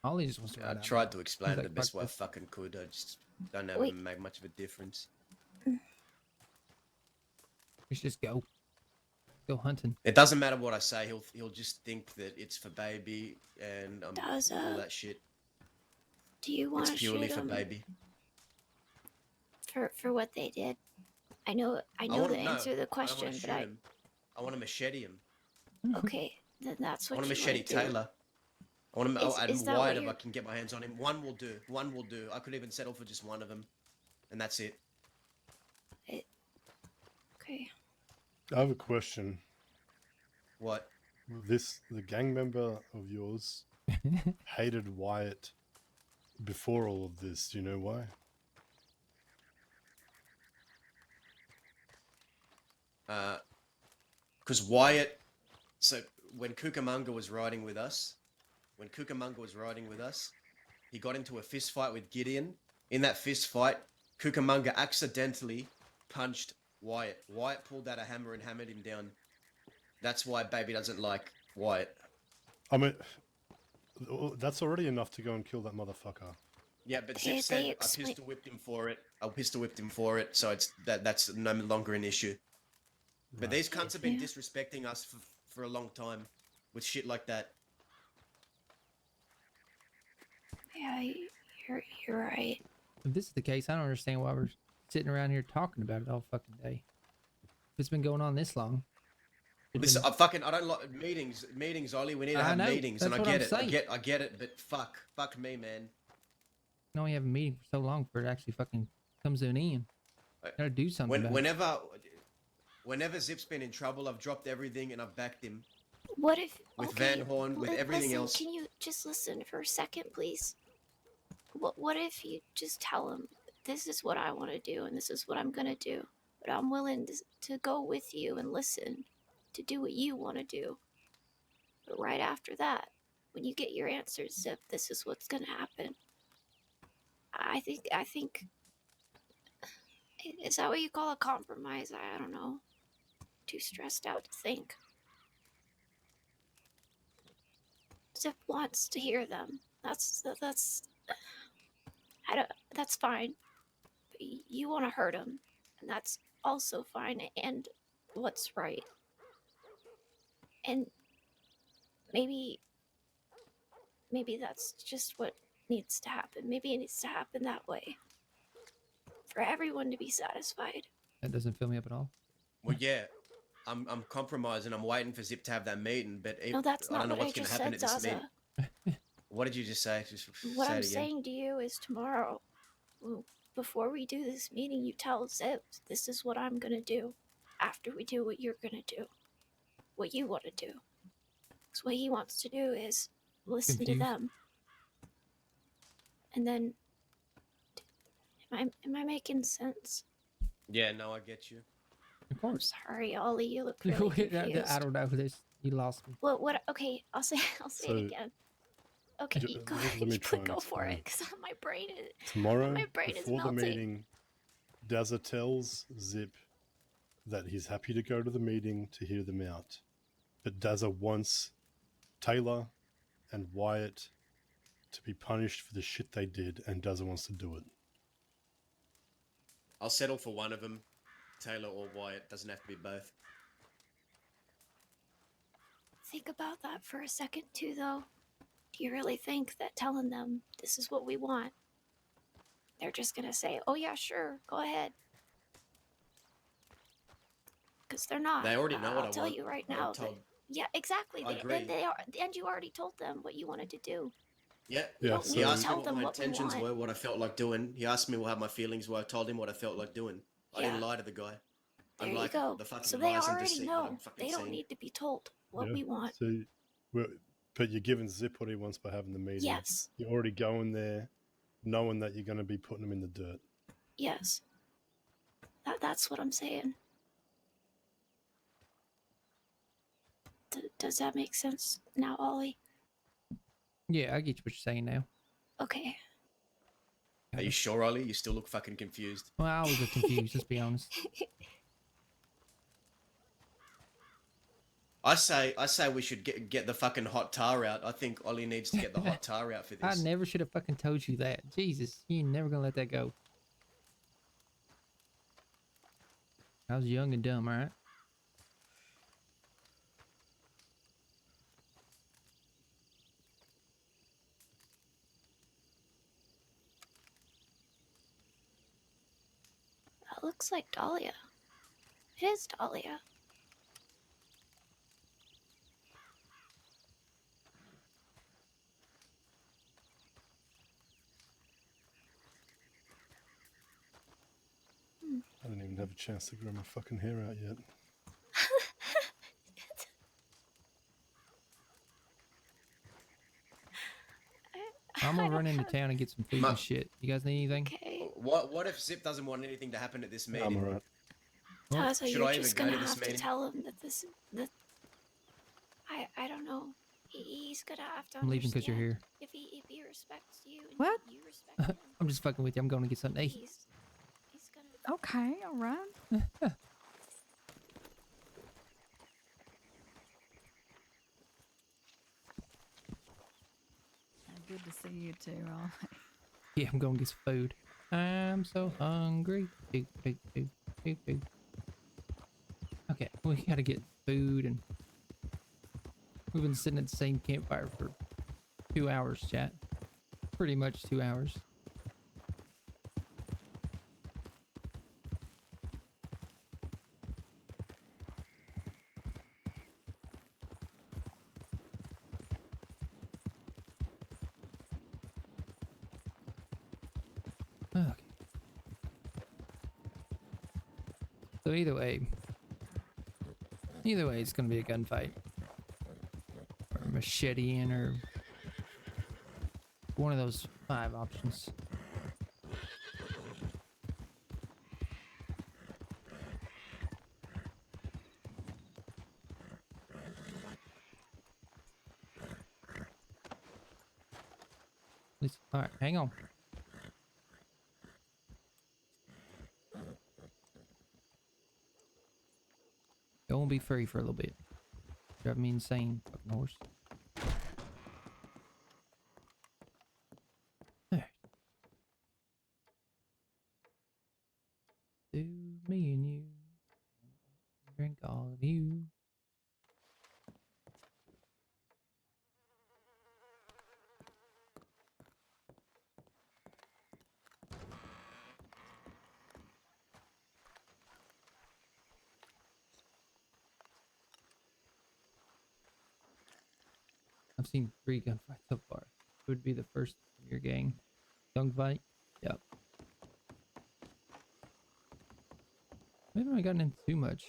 Ollie just wants to I ride out tried now. to explain He's it like, the best "Fuck way I this." fucking could. I just don't know Wait. if it make much of a difference. We should just go. Go hunting. It doesn't matter what I say. He'll just think that it's for Baby and all that shit. Do you want It's to purely shoot for him Baby. for what they did? I know want the him- no, answer to the I don't question, want to but shoot him. I want to machete him. okay, then that's I what want to you machete want to Taylor. I want to Is and that what Wyatt if you're- I can get my hands on him. One will do. One will do. I could even settle for just one of them, and that's it. Okay. I have a question. What? The gang member of yours hated Wyatt before all of this. Do you know why? Because Wyatt. So when Cucamonga was riding with us, he got into a fist fight with Gideon. In that fist fight, Cucamonga accidentally punched Wyatt. Wyatt pulled out a hammer and hammered him down. That's why Baby doesn't like Wyatt. I mean, that's already enough to go and kill that motherfucker. Yeah, but They Zip said I explain- pistol whipped him for it. So it's that's no longer an issue. But Right. these cunts have been Yeah. disrespecting us for a long time with shit like that. Yeah, you're right. If this is the case, I don't understand why we're sitting around here talking about it all fucking day. If it's been going on this long. Should've Listen, been- I don't like meetings, Ollie. We need to I have know, meetings, and that's I what get I'm it. saying. I get it. But fuck me, man. You can only have a meeting for so long before it actually fucking comes to an end. Gotta do something about it. Whenever Zip's been in trouble, I've dropped everything and I've backed him. What if With okay, Van Horn, with everything listen, else. Can you just listen for a second, please? What if you just tell him this is what I want to do and this is what I'm gonna do, but I'm willing to go with you and listen to do what you want to do. But right after that, when you get your answers, Zip, this is what's gonna happen. I think is that what you call a compromise? I don't know. Too stressed out to think. Zip wants to hear them. That's that's fine. But you want to hurt him, and that's also fine and what's right. And maybe that's just what needs to happen. Maybe it needs to happen that way for everyone to be satisfied. That doesn't fill me up at all. Well, yeah, I'm compromising. I'm waiting for Zip to have that meeting, but No, that's I not don't know what I what's going just to happen said, at this Zaza. meeting. What did you just say? Just What say I'm it again. saying to you is tomorrow, before we do this meeting, you tell Zip, this is what I'm gonna do after we do what you're gonna do, what you want to do. Because what he wants to do is listen Confused. to them. And then, am I making sense? Yeah, no, I get you. Of I'm course. sorry, Ollie, you look really confused. I don't know this. You lost me. What? Okay, I'll say So, it again. Okay, ju- go let ahead. me You try and go for it, explain. because my brain is. Tomorrow, My brain is before the melting. meeting, Dazza tells Zip that he's happy to go to the meeting to hear them out. But Dazza wants Taylor and Wyatt to be punished for the shit they did, and Dazza wants to do it. I'll settle for one of them, Taylor or Wyatt. Doesn't have to be both. Think about that for a second, too, though. Do you really think that telling them this is what we want, they're just gonna say, "Oh yeah, sure, go ahead"? Because they're not. They already know what I'll I tell want. you right I now. told- Yeah, exactly. I agree. And you already told them what you wanted to do. Yeah. We Yeah, don't so- He need to asked me tell what them my what we intentions want. were, what I felt like doing. He asked me how my feelings were. I told him what I felt like doing. I didn't Yeah. lie to the guy. There Unlike you go. the fucking So they lies and already deceit that I've know. fucking They don't seen. need to be told what Yeah. we want. So, well, but you're giving Zip what he wants by having the meeting. Yes. You're already going there, knowing that you're going to be putting him in the dirt. Yes. That's what I'm saying. Does that make sense now, Ollie? Yeah, I get what you're saying now. Okay. Are you sure, Ollie? You still look fucking confused. Well, I was confused, let's be honest. I say we should get the fucking hot tar out. I think Ollie needs to get the hot tar out for I this. never should have fucking told you that. Jesus, you ain't never gonna let that go. I was young and dumb, alright? That looks like Dahlia. It is Dahlia. I didn't even have a chance to grow my fucking hair out yet. I'm gonna run into town and get some food Ma- and shit. You guys need anything? Okay. What if Zip doesn't want anything to happen at this I'm meeting? alright. Well, So should you're I even just go gonna to this have to meeting? tell him that I don't know. He's gonna have to. I'm leaving because you're understand here. If he respects you and What? you respect him, I'm just fucking with you. I'm going to get something to eat. he's gonna. Okay, all right. Good to see you too, Ollie. Yeah, I'm going to get some food. I'm so hungry. Big, big, big, big, big. Okay, we gotta get food, and we've been sitting at the same campfire for 2 hours, chat. Pretty much 2 hours. Okay. So either way, it's gonna be a gunfight, or machete in, or one of those 5 options. All right, hang on. Don't be free for a little bit. Drive me insane, fucking horse. There. Do me and you. Drink all of you. I've seen 3 gunfights so far. It would be the first from your gang. Gunfight? Yep. We haven't really gotten into too much.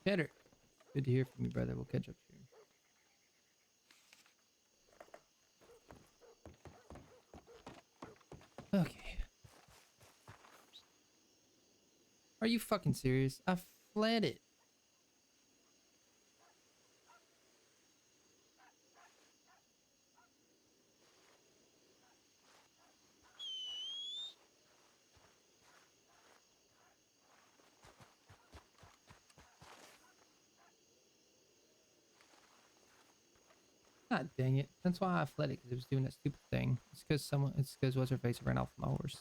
Better. Good to hear from you, brother. We'll catch up soon. Okay. Are you fucking serious? I fled it. God dang it. That's why I fled it, because it was doing that stupid thing. It's because what's her face ran off my horse.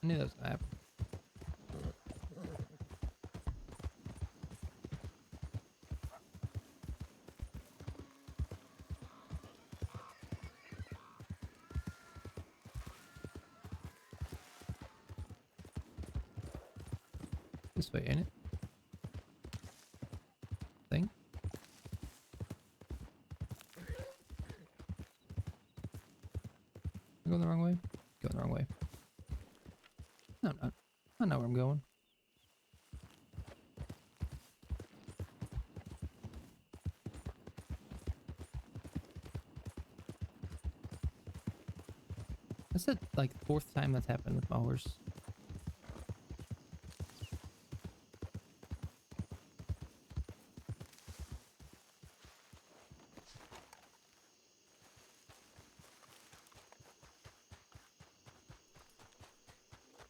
I knew that was gonna happen. This way, ain't it? Thing. I'm going the wrong way? Going the wrong way. No, I'm not. I know where I'm going. That's the like fourth time that's happened with my horse.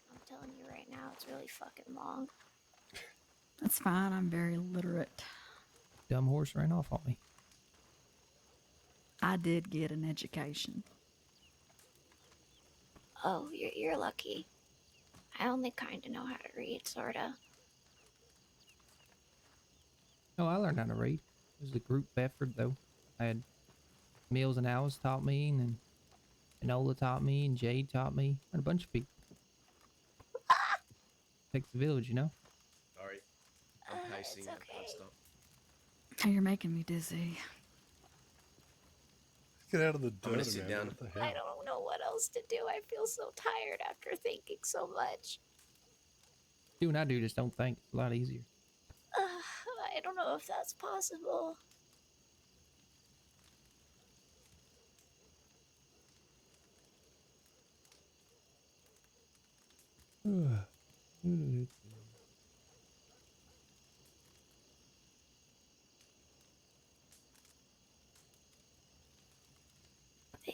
I'm telling you right now, it's really fucking long. That's fine. I'm very literate. Dumb horse ran off on me. I did get an education. Oh, you're lucky. I only kind of know how to read, sorta. No, I learned how to read. It was a group effort, though. I had Mills and Alice taught me, and then Enola taught me, and Jade taught me, and a bunch of people. Takes a village, you know? Sorry, I'm pacing. It's I okay. can't stop. Oh, you're making me dizzy. Get out of the I'm gonna dirt, sit man. down. What the I hell? don't know what else to do. I feel so tired after thinking so much. Do and I do, just don't think. It's a lot easier. I don't know if that's possible.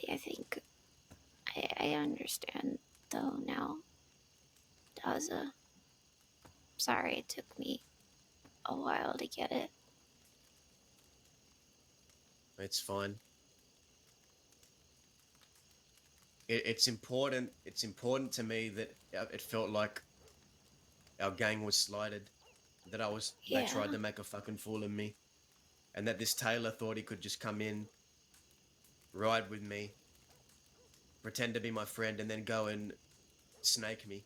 I think I understand though now. Daza. Sorry it took me a while to get it. It's fine. It's important. It's important to me that it felt like our gang was slighted, that they tried Yeah. to make a fucking fool of me, and that this Taylor thought he could just come in, ride with me, pretend to be my friend, and then go and snake me.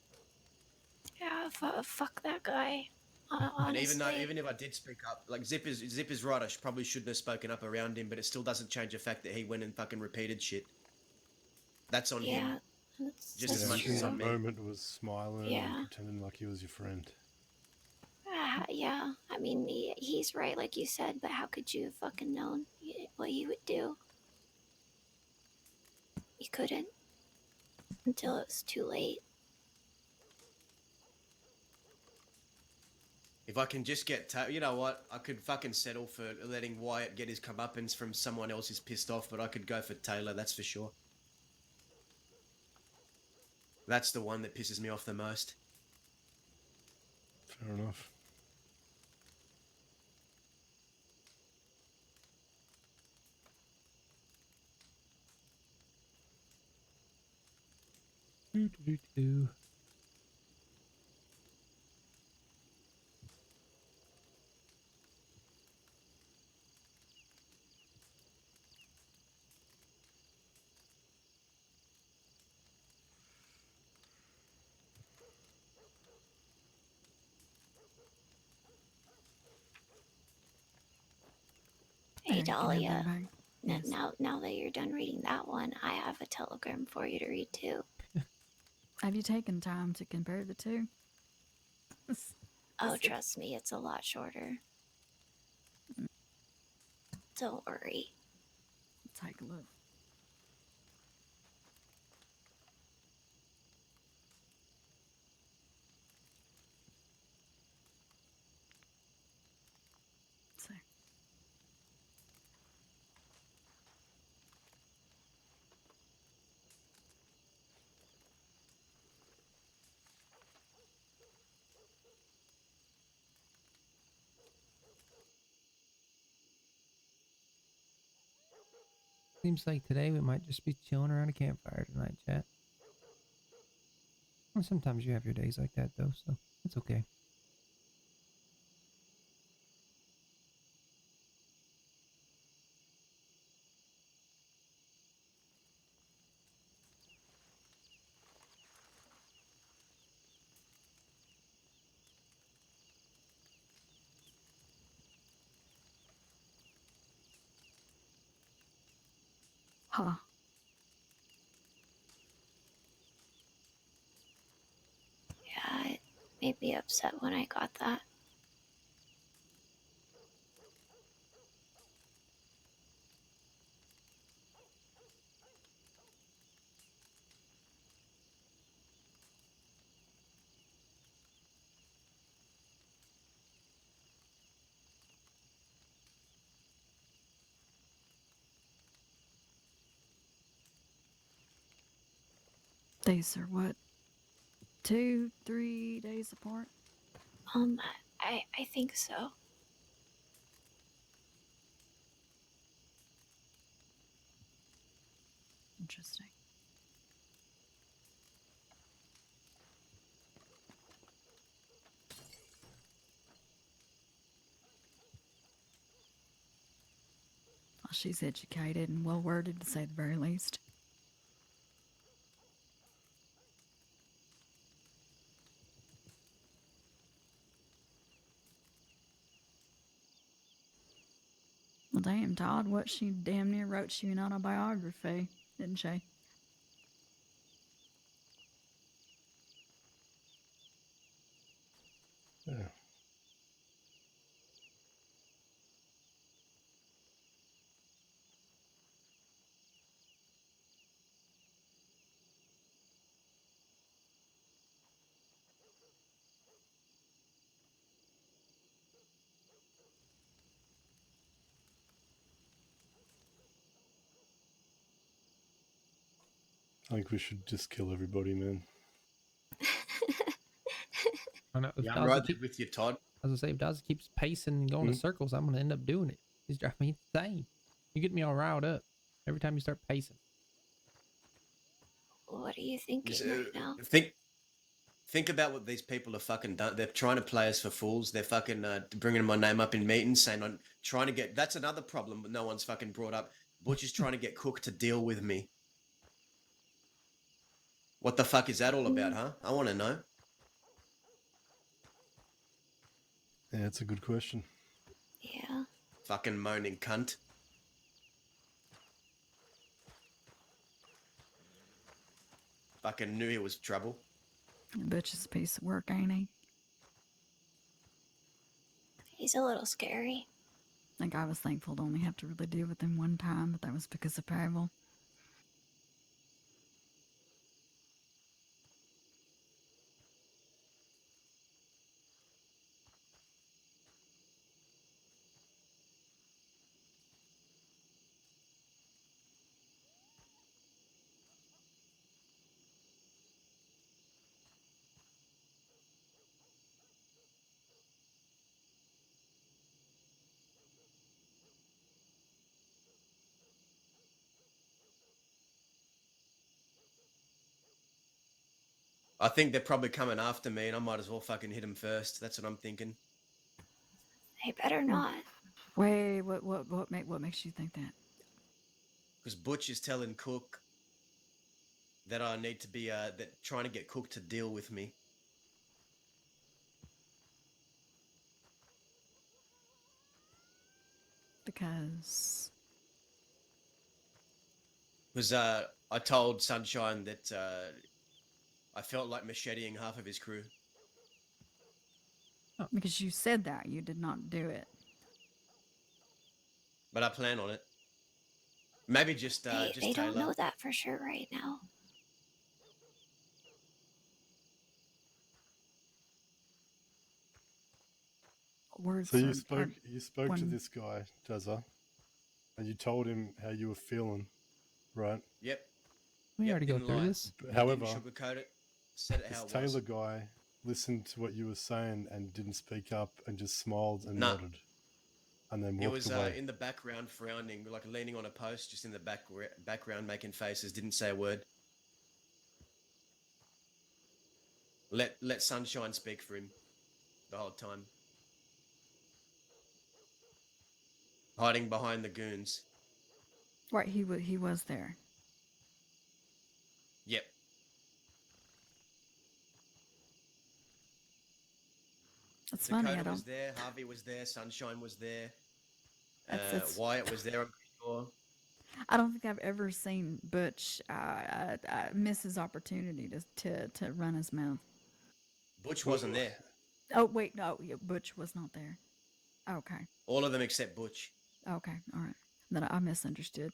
Yeah, fuck that guy. And Honestly. even if I did speak up, like Zip is right. I probably shouldn't have spoken up around him, but it still doesn't change the fact that he went and fucking repeated shit. That's on him. Yeah, Just as that's much as true. on me. Moment was smiling Yeah. and pretending like he was your friend. Yeah, I mean, he's right, like you said, but how could you have fucking known what he would do? You couldn't until it was too late. If I can just get, you know what? I could fucking settle for letting Wyatt get his comeuppance from someone else who's pissed off, but I could go for Taylor, that's for sure. That's the one that pisses me off the most. Fair enough. Do. Hey, There, you can have Dahlia. that back. Yes. Now that you're done reading that one, I have a telegram for you to read too. Have you taken time to compare the two? Oh, trust me, it's a lot shorter. Don't worry. Take a look. See. Seems like today we might just be chilling around a campfire tonight, chat. Well, sometimes you have your days like that, though, so it's okay. Huh. Yeah, it made me upset when I got that. These are what? 2-3 days apart? I think so. Interesting. Well, she's educated and well worded, to say the very least. Well, damn, Todd, what she damn near wrote you an autobiography, didn't she? Yeah. I think we should just kill everybody, man. I know if Yeah, I'm Dazzy right keep, there with you, Todd. as I say, if Dazzy keeps pacing and going in Mm. circles, I'm gonna end up doing it. He's driving me insane. You get me all riled up every time you start pacing. What are you thinking Just, right now? think about what these people are fucking done. They're trying to play us for fools. They're fucking bringing my name up in meetings, saying I'm trying to get. That's another problem, but no one's fucking brought up. Butch is trying to get Cook to deal with me. What the fuck is that all about, huh? I want to know. Yeah, that's a good question. Yeah. Fucking moaning cunt. Fucking knew he was trouble. Butch is a piece of work, ain't he? He's a little scary. I think I was thankful to only have to really deal with him one time, but that was because of Pavel. I think they're probably coming after me, and I might as well fucking hit him first. That's what I'm thinking. They better not. Wait, what makes you think that? Because Butch is telling Cook that I need to be that trying to get Cook to deal with me. Because Because I told Sunshine that I felt like macheteing half of his crew. because you said that you did not do it. But I plan on it. Maybe just They Taylor. don't know that for sure right now. Words So you are spoke to one- this guy, Jazza, and you told him how you were feeling, right? Yep. We already go didn't through lie. this. However, Didn't sugarcoat it. Said it how this it was. Taylor guy listened to what you were saying and didn't speak up and just smiled and Nah. nodded, and then He walked was away. in the background frowning, like leaning on a post, just in the background making faces. Didn't say a word. Let Sunshine speak for him the whole time. Hiding behind the goons. Right, he was there. Yep. It's funny, I Dakota don't. was there. Harvey was there. Sunshine was there. That's Wyatt was there, I'm pretty sure. I don't think I've ever seen Butch miss his opportunity to run his mouth. Butch wasn't there. Oh wait, no, yeah, Butch was not there. Okay, All of them except Butch. okay, all right. Then I misunderstood.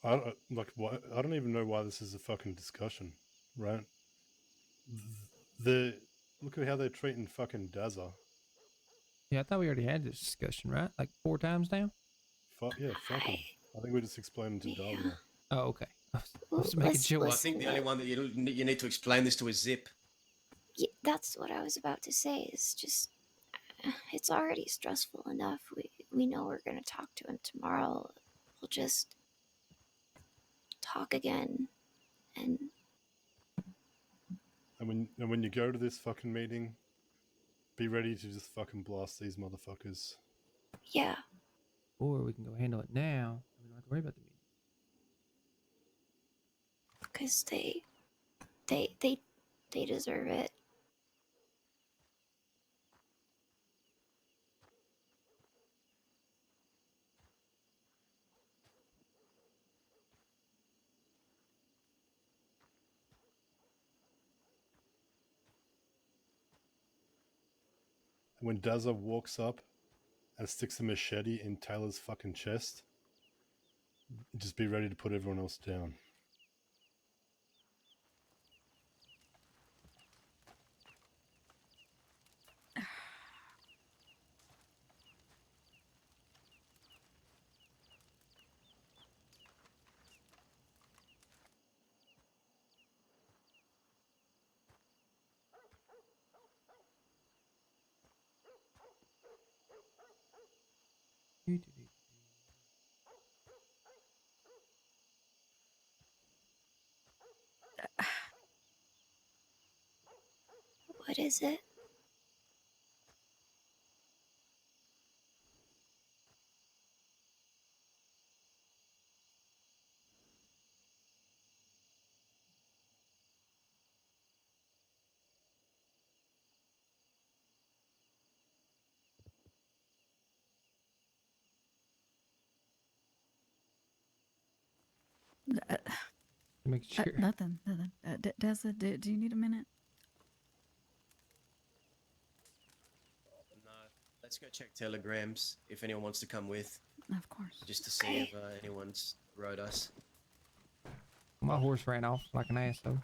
Why, I don't even know why this is a fucking discussion, right? The look at how they're treating fucking Dazza. Yeah, I thought we already had this discussion, right? Like 4 times now? Yeah, fucking. I think we just explained it to Yeah. Dahlia. Oh, okay. I was Well, just making sure. Well, I think the only one that you need to explain this to is Zip. Yeah, that's what I was about to say. Is just it's already stressful enough. We know we're gonna talk to him tomorrow. We'll just talk again, and And when you go to this fucking meeting, be ready to just fucking blast these motherfuckers. yeah, Or we can go handle it now. We don't have to worry about the meeting. because they deserve it. And when Dazza walks up and sticks a machete in Taylor's fucking chest, just be ready to put everyone else down. What is it? Make sure. Nothing. Dessa, do you need a minute? No, let's go check telegrams if anyone wants to come with, Of course. just to see if anyone's wrote us. My horse ran off like an asshole.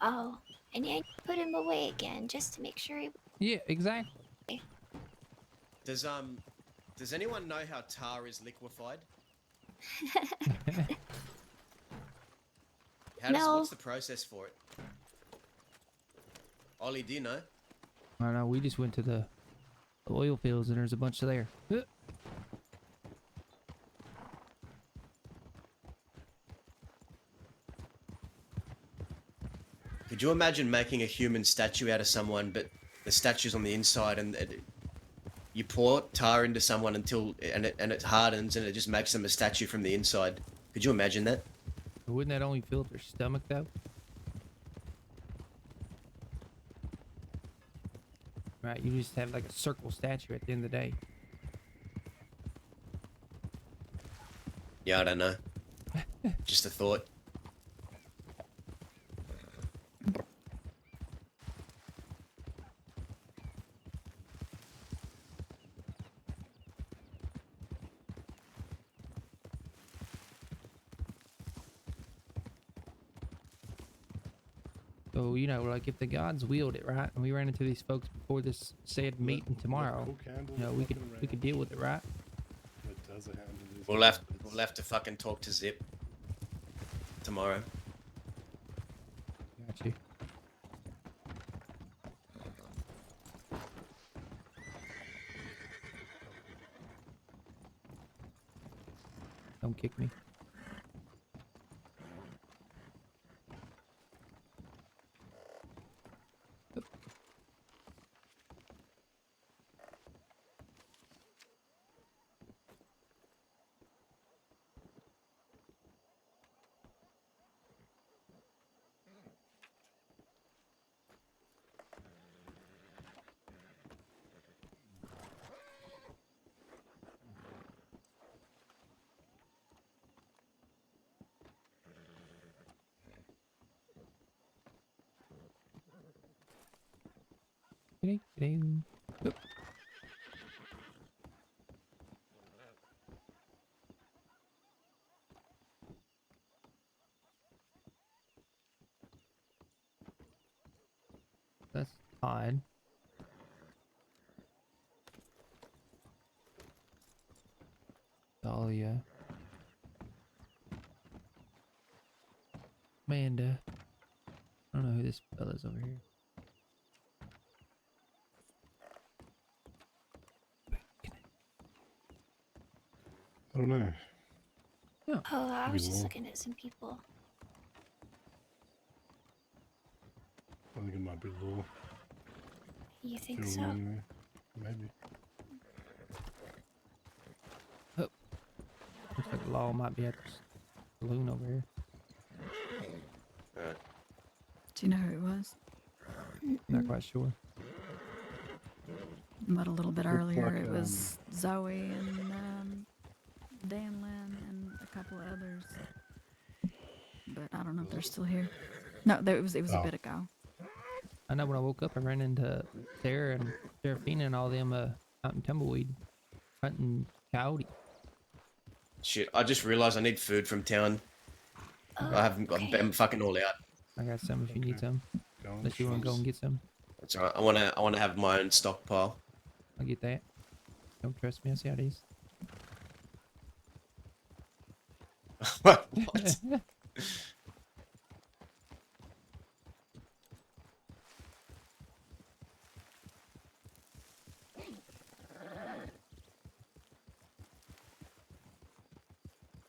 Oh, and I put him away again just to make sure he. Yeah, exactly. Does anyone know how tar is liquefied? No. What's the process for it? Ollie, do you know? I don't know. We just went to the oil fields and there's a bunch there. Could you imagine making a human statue out of someone, but the statue's on the inside, and you pour tar into someone until it hardens, and it just makes them a statue from the inside? Could you imagine that? Wouldn't that only fill up their stomach though? Right, you just have like a circle statue at the end of the day. Yeah, I don't know. Just a thought. So, you know, like if the gods willed it, right? And we ran into these folks before this said meeting tomorrow, you know, we could deal with it, right? We'll have to fucking talk to Zip tomorrow. Got you. Don't kick me. Oop. That's odd. Dahlia. Amanda. I don't know who this fella's over here. I don't know. Oh, I was just Law. looking at some people. I think it might be law. You think Feel so? anyway. Maybe. Looks like Law might be at this saloon over here. Do you know who it was? Not quite sure. But a little bit Looked earlier, like, it was Zoe and Dan Lynn and a couple of others. But I don't know if they're still here. No, it was a bit ago. I know when I woke up, I ran into Sarah and Serafina and all them out in Tumbleweed hunting coyote. Shit, I just realised I need food from town. Oh, I haven't got. okay. I'm fucking all out. I got some if you need some. Go on, Unless you want to go shrubs. and get some. That's alright. I wanna have my own stockpile. I'll get that. Don't trust me, I see how it is. What?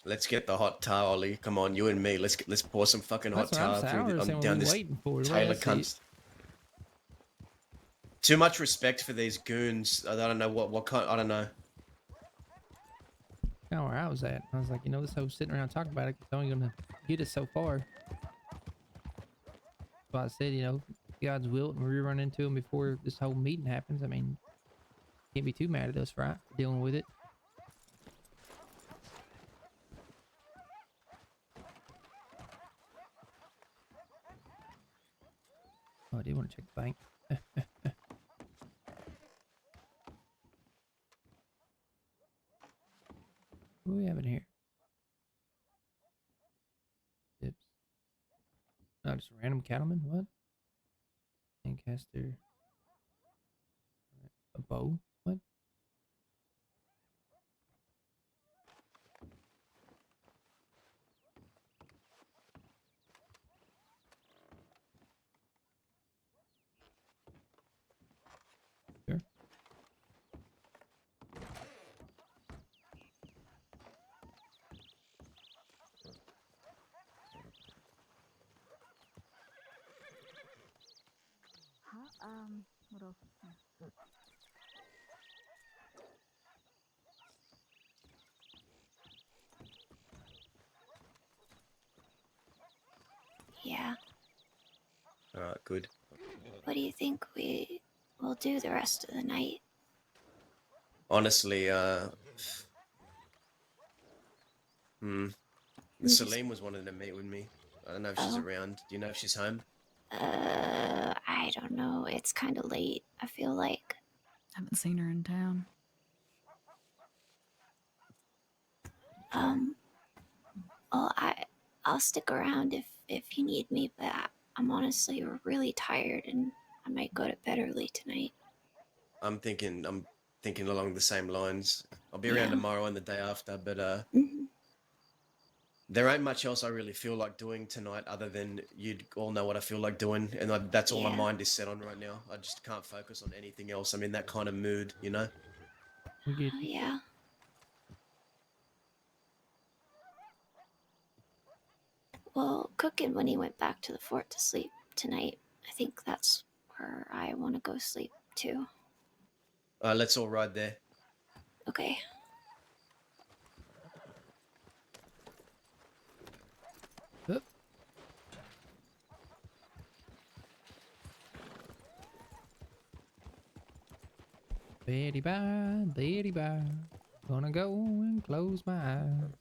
Let's get the hot tar, Ollie. Come on, you and me. Let's pour some fucking hot That's what I'm tar saying. I through. was saying I'm what down we this waiting for. What Taylor else do you- cunt. Too much respect for these goons. I don't know what kind. I don't know. Kind of where I was at. I was like, you know, this whole sitting around talking about it, it's only gonna get us so far. So I said, you know, God's will, and we run into him before this whole meeting happens. I mean, can't be too mad at us, right? For dealing with it. Oh, I did want to check the bank. What do we have in here? Tips. Oh, just a random cattleman? What? Lancaster. A bow? What? Sure. What else? Yeah. Alright, good. What do you think we will do the rest of the night? Honestly, Just- Celine was wanting to meet with me. I don't know if she's Oh. around. Do you know if she's home? I don't know. It's kind of late. I feel like. Haven't seen her in town. Well, I'll stick around if you need me, but I'm honestly really tired and I might go to bed early tonight. I'm thinking along the same lines. I'll be around Yeah. tomorrow and the day after, but Mhm. there ain't much else I really feel like doing tonight other than you'd all know what I feel like doing, and that's all my Yeah. mind is set on right now. I just can't focus on anything else. I'm in that kind of mood, you know? We get Oh, yeah. Well, cooking when he went back to the fort to sleep tonight. I think that's where I want to go sleep too. Let's all ride there. Okay. up. Betty bye. Gonna go and close my eyes.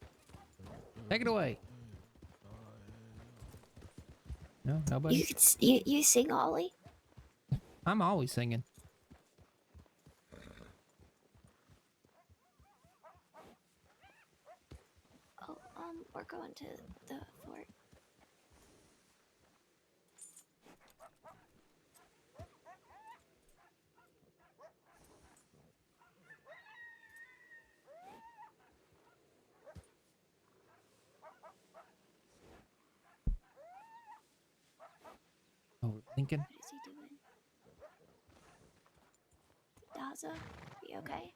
Take it away. No, nobody. You sing, Ollie? I'm always singing. we're going to the fort. Oh, Lincoln. What is he doing? Daza, are you okay?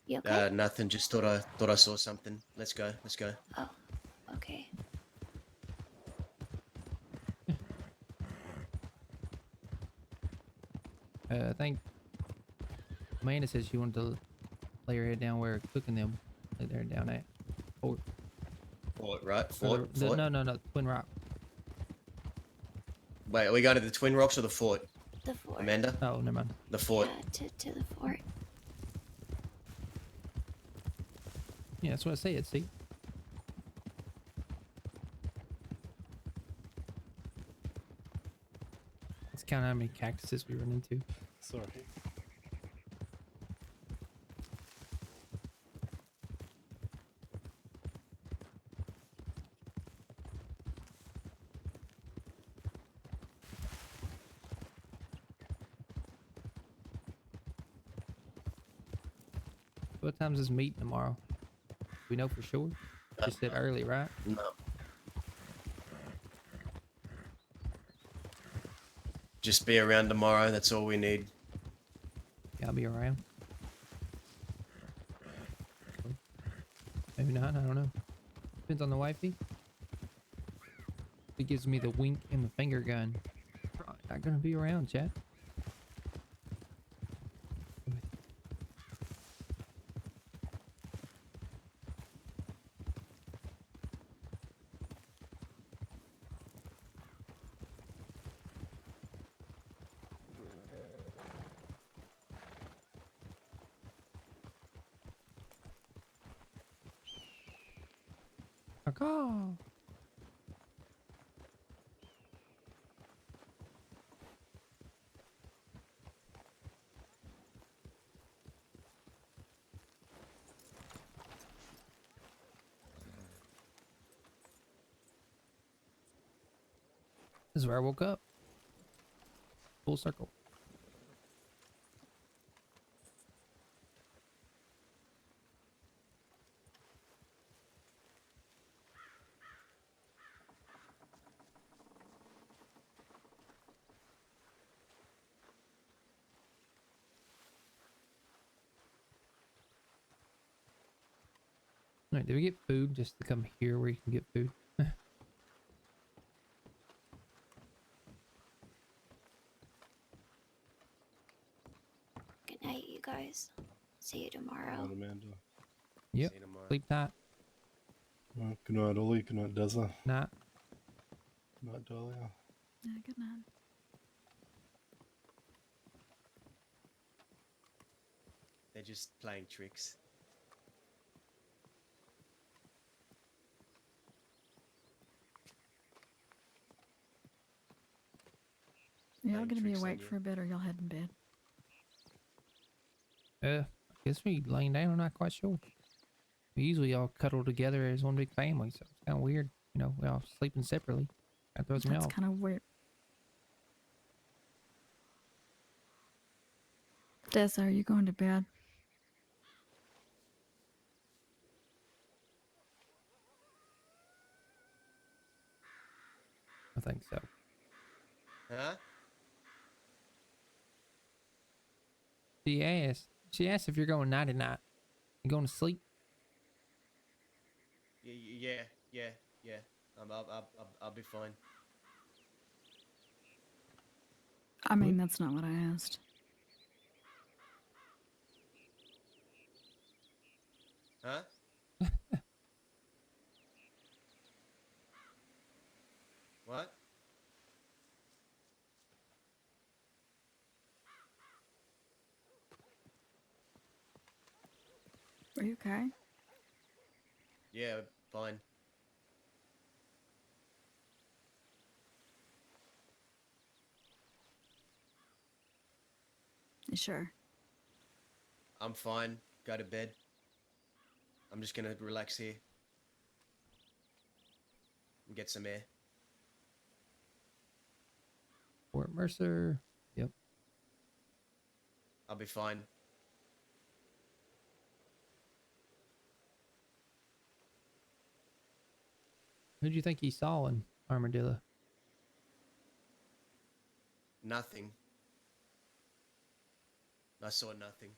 You okay? Nothing. Just thought I saw something. Let's go. Let's go. Oh, okay. I think Amanda said she wanted to lay her head down where cooking them. Lay their head down at. Fort. Fort, right? Or Fort. the- Fort. no, Twin Rock. Wait, are we going to the Twin Rocks or the fort? The fort. Amanda? Oh, never mind. The fort. Yeah, to the fort. Yeah, that's what I said. See. Let's count how many cactuses we run into. Sorry. What time's this meeting tomorrow? We know for sure. You said early, right? No. Just be around tomorrow. That's all we need. Yeah, I'll be around. Maybe not. I don't know. Depends on the wifey. He gives me the wink and the finger gun. Probably not gonna be around, chat. Caw. This is where I woke up. Full circle. Alright, did we get food just to come here where you can get food? Good night, you guys. See you tomorrow. Good night, Amanda. Yep. See you tomorrow. Sleep tight. Well, good night, Ollie. Good night, Dazza. Night. Good night, Dahlia. Yeah, good night. They're just playing tricks. Y'all Playing gonna be tricks on awake you. for a bit, or y'all head in bed? I guess we laying down. I'm not quite sure. We usually all cuddle together as one big family, so it's kind of weird. You know, we all sleeping separately. That throws me That's off. kind of weird. Des, are you going to bed? I think so. Huh? She asked if you're going nighty night. You going to sleep? Yeah. I'll be fine. I mean, that's not what I asked. Huh? What? Are you okay? Yeah, fine. You sure? I'm fine. go to bed. I'm just gonna relax here and get some air. Fort Mercer. Yep. I'll be fine. Who do you think he saw in Armadillo? Nothing. I saw nothing.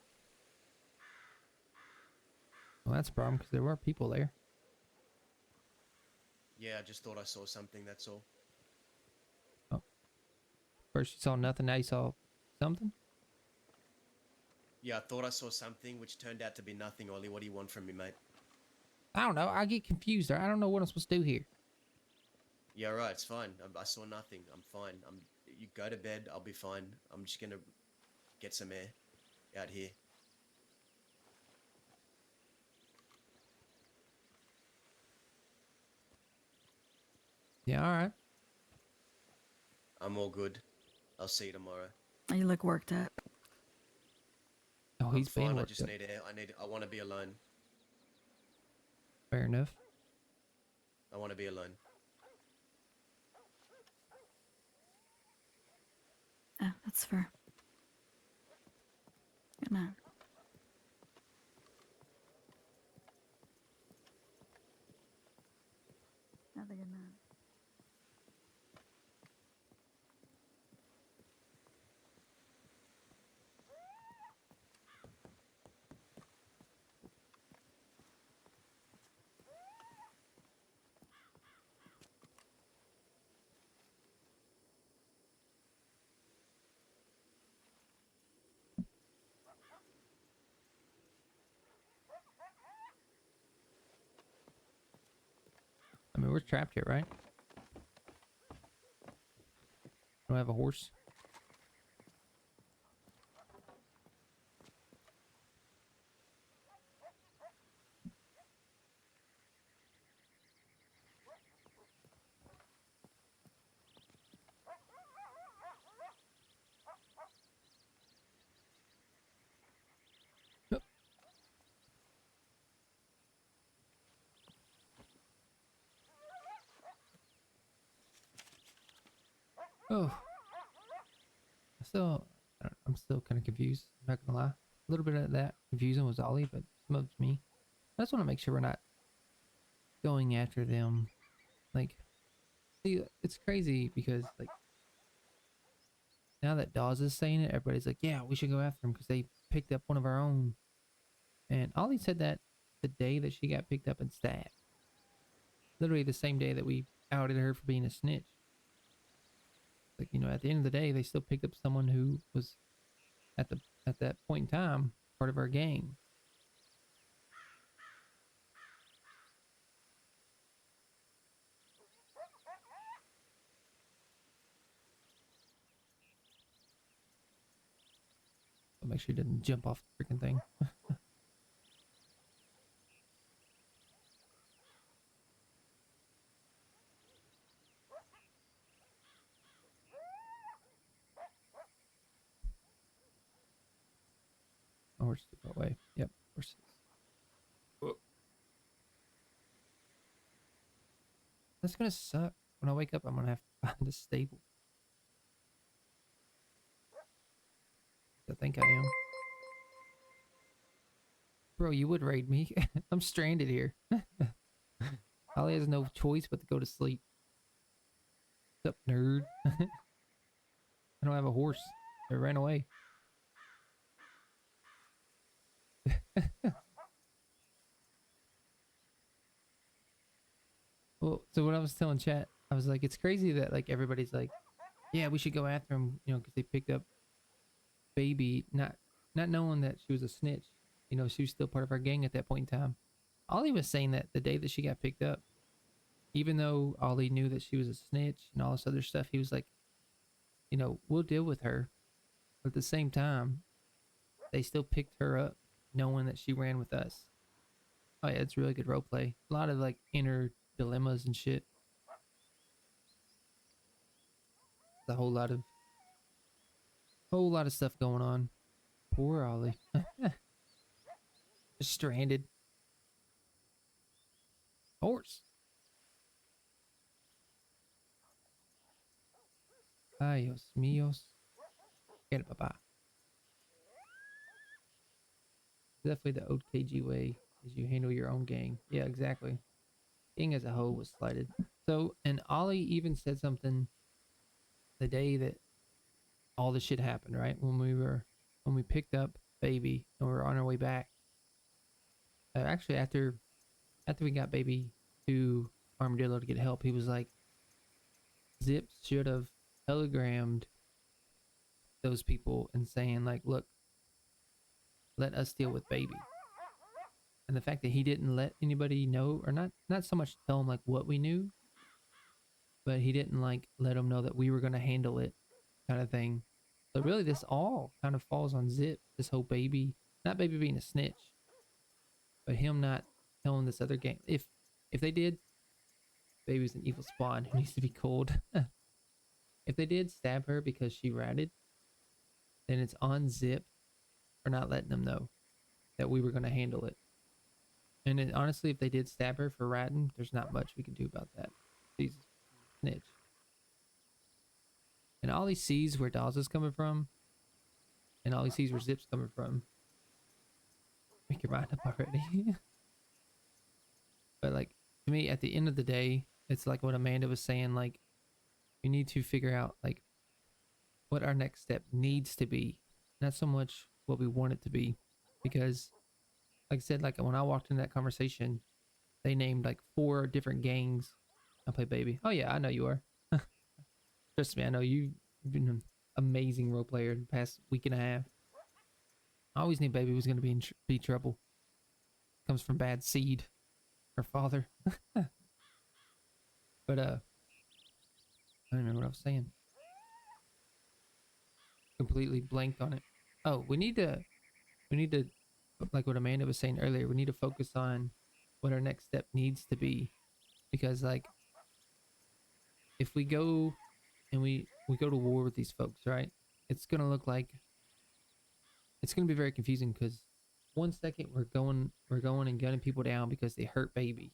Well, that's a problem because there were people there. Yeah, I just thought I saw something, that's all. First you saw nothing, now you saw something? Yeah, I thought I saw something, which turned out to be nothing, Ollie. What do you want from me, mate? I don't know. I get confused. I don't know what I'm supposed to do here. Yeah, right, it's fine. I saw nothing. I'm fine. You go to bed, I'll be fine. I'm just gonna get some air out here. Yeah, all right. I'm all good. I'll see you tomorrow. You look worked up. Oh, I'm he's being fine. I worked just up. need air. I want to be alone. Fair enough. I want to be alone. Yeah, that's fair. Good night. Have a good night. I mean, we're trapped here, right? Don't have a horse. Yep. Oh, I'm still kind of confused. I'm not gonna lie. A little bit of that confusion was Ollie, but some of it's me. I just want to make sure we're not going after them. Like, see, it's crazy because like now that Dawes is saying it, everybody's like, yeah, we should go after them because they picked up one of our own. And Ollie said that the day that she got picked up and stabbed. Literally the same day that we outed her for being a snitch. Like, you know, at the end of the day, they still picked up someone who was at that point in time part of our gang. So make sure he didn't jump off the freaking thing. Oh, we're too far away. Yep, horses. Whoa. That's gonna suck. When I wake up, I'm gonna have to find a stable. I think I am. Bro, you would raid me. I'm stranded here. Ollie has no choice but to go to sleep. What's up, nerd? I don't have a horse. It ran away. Well, so what I was telling chat, I was like, it's crazy that like everybody's like, yeah, we should go after him, you know, because they picked up baby, not knowing that she was a snitch. You know, she was still part of our gang at that point in time. Ollie was saying that the day that she got picked up, even though Ollie knew that she was a snitch and all this other stuff, he was like, you know, we'll deal with her. But at the same time, they still picked her up knowing that she ran with us. Oh yeah, it's really good role play. A lot of like inner dilemmas and shit. A whole lot of stuff going on. Poor Ollie. Just stranded. Horse. Ay, Dios míos. Get it, papa. Definitely the old KG way is you handle your own gang. Yeah, exactly. Gang as a whole was slighted. So, and Ollie even said something the day that all this shit happened, right? When we picked up baby and we were on our way back. Actually, after we got baby to Armadillo to get help, he was like, Zip should have telegrammed those people and saying like, look, let us deal with baby. And the fact that he didn't let anybody know, or not so much tell him like what we knew, but he didn't like let them know that we were going to handle it, kind of thing. So really, this all kind of falls on Zip. This whole baby, not baby being a snitch, but him not telling this other gang. If they did, baby's an evil spawn who needs to be cold. If they did stab her because she ratted, then it's on Zip for not letting them know that we were going to handle it. And then, honestly, if they did stab her for ratting, there's not much we can do about that. She's a snitch. And all he sees where Dawes is coming from, and all he sees where Zip's coming from. Make your mind up already. But like, to me, at the end of the day, it's like what Amanda was saying, like, we need to figure out like what our next step needs to be, not so much what we want it to be. Because like I said, like when I walked into that conversation, they named like 4 different gangs. I play baby. Oh yeah, I know you are. Trust me, I know you've been an amazing role player in the past week and a half. I always knew baby was going to be be trouble. Comes from bad seed. Her father. But I don't remember what I was saying. Completely blanked on it. Oh, we need to, like what Amanda was saying earlier, we need to focus on what our next step needs to be. Because like, if we go and we go to war with these folks, right? It's going to look like, it's going to be very confusing because one second we're going and gunning people down because they hurt baby.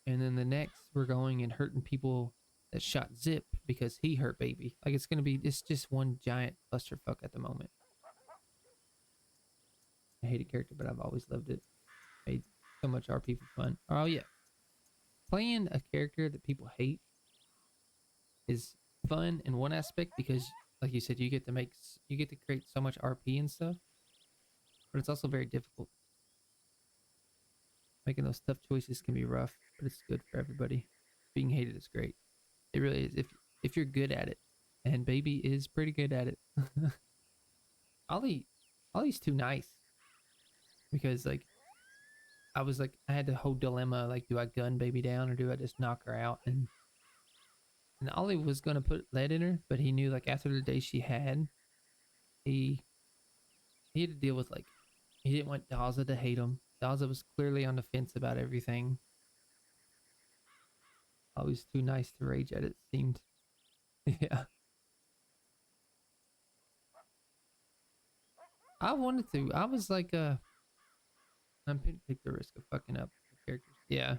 And then the next we're going and hurting people that shot Zip because he hurt baby. Like it's just one giant clusterfuck at the moment. I hate a character, but I've always loved it. Made so much RP for fun. Oh yeah. Playing a character that people hate is fun in one aspect because like you said, you get to create so much RP and stuff. But it's also very difficult. Making those tough choices can be rough, but it's good for everybody. Being hated is great. It really is. If you're good at it, and baby is pretty good at it. Ollie's too nice because like I had the whole dilemma like, do I gun baby down or do I just knock her out? And Ollie was gonna put lead in her, but he knew like after the day she had, he had to deal with like, he didn't want Daza to hate him. Daza was clearly on the fence about everything. Always too nice to rage at, it seemed. Yeah. I wanted to. I was like, I'm gonna take the risk of fucking up the characters. Yeah.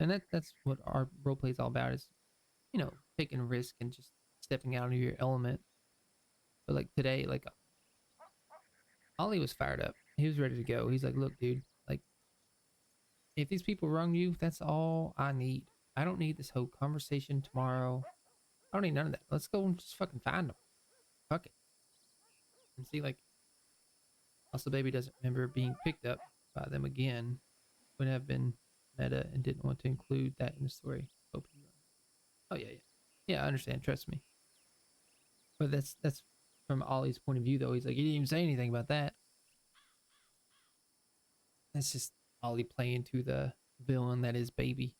And that's what our roleplay is all about, is, you know, taking a risk and just stepping out of your element. But like today, like Ollie was fired up. He was ready to go. He's like, look, dude, like if these people wrong you, that's all I need. I don't need this whole conversation tomorrow. I don't need none of that. Let's go and just fucking find them. Fuck it. And see, like, also baby doesn't remember being picked up by them again. Would have been meta and didn't want to include that in the story. Hope you. Oh yeah, yeah, yeah. I understand. Trust me. But that's from Ollie's point of view, though. He's like, he didn't even say anything about that. That's just Ollie playing to the villain that is baby.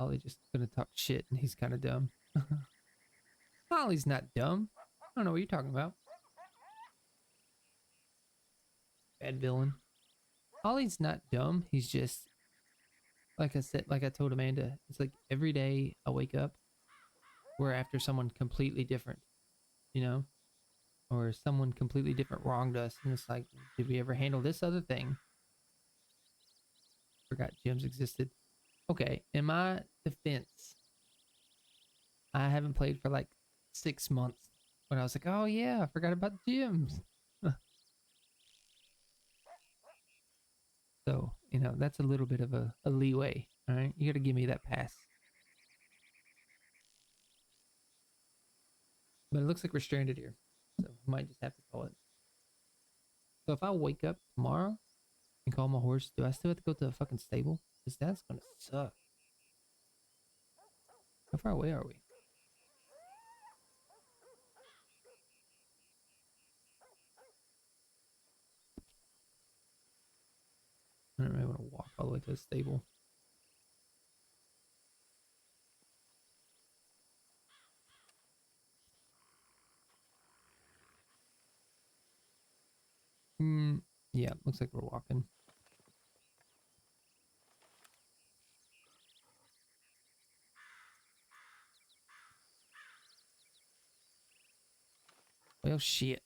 Ollie just gonna talk shit, and he's kind of dumb. Ollie's not dumb. I don't know what you're talking about. Bad villain. Ollie's not dumb. He's just, like I said, like I told Amanda, it's like every day I wake up, we're after someone completely different. you know, or someone completely different wronged us, and it's like, did we ever handle this other thing? Forgot gyms existed. Okay, in my defense, I haven't played for like 6 months. When I was like, oh yeah, I forgot about gyms. So, you know, that's a little bit of a leeway. All right, you got to give me that pass. But it looks like we're stranded here, so we might just have to call it. So if I wake up tomorrow and call my horse, do I still have to go to a fucking stable? Because that's gonna suck. How far away are we? I don't really want to walk all the way to the stable. Yeah, looks like we're walking. Well, shit.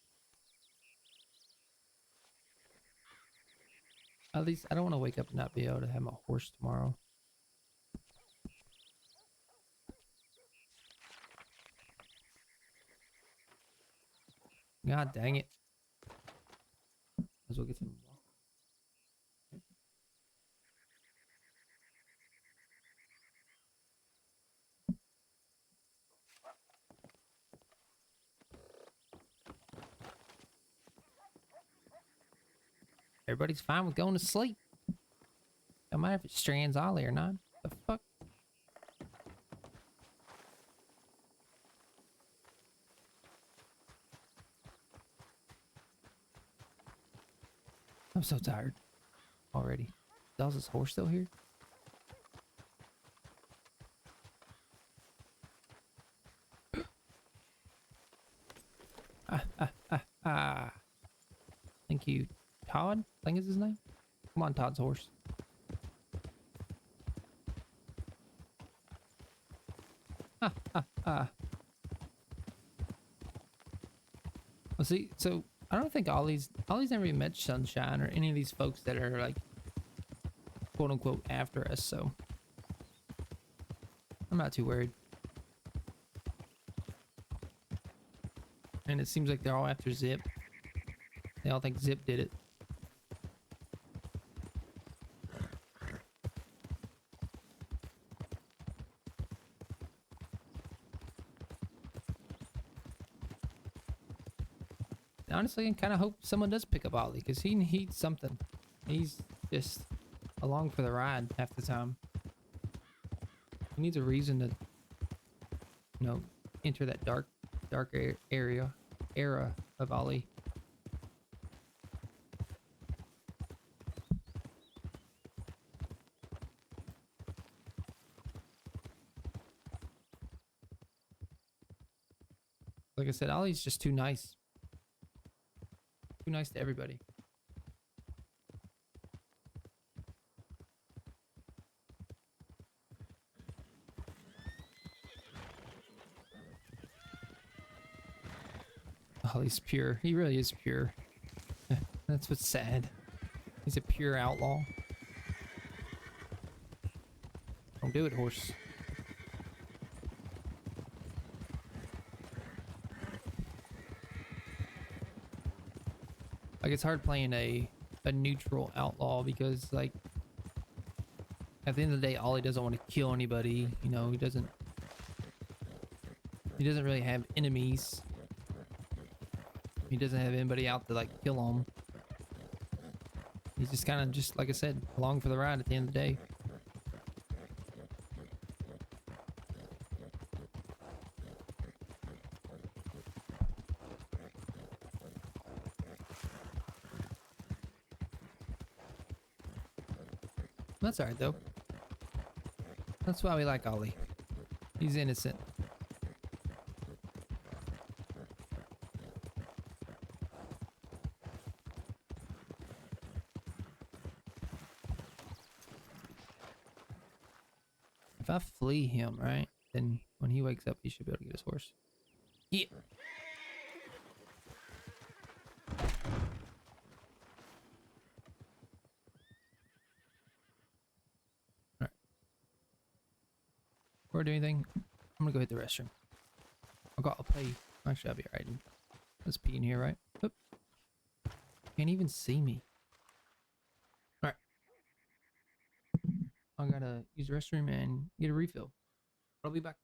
At least I don't want to wake up and not be able to have my horse tomorrow. God dang it. Might as well get some walk. Everybody's fine with going to sleep. No matter if it strands Ollie or not. The fuck? I'm so tired already. Is his horse still here? Thank you, Todd. I think is his name. Come on, Todd's horse. Well, see, so I don't think Ollie's never even met Sunshine or any of these folks that are like quote unquote after us, so I'm not too worried. And it seems like they're all after Zip. They all think Zip did it. Honestly, I kind of hope someone does pick up Ollie, because he needs something. He's just along for the ride half the time. He needs a reason to, you know, enter that dark era of Ollie. Like I said, Ollie's just too nice. Too nice to everybody. Ollie's pure. He really is pure. That's what's sad. He's a pure outlaw. Don't do it, horse. Like, it's hard playing a neutral outlaw because, like, at the end of the day, Ollie doesn't want to kill anybody. You know, he doesn't really have enemies. He doesn't have anybody out to, like, kill him. He's just kind of, just like I said, along for the ride at the end of the day. That's alright, though. That's why we like Ollie. He's innocent. If I flee him, right, then when he wakes up, he should be able to get his horse. Yeah. Or do anything? I'm gonna go hit the restroom. I'll play. Actually, I'll be alright. Let's pee in here, right? Oop. Can't even see me. Alright. I gotta use the restroom and get a refill. I'll be back.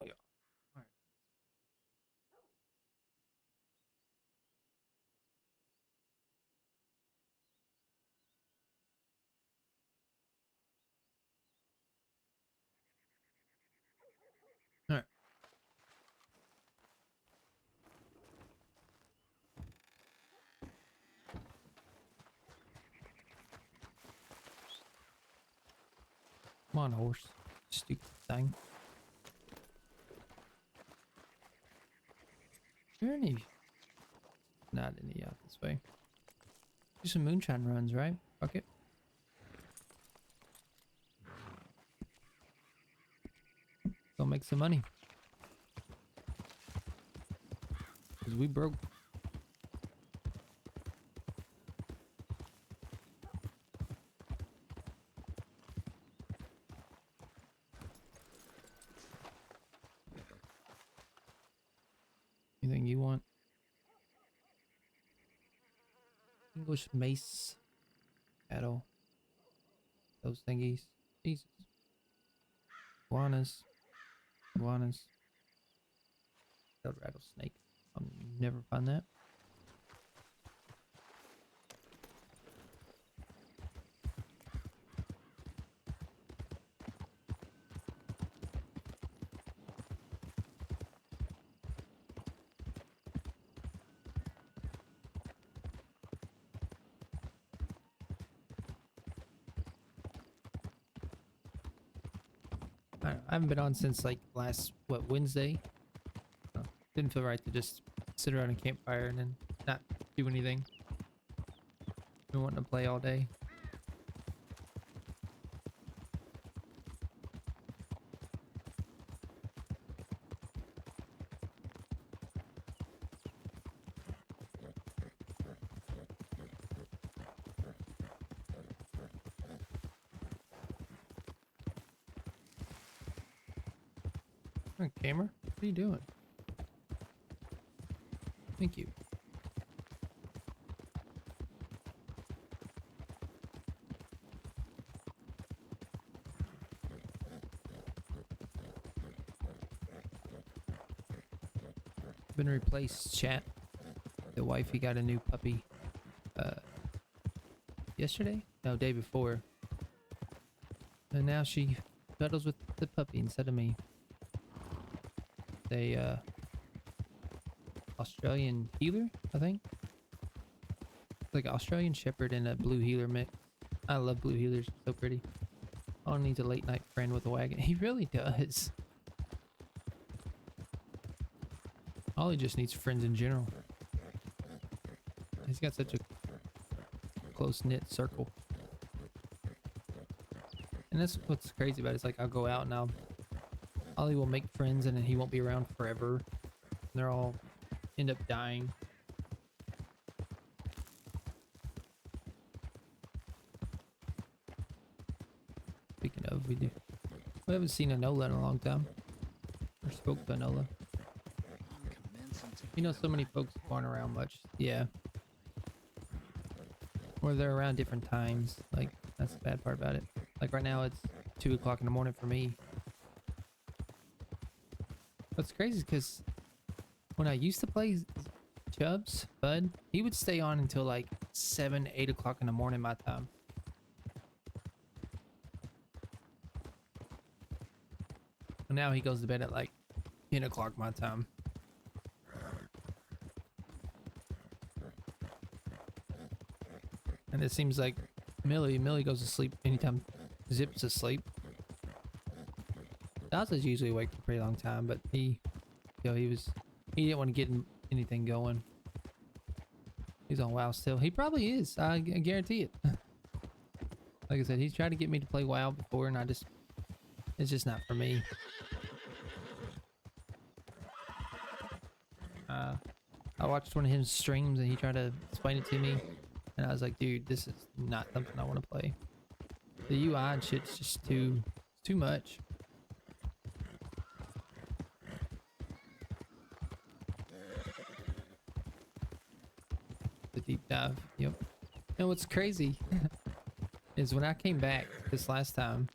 Oh, yeah. Alright. Alright. Come on, horse. Stupid thing. Is there any? Not any out this way. Do some moonshine runs, right? Fuck it. Go make some money. Cause we broke. Anything you want? English mace. Cattle. Those thingies. Jesus. Iguanas. Iguanas. A rattlesnake. I'll never find that. I haven't been on since like last, what, Wednesday? Didn't feel right to just sit around a campfire and then not do anything. Been wanting to play all day. Come on, camera. What are you doing? Thank you. been replaced, chat. The wifey got a new puppy. Yesterday? No, day before. And now she cuddles with the puppy instead of me. They Australian healer, I think. Like Australian Shepherd and a blue healer mix. I love blue healers, so pretty. All needs a late night friend with a wagon. He really does. Ollie just needs friends in general. He's got such a close-knit circle. And that's what's crazy about it. It's like I'll go out and Ollie will make friends and then he won't be around forever. They're all end up dying. Speaking of, we haven't seen Enola in a long time. Or spoke to Enola. You know, so many folks aren't around much. Yeah. Or they're around different times. Like, that's the bad part about it. Like right now it's 2 o'clock in the morning for me. What's crazy is because when I used to play Chubbs, Bud, he would stay on until like 7, 8 o'clock in the morning my time. And now he goes to bed at like 10 o'clock my time. And it seems like Millie goes to sleep anytime Zip's asleep. Daza's usually awake for a pretty long time, but he didn't want to get anything going. He's on WoW still. He probably is. I guarantee it. Like I said, he's tried to get me to play WoW before, and it's just not for me. I watched one of his streams, and he tried to explain it to me, and I was like, dude, this is not something I want to play. The UI and shit's just too much. The deep dive. Yep. And what's crazy is when I came back this last time,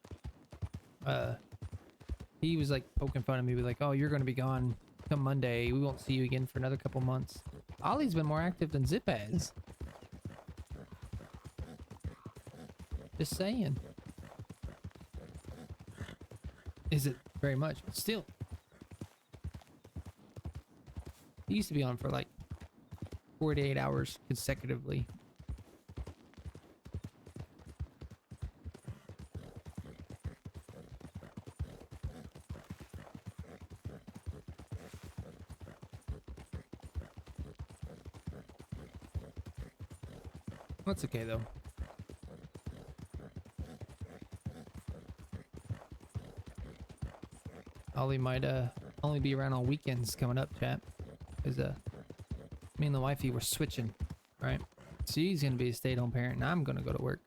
he was like poking fun at me with like, oh, you're gonna be gone come Monday. We won't see you again for another couple months. Ollie's been more active than Zip has. Just saying. Is it very much? But still. He used to be on for like 48 hours consecutively. That's okay though. Ollie might only be around on weekends coming up, chat. Cause me and the wifey were switching, right? She's gonna be a stay-at-home parent and I'm gonna go to work.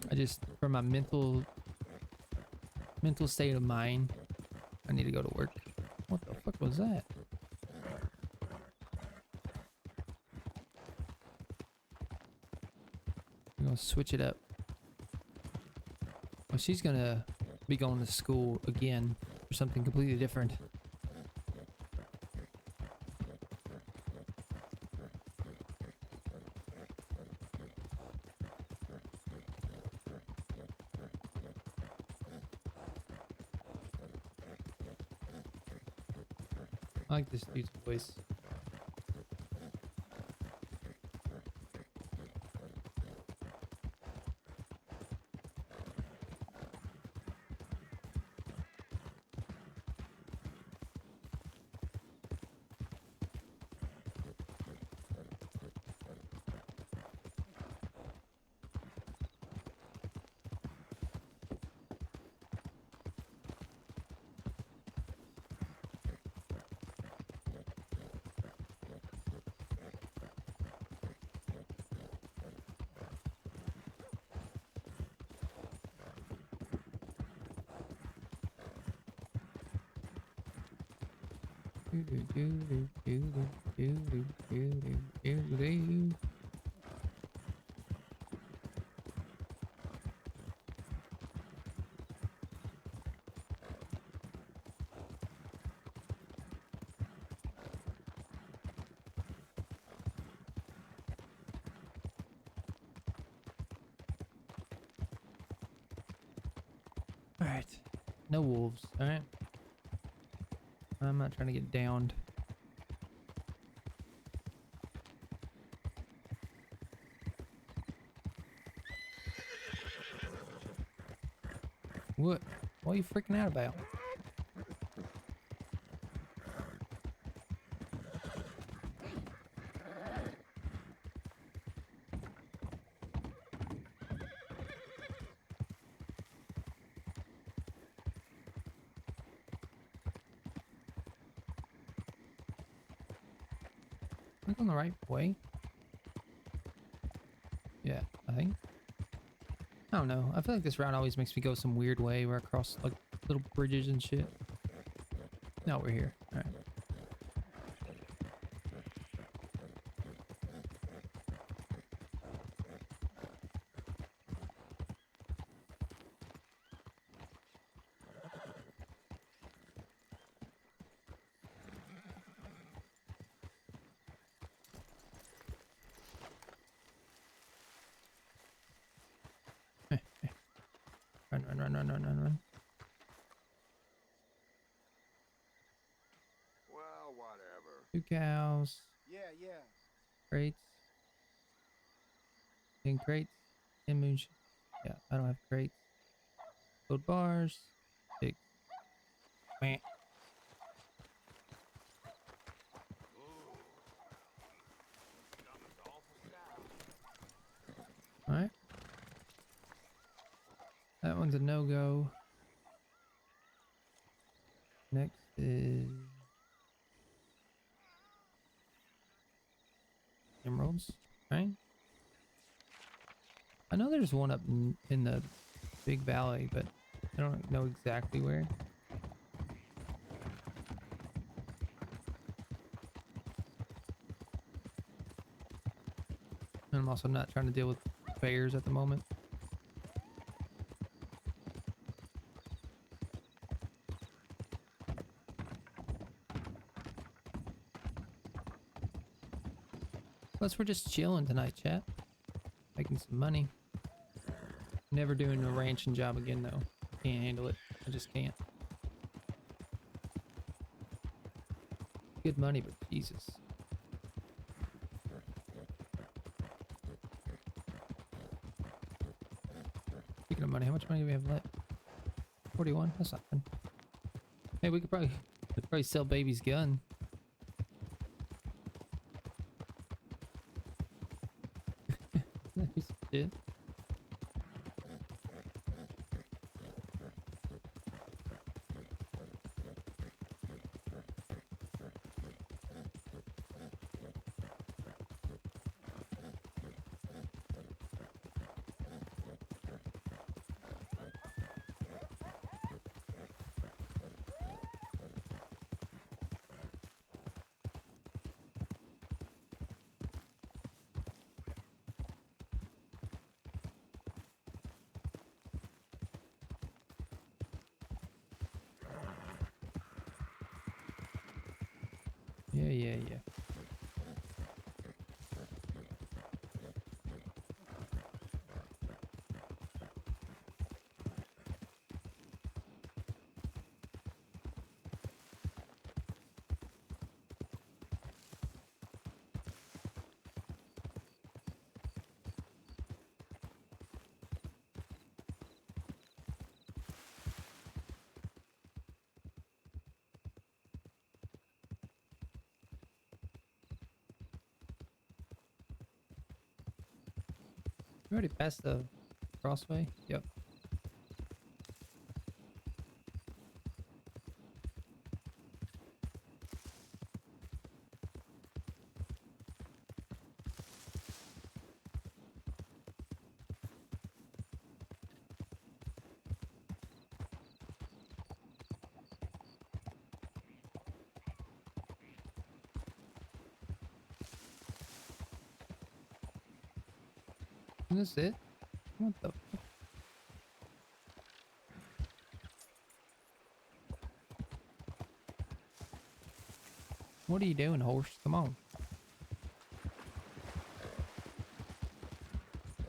I just, for my mental state of mind, I need to go to work. What the fuck was that? I'm gonna switch it up. Well, she's gonna be going to school again for something completely different. I like this dude's voice. Alright. No wolves, alright? I'm not trying to get downed. What? What are you freaking out about? Am I going the right way? Yeah, I think. I don't know. I feel like this route always makes me go some weird way where I cross like little bridges and shit. Now we're here. Alright. Run, run, run, run, run, run, run. Well, whatever. 2 cows. Yeah, yeah. Crates. 10 crates. 10 moon. Yeah, I don't have crates. Gold bars. 6. Meh. Alright. That one's a no-go. Next is emeralds, right? I know there's one up in the big valley, but I don't know exactly where. And I'm also not trying to deal with bears at the moment. Plus, we're just chilling tonight, chat. Making some money. Never doing a ranching job again, though. Can't handle it. I just can't. Good money, but Jesus. Speaking of money, how much money do we have left? 41? That's not fun. Hey, we could probably sell baby's gun. Shit. Yeah. We already passed the crossway? Yep. Is this it? What the fuck? What are you doing, horse? Come on.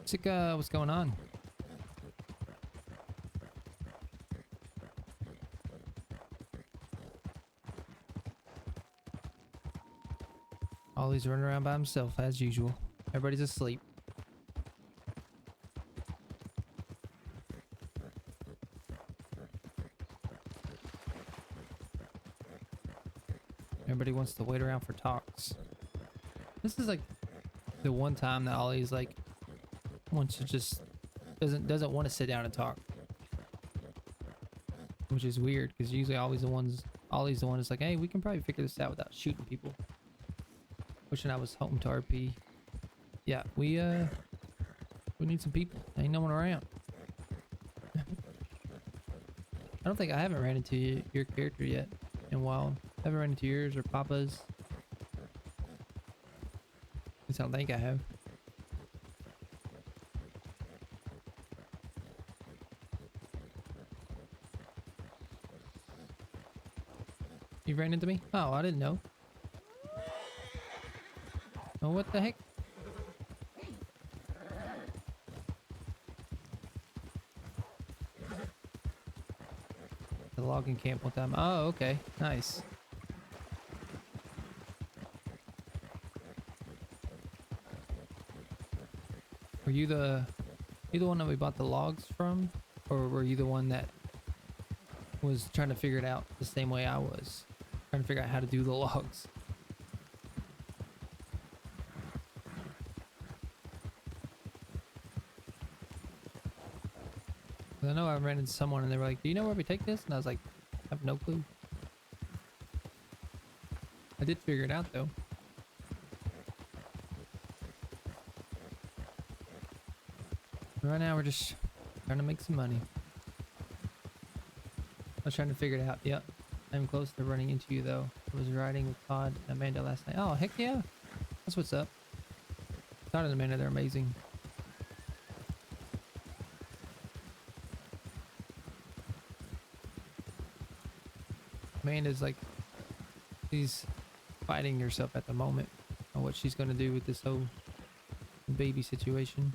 What's going on? Ollie's running around by himself as usual. Everybody's asleep. Everybody wants to wait around for talks. This is like the one time that Ollie's like wants to just doesn't want to sit down and talk, which is weird because usually Ollie's the one that's like, hey, we can probably figure this out without shooting people. Wishing I was home to RP. Yeah, we need some people. Ain't no one around. I don't think I haven't ran into your character yet in a while. I haven't ran into yours or Papa's. At least I don't think I have. You ran into me? Oh, I didn't know. Oh, what the heck? The logging camp one time. Oh, okay. Nice. Were you the one that we bought the logs from? Or were you the one that was trying to figure it out the same way I was? Trying to figure out how to do the logs. I know I ran into someone and they were like, do you know where we take this? And I was like, I have no clue. I did figure it out though. Right now we're just trying to make some money. I was trying to figure it out. Yep. I'm close to running into you though. I was riding with Todd and Amanda last night. Oh, heck yeah. That's what's up. Todd and Amanda, they're amazing. Amanda's like, she's fighting herself at the moment on what she's gonna do with this whole baby situation.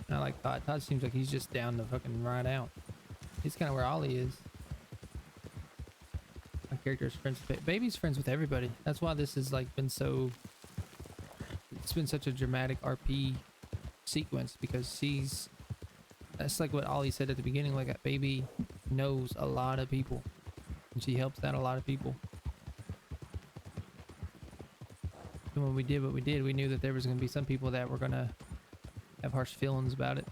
I like Todd. Todd seems like he's just down to fucking ride out. He's kind of where Ollie is. My character is friends with Baby's friends with everybody. That's why this has like been so. It's been such a dramatic RP sequence because she's. That's like what Ollie said at the beginning. Like that Baby knows a lot of people, and she helps out a lot of people. And when we did what we did, we knew that there was going to be some people that were going to have harsh feelings about it.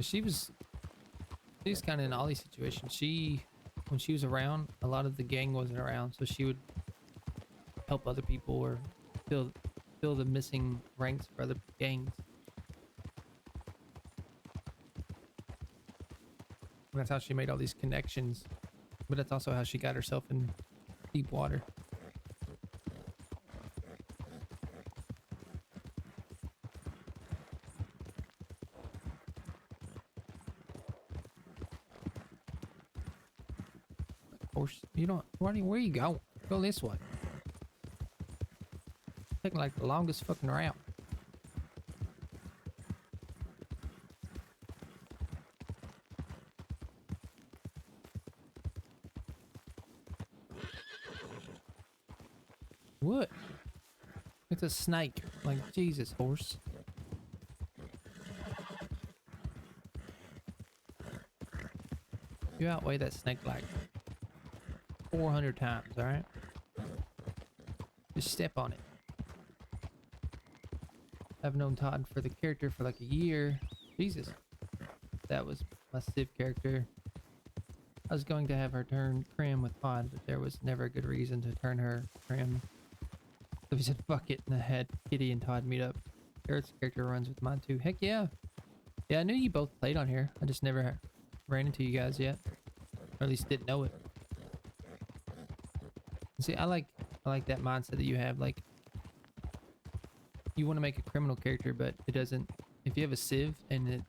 She's kind of in Ollie's situation. When she was around, a lot of the gang wasn't around, so she would help other people or fill the missing ranks for other gangs. And that's how she made all these connections, but that's also how she got herself in deep water. Horse, you don't. Where are you going? Go this way. Taking like the longest fucking route. What? It's a snake. Like, Jesus, horse. You outweigh that snake like 400 times, alright? Just step on it. I've known Todd for the character for like a year. Jesus. That was my Civ character. I was going to have her turn Crim with Todd, but there was never a good reason to turn her Crim. So we said fuck it and I had Kitty and Todd meet up. Garrett's character runs with mine too. Heck yeah. Yeah, I knew you both played on here. I just never ran into you guys yet. Or at least didn't know it. See, I like that mindset that you have. Like, you want to make a criminal character, but it doesn't. If you have a Civ and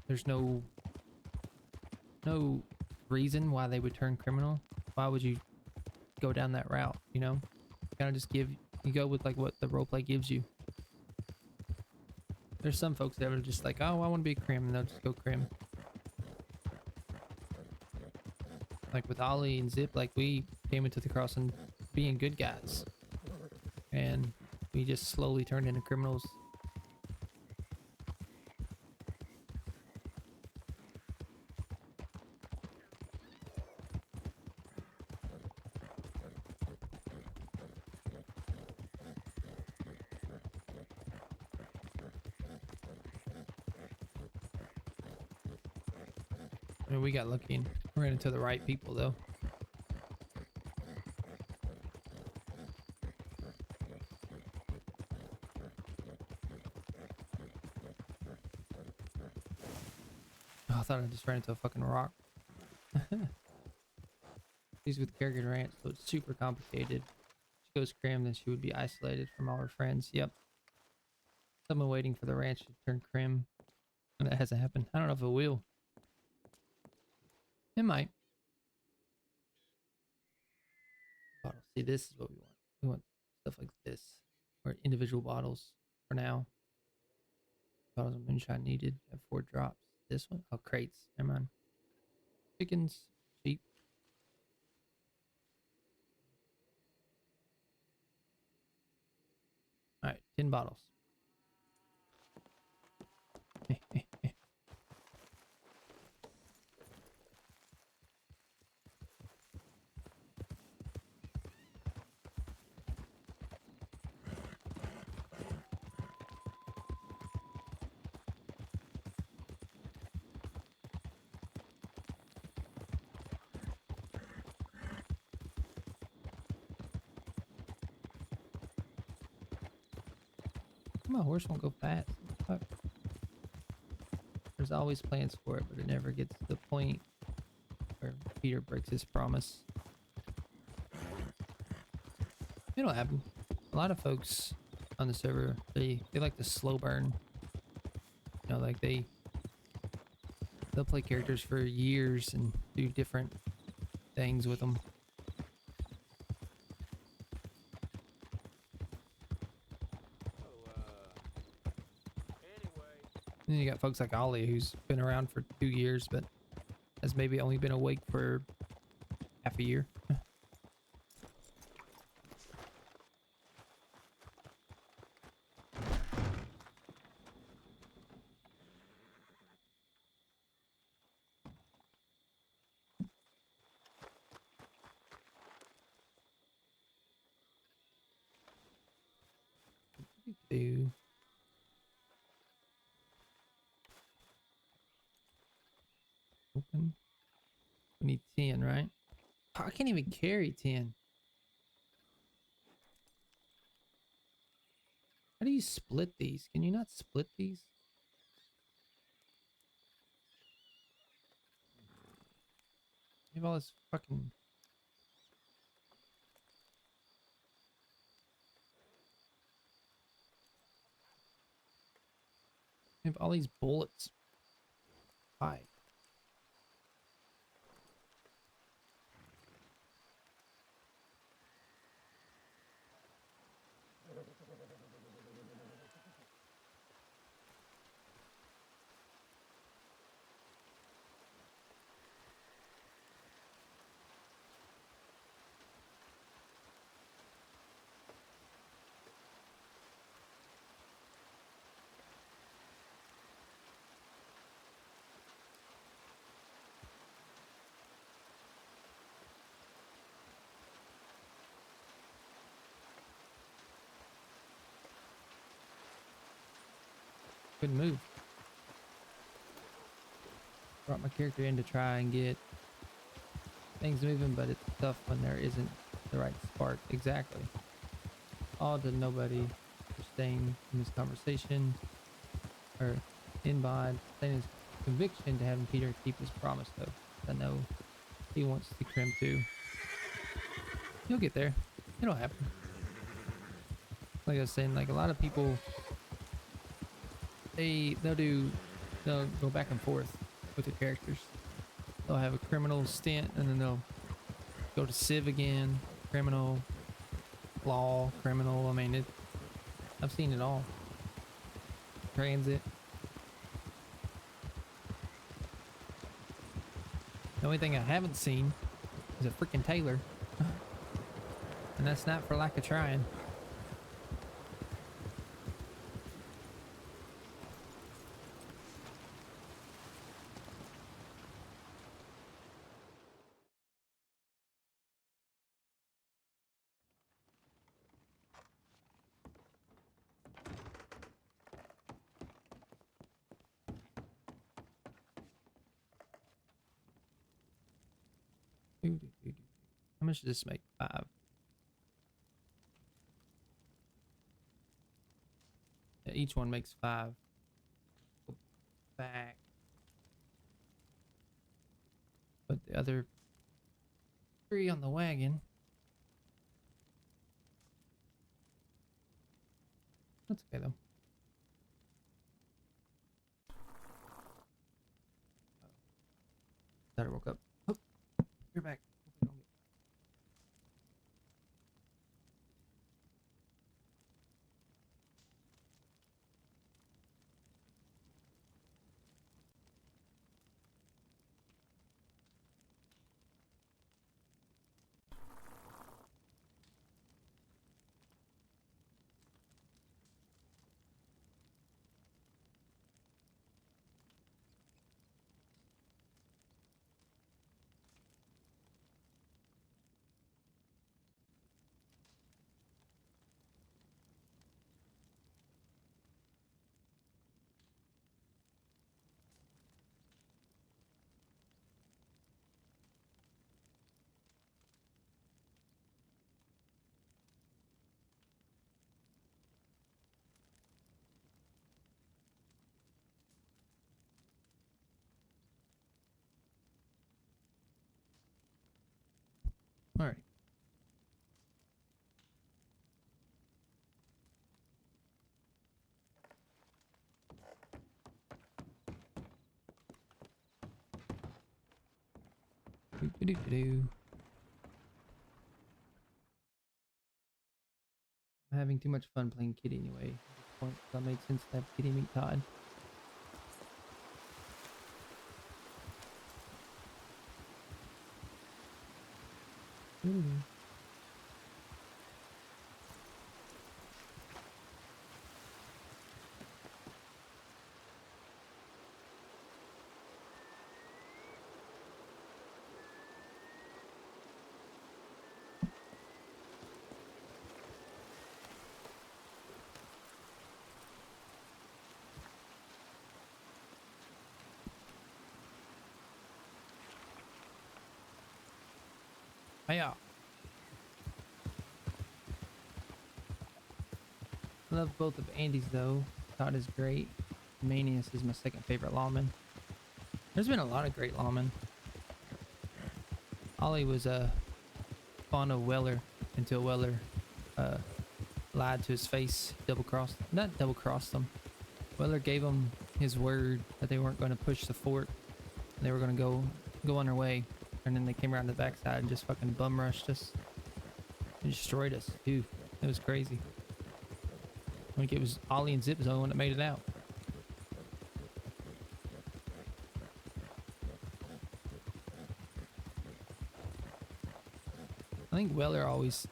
there's no reason why they would turn criminal, why would you go down that route? You know, kind of just you go with like what the roleplay gives you. There's some folks that are just like, oh, I want to be Crim, and they'll just go Crim. Like with Ollie and Zip, like we came into the crossing being good guys, and we just slowly turned into criminals. I mean, we got lucky and ran into the right people though. Oh, I thought I just ran into a fucking rock. She's with Kerrigan Ranch, so it's super complicated. She goes Crim, then she would be isolated from all her friends. Yep. Someone waiting for the ranch to turn Crim. And that hasn't happened. I don't know if it will. It might. Bottle. See, this is what we want. We want stuff like this. Or individual bottles for now. Bottles of moonshine needed. Have 4 drops. This one? Oh, crates. Never mind. Chickens. Sheep. Alright, 10 bottles. Come on, horse won't go fast. Fuck. There's always plans for it, but it never gets to the point where Peter breaks his promise. It'll happen. A lot of folks on the server, they like to slow burn. You know, like they'll play characters for years and do different things with them. And then you got folks like Ollie, who's been around for 2 years, but has maybe only been awake for half a year. Do open. We need 10, right? Oh, I can't even carry 10. How do you split these? Can you not split these? You have all this fucking... You have all these bullets. Why? Couldn't move. Brought my character in to try and get things moving, but it's tough when there isn't the right spark. Exactly. All to nobody for staying in this conversation, or in bond, staying his conviction to having Peter keep his promise, though. I know he wants to Crim too. He'll get there. It'll happen. Like I was saying, like a lot of people, they'll go back and forth with their characters. They'll have a criminal stint and then they'll go to Civ again, criminal, law, criminal. I mean, I've seen it all. Transit. The only thing I haven't seen is a freaking Taylor. And that's not for lack of trying. How much does this make? 5. Yeah, each one makes 5. Go back. Put the other 3 on the wagon. That's okay though. Thought I woke up. Oh, you're back. All right. Do. I'm having too much fun playing Kitty anyway. At this point, that made sense to have Kitty meet Todd. Ooh. Hiya. I love both of Andy's though. Todd is great. Manius is my second favorite lawman. There's been a lot of great lawmen. Ollie was fond of Weller until Weller lied to his face, not double crossed him. Weller gave him his word that they weren't going to push the fort. They were going to go on their way, and then they came around the backside and just fucking bum rushed us and destroyed us. Dude, it was crazy. I think it was Ollie and Zip Zone that made it out. I think Weller always,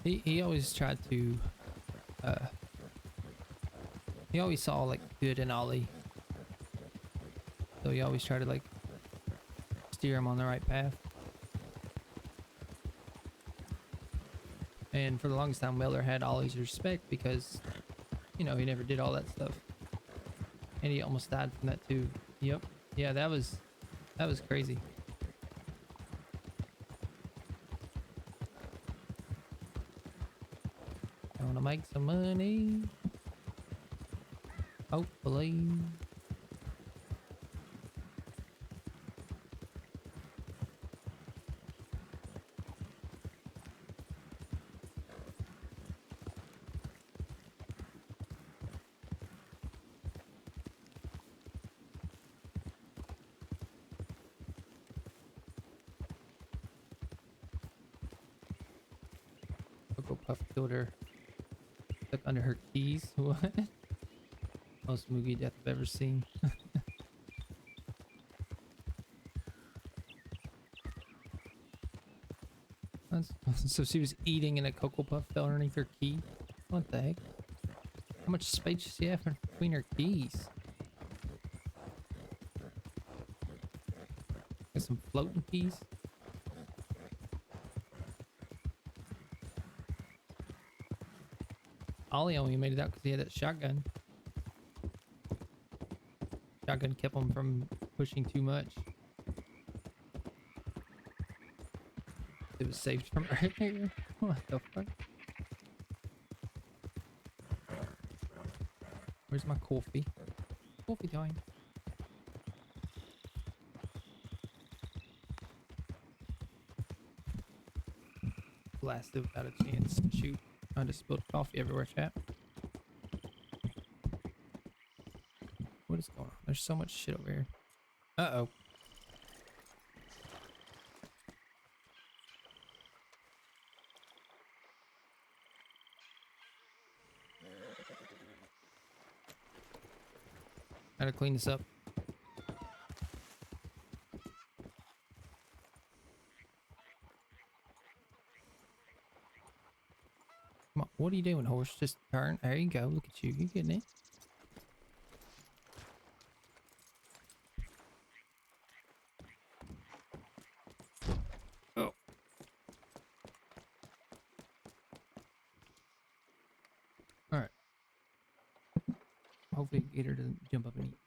he always tried to, he always saw like good in Ollie. So he always tried to like steer him on the right path. And for the longest time, Weller had Ollie's respect because, you know, he never did all that stuff. And he almost died from that too. Yep. Yeah, that was crazy. I want to make some money. Hopefully. Cocoa Puff killed her. Stuck under her keys. What? Most movie death I've ever seen. So she was eating and a Cocoa Puff fell underneath her key? What the heck? How much space does she have between her keys? Got some floating keys? Ollie only made it out because he had that shotgun. Shotgun kept him from pushing too much. It was saved from right here. What the fuck? Where's my coffee? Coffee time. Blasted without a chance. Shoot. I just spilled coffee everywhere, chat. What is going on? There's so much shit over here. Uh-oh. Gotta clean this up. Come on, what are you doing, horse? Just turn. There you go. Look at you. You getting it? Oh. Alright. Hopefully Gator doesn't jump up and eat.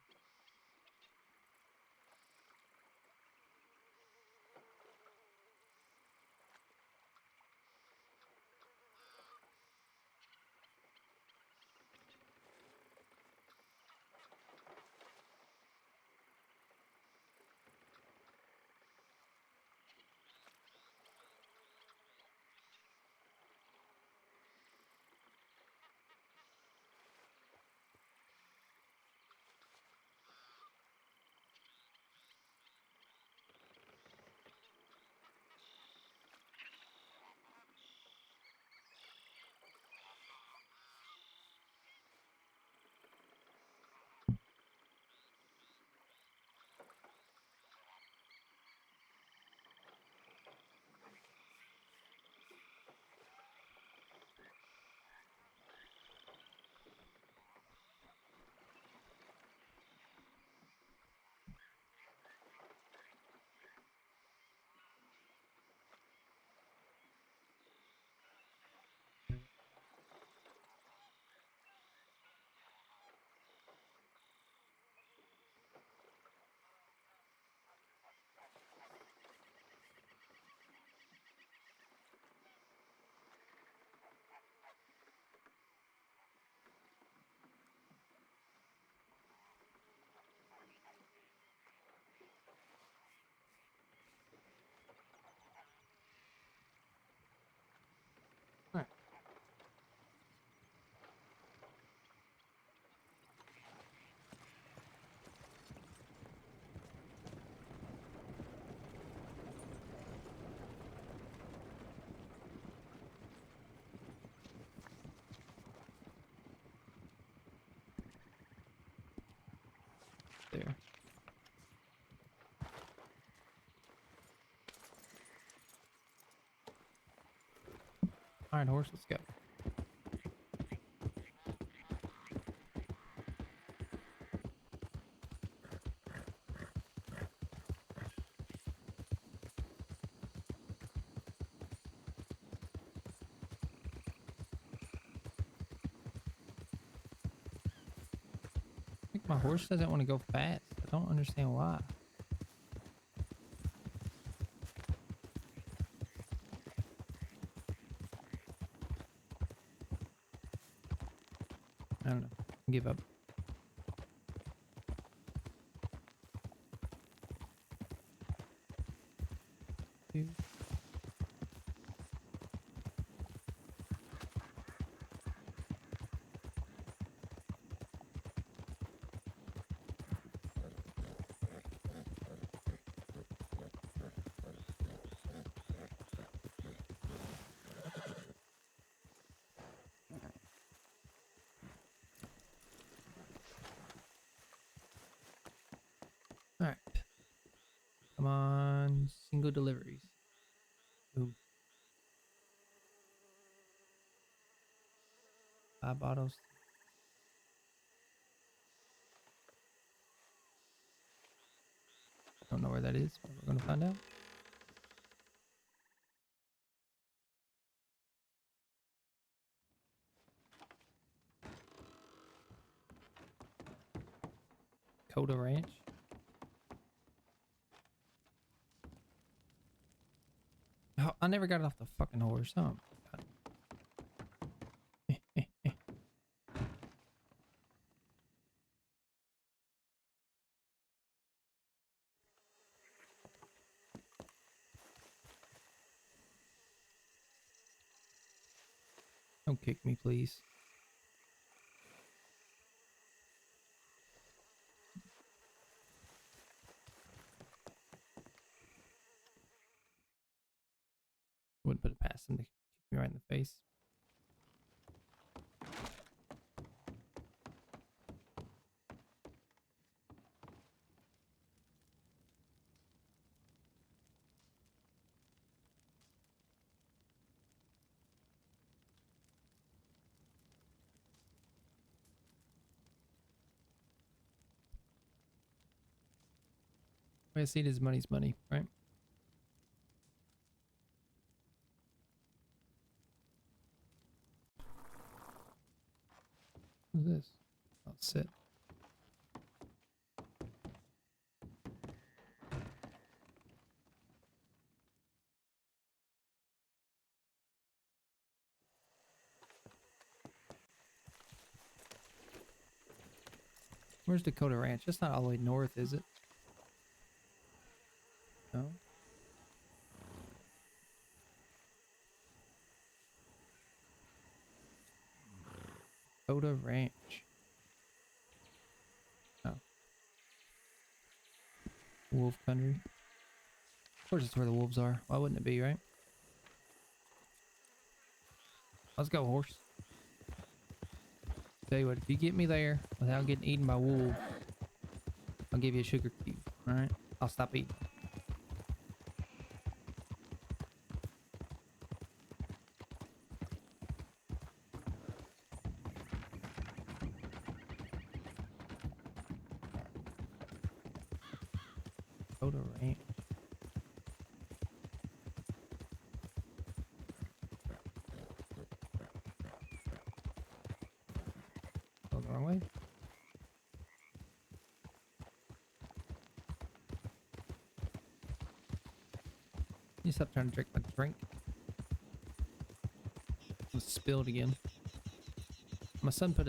Alright. There. Alright, horse, let's go. I think my horse doesn't want to go fast. I don't understand why. I don't know. Give up. Two. All right. Come on, single deliveries. Ooh. 5 bottles. Don't know where that is, but we're gonna find out. Coda Ranch. Oh, I never got it off the fucking horse. Oh, God. Don't kick me, please. Wouldn't put it past him to kick me right in the face. Way I see it is money's money, right? What's this? I'll sit. Where's Dakota Ranch? That's not all the way north, is it? No. Dakota Ranch. Oh. Wolf country. Of course it's where the wolves are. Why wouldn't it be, right? Let's go, horse. Tell you what, if you get me there without getting eaten by wolves, I'll give you a sugar cube. Alright? I'll stop eating. Dakota Ranch. Go the wrong way. You stop trying to drink my drink. It's spilled again. My son put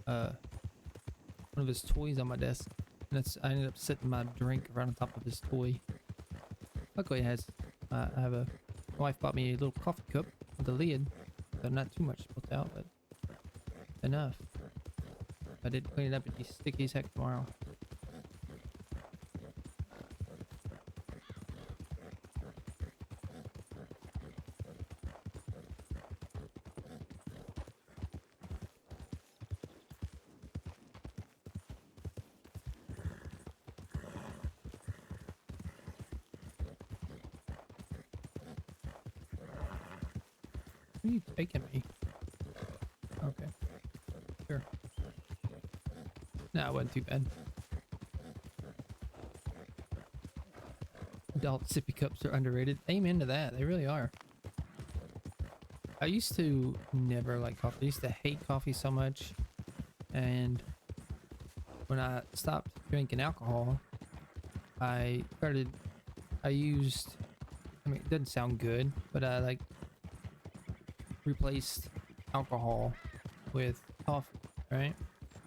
a one of his toys on my desk, and I ended up setting my drink right on top of his toy. Luckily, it has. My wife bought me a little coffee cup with a lid, so not too much spilled out, but enough. I did clean it up, it'd be sticky as heck tomorrow. Where are you taking me? Okay. Sure. No, it wasn't too bad. Adult sippy cups are underrated. Amen to that. They really are. I used to never like coffee. I used to hate coffee so much. And when I stopped drinking alcohol, I used, I mean, it doesn't sound good, but I like replaced alcohol with coffee, right?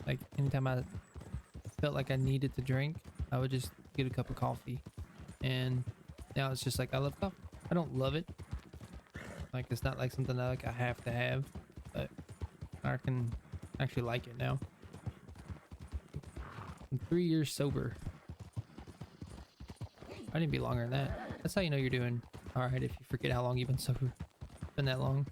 Like anytime I felt like I needed to drink, I would just get a cup of coffee. And now it's just like I love coffee. I don't love it. Like it's not like something that like I have to have, but I can actually like it now. I'm 3 years sober. I didn't be longer than that. That's how you know you're doing alright if you forget how long you've been sober. It's been that long.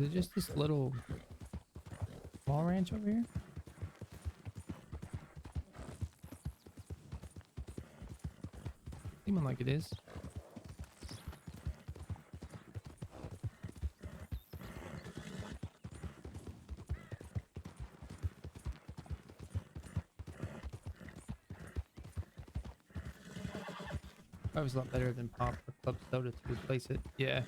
Is it just this little small ranch over here? Seeming like it is. That was a lot better than pop or club soda to replace it. Yeah.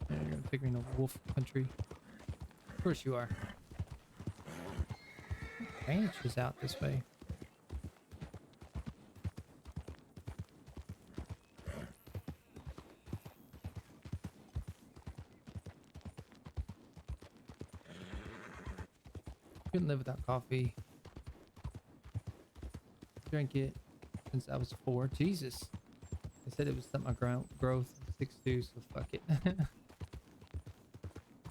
You're gonna figure in a wolf country. Of course you are. Ranch is out this way. Couldn't live without coffee. Drank it since I was 4. Jesus. They said it was stunt my growth. 6'2", so fuck it.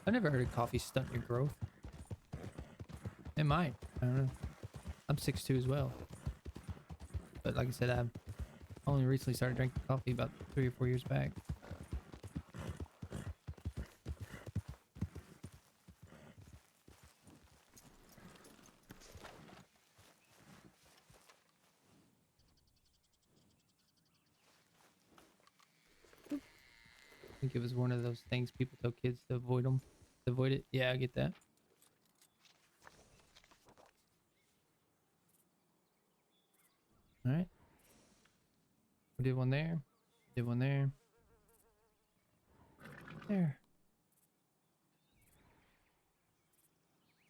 I've never heard of coffee stunt your growth. It might. I don't know. I'm 6'2" as well. But like I said, I've only recently started drinking coffee about 3 or 4 years back. I think it was one of those things people tell kids to avoid them. To avoid it. Yeah, I get that. All right. We did one there. Did one there. There.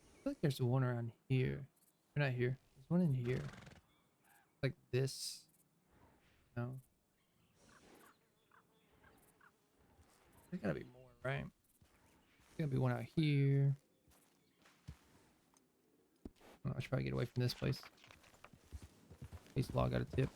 I feel like there's one around here. Or not here. There's one in here. Like this. No. There's gotta be more, right? There's gotta be one out here. Oh, I should probably get away from this place. Case log got a tip.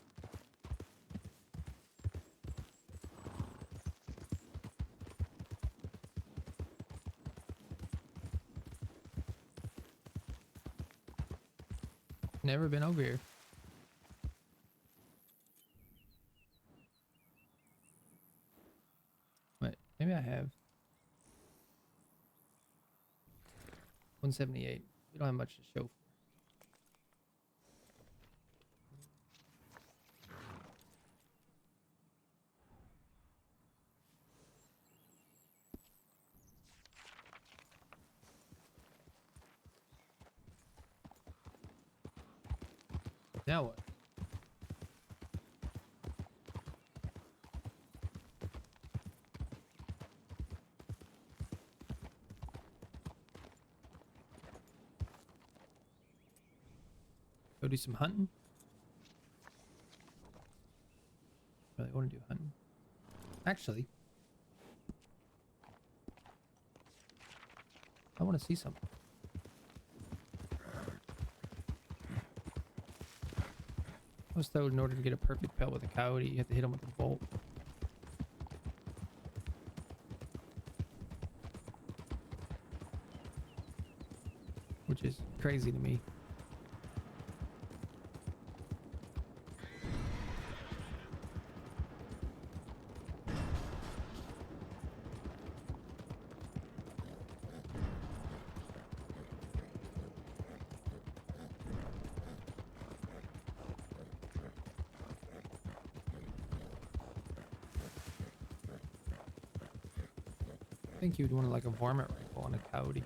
Never been over here. Wait, maybe I have. 178. We don't have much to show for. Now what? Go do some hunting? Really want to do hunting. Actually, I want to see something. I was told in order to get a perfect pelt with a coyote, you have to hit him with a bolt. Which is crazy to me. I think you'd want like a varmint rifle on a coyote.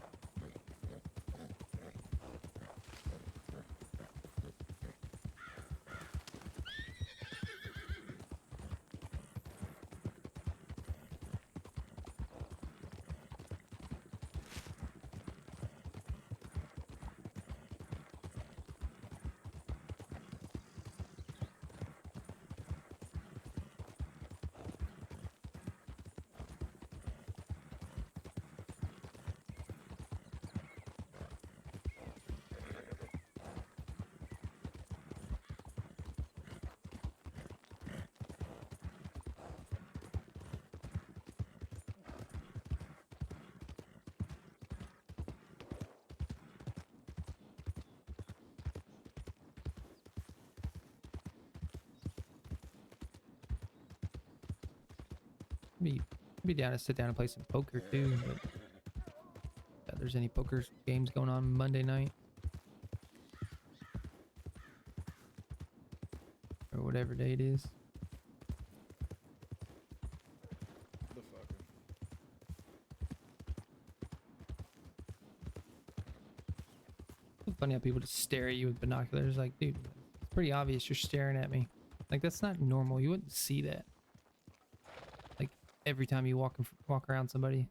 Be down to sit down and play some poker too. But if there's any poker games going on Monday night or whatever day it is. It's funny how people just stare at you with binoculars. Like, dude, it's pretty obvious you're staring at me. Like, that's not normal. You wouldn't see that. Like, every time you walk around somebody.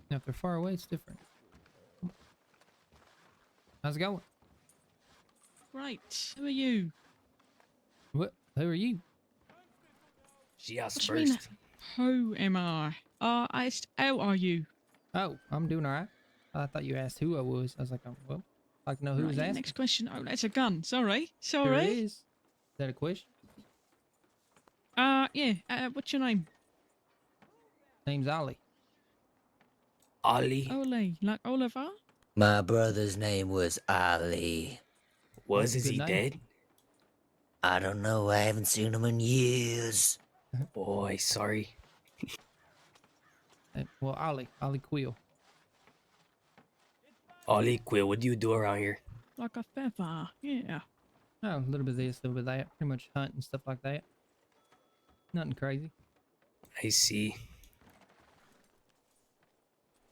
Now, if they're far away, it's different. How's it going? Right, who are you? What? Who are you? She asked What do you mean, first. who am I? I asked, how are you? Oh, I'm doing all right. I thought you asked who I was. I was like, oh, well, I'd like to know who Right, was yeah, asking. next question. Oh, that's a gun. Sorry. Sure Sorry. is. Is that a question? Yeah, what's your name? Name's Ollie. Ollie. Ole, like Oliver? My brother's name was Ali. Was That's a he good name. dead? I don't know, I haven't seen him in years. Boy, sorry. Well, Ollie Quil. Ollie Quil, what do you do around here? Like a feather, yeah. Oh, a little bit of this, a little bit of that. Pretty much hunt and stuff like that. Nothing crazy. I see.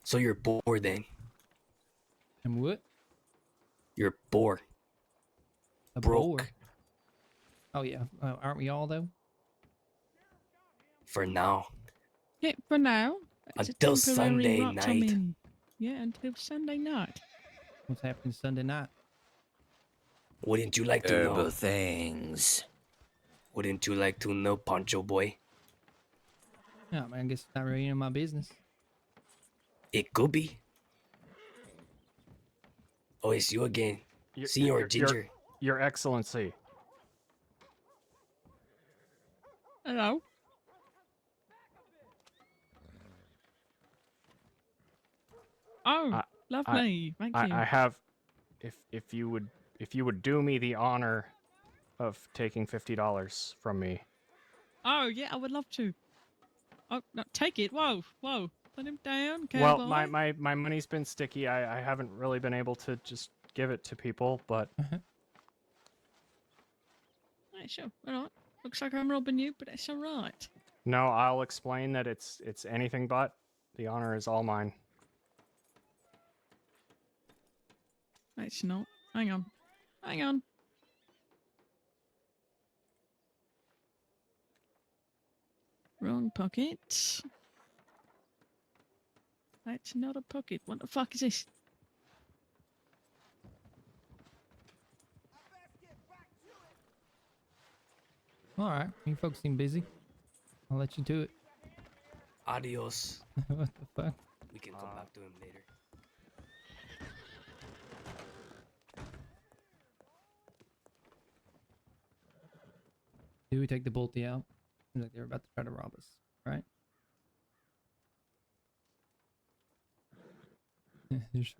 So you're bored then? And what? You're bored. A Broke. boar. Oh yeah, aren't we all though? For now. Yeah, for now. It's Until a temporary Sunday rut I'm night. in. Yeah, until Sunday night. What's happening Sunday night? Wouldn't you like to Terrible know? things. Wouldn't you like to know, Pancho boy? Oh man, I guess it's not really in my business. It could be. Oh, it's you again. Senor Ginger. Your Excellency. Hello? Oh, lovely. Thank you. I have, if you would do me the honor of taking $50 from me. Oh, yeah, I would love to. Oh, no, take it. Whoa, whoa. Put him down, Well, cowboy. my money's been sticky. I haven't really been able to just give it to people, but Right, sure. All right. Looks like I'm robbing you, but it's all right. no, I'll explain that it's anything but. The honor is all mine. It's not. Hang on. Hang on. Wrong pocket. That's not a pocket. What the fuck is this? All right, you folks seem busy. I'll let you do it. Adios. What the fuck? We can come back to him later. Do we take the bolty out? Seems like they're about to try to rob us, right? There's-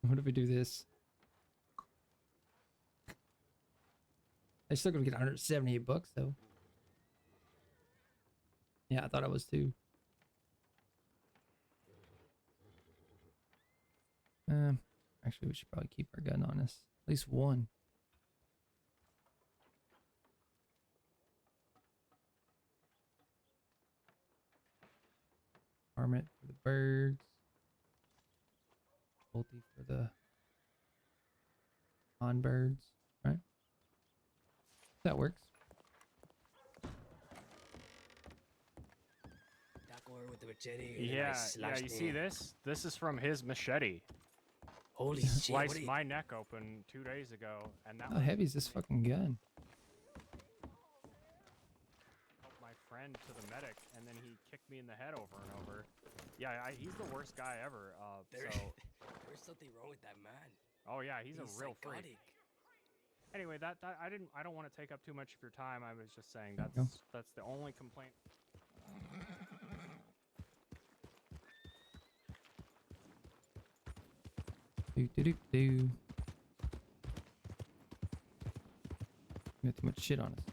What if we do this? They're still gonna get 178 bucks though. Yeah, I thought I was too. Actually, we should probably keep our gun on us. At least one. Arm it for the birds. Bolty for the birds, right? That works. With the machete and then I Yeah, slashed you see in. this? This is from his machete. Holy He shit. sliced what my neck open 2 days ago, and that How heavy is this fucking gun? helped my friend to the medic, and then he kicked me in the head over and over. Yeah, he's the worst guy ever. There- So There's something wrong with that man. Oh yeah, he's a real freak. psychotic. Anyway, that I don't want to take up too much of your time. I was just saying There you go. that's the only complaint. Do. We got too much shit on us.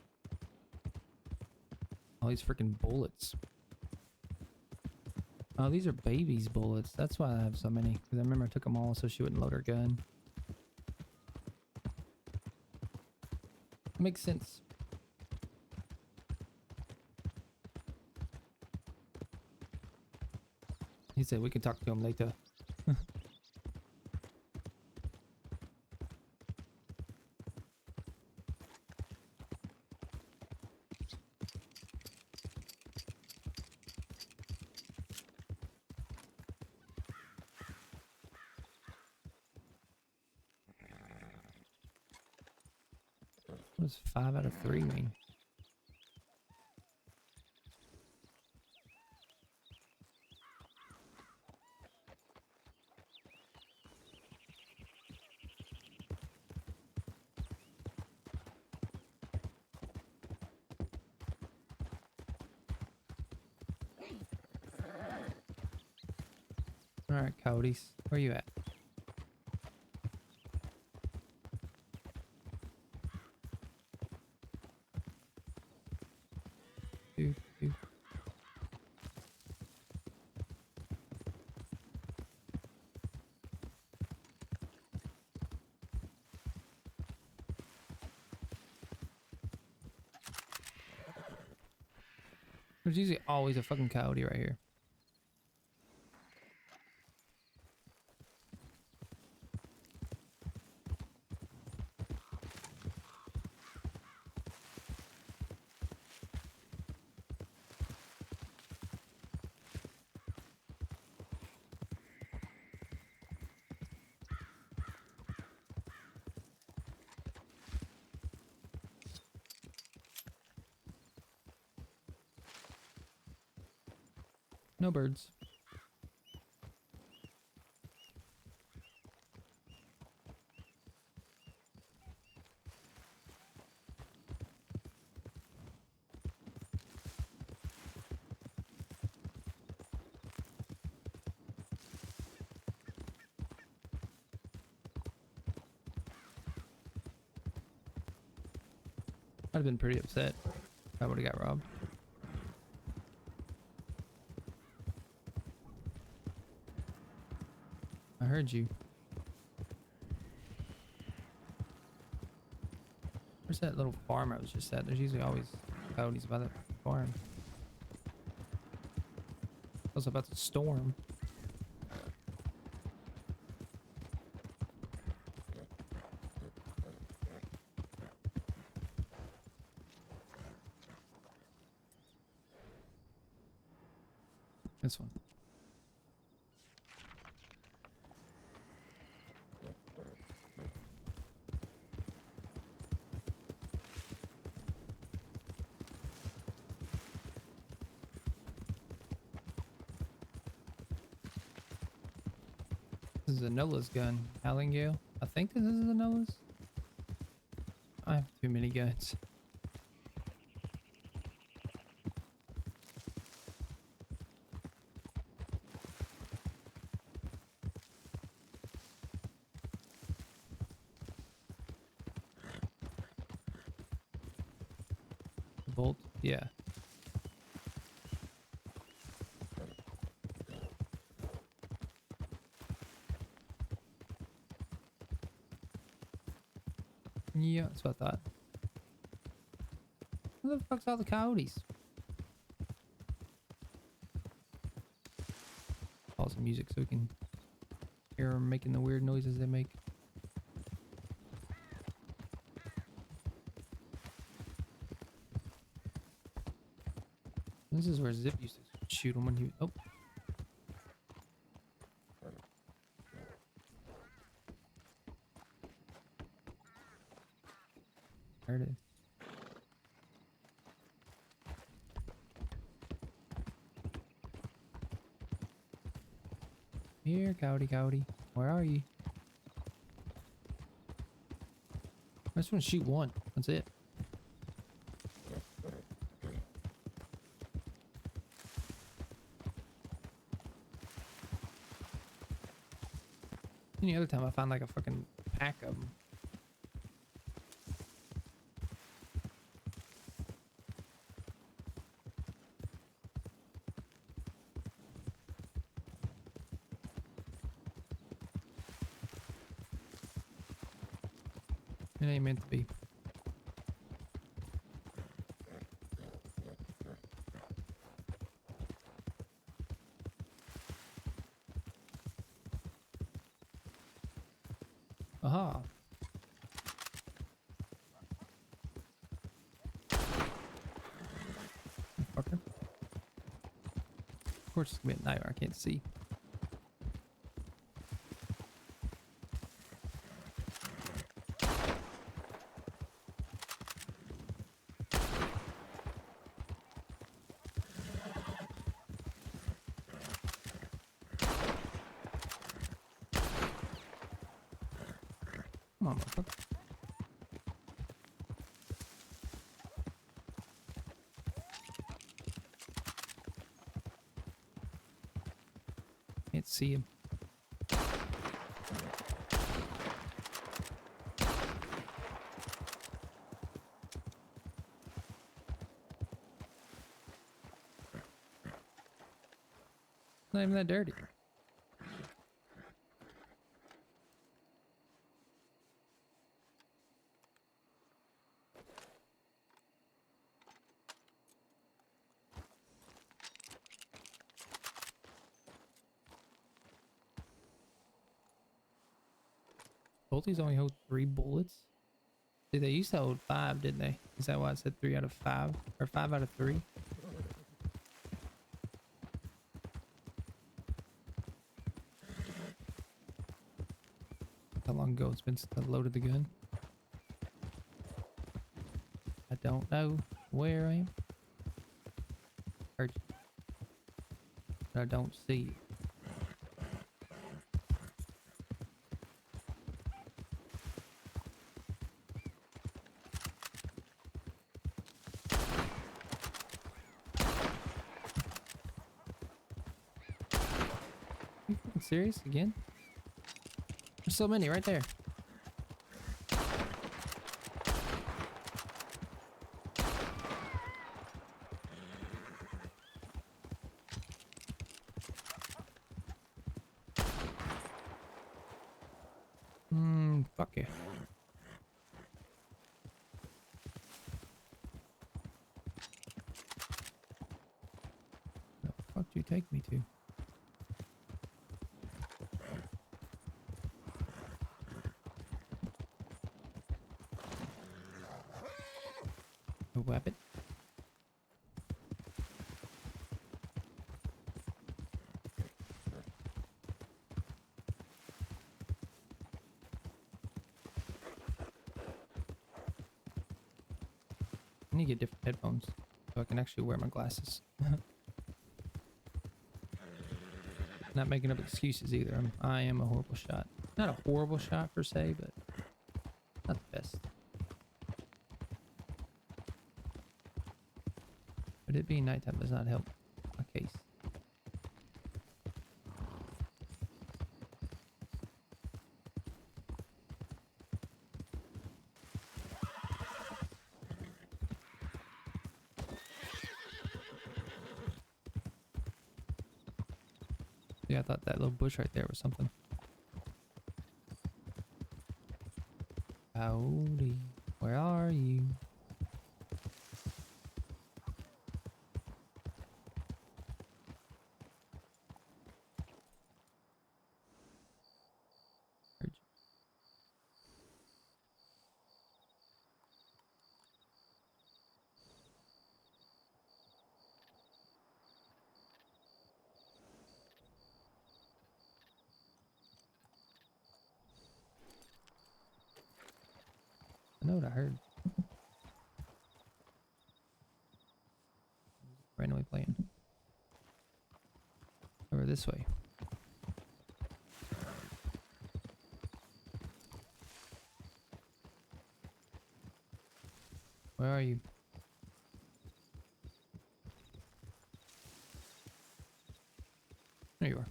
All these freaking bullets. Oh, these are baby's bullets. That's why I have so many. Because I remember I took them all so she wouldn't load her gun. Makes sense. He said we can talk to him later. What does 5 out of 3 mean? Alright, coyotes. Where you at? Do. There's usually always a fucking coyote right here. No birds. I'd have been pretty upset if I would have got robbed. I heard you. Where's that little farm I was just at? There's usually always coyotes by that farm. I was about to storm. This one. This is a Nola's gun. Hallingale. I think this is a Nola's. I have too many guns. Bolt? Yeah. Yeah, that's what I thought. Where the fuck's all the coyotes? Pause the music so we can hear them making the weird noises they make. This is where Zip used to shoot him when he... Oh. There it is. Here, coyote, coyote. Where are you? I just want to shoot one. That's it. Any other time I find like a fucking pack of them. It ain't meant to be. Aha. Fucker. Of course it's gonna be at night where I can't see. Come on, motherfucker. Can't see him. Not even that dirty. Both these only hold 3 bullets. See, they used to hold 5, didn't they? Is that why I said 3 out of 5? Or 5 out of 3? How long ago it's been since I loaded the gun? I don't know where I am. Heard you. But I don't see you. You fucking serious again? There's so many right there. Fuck you. The fuck do you take me to? A weapon? I need to get different headphones so I can actually wear my glasses. Not making up excuses either. I am a horrible shot. Not a horrible shot per se, but not the best. But it being nighttime does not help my case. Yeah, I thought that little bush right there was something. Howdy, where are you? Heard you. I know what I heard. Randomly playing. Over this way. Where are you? There you are.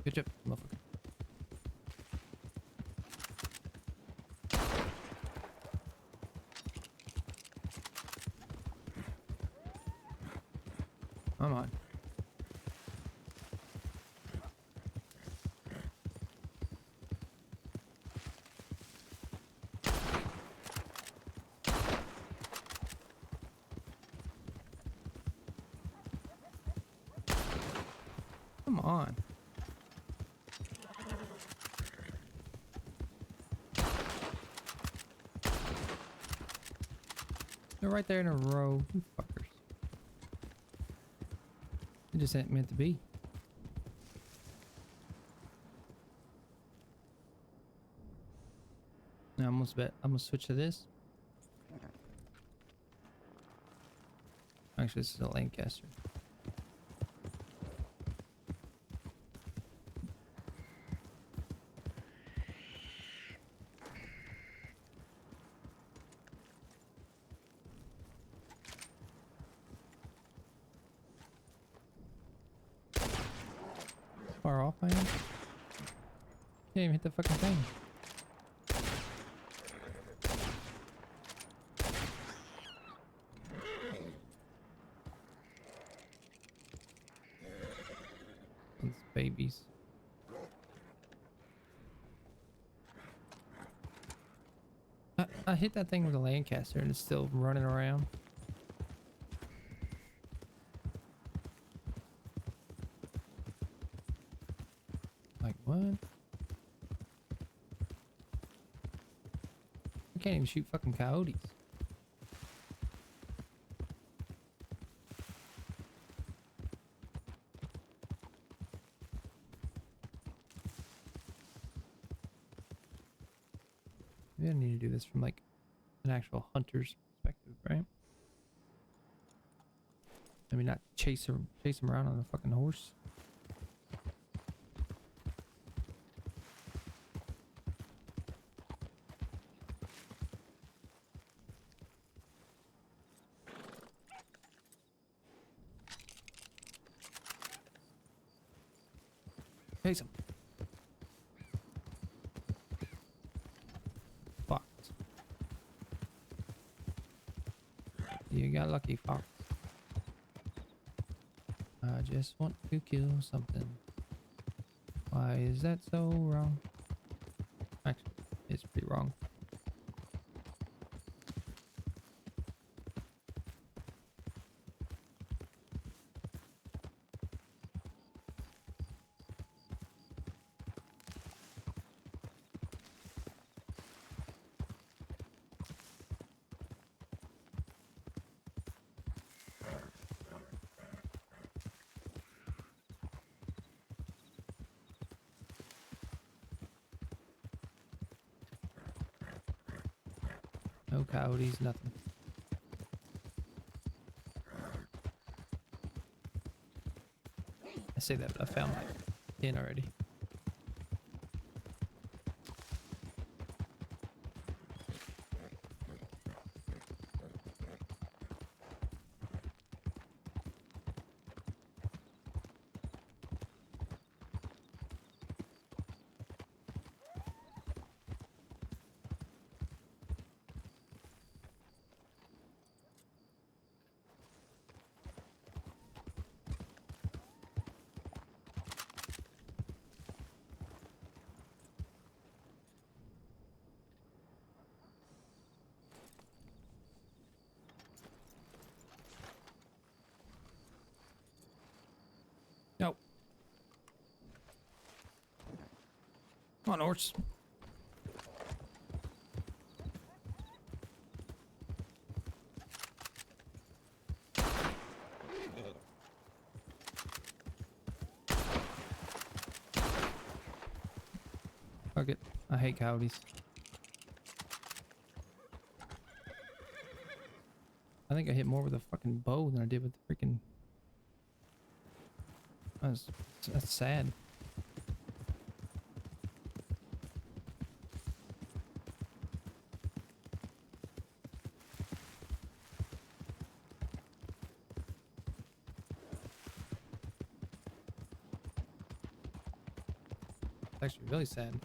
Good job, motherfucker. Come on. Come on. They're right there in a row. You fuckers. It just ain't meant to be. Now I'm gonna switch to this. Actually, this is a Lancaster. Far off I am. Can't even hit the fucking thing. These babies. I hit that thing with a Lancaster and it's still running around. Like what? I can't even shoot fucking coyotes. Maybe I need to do this from like an actual hunter's perspective, right? Maybe not chase him around on a fucking horse. Chase him. Fucked. You got lucky, fox. I just want to kill something. Why is that so wrong? Actually, it's pretty wrong. No coyotes, nothing. I say that, but I found like 10 already. No. Come on, horse. Fuck it. I hate coyotes. I think I hit more with a fucking bow than I did with the freaking... That's sad. It's actually really sad.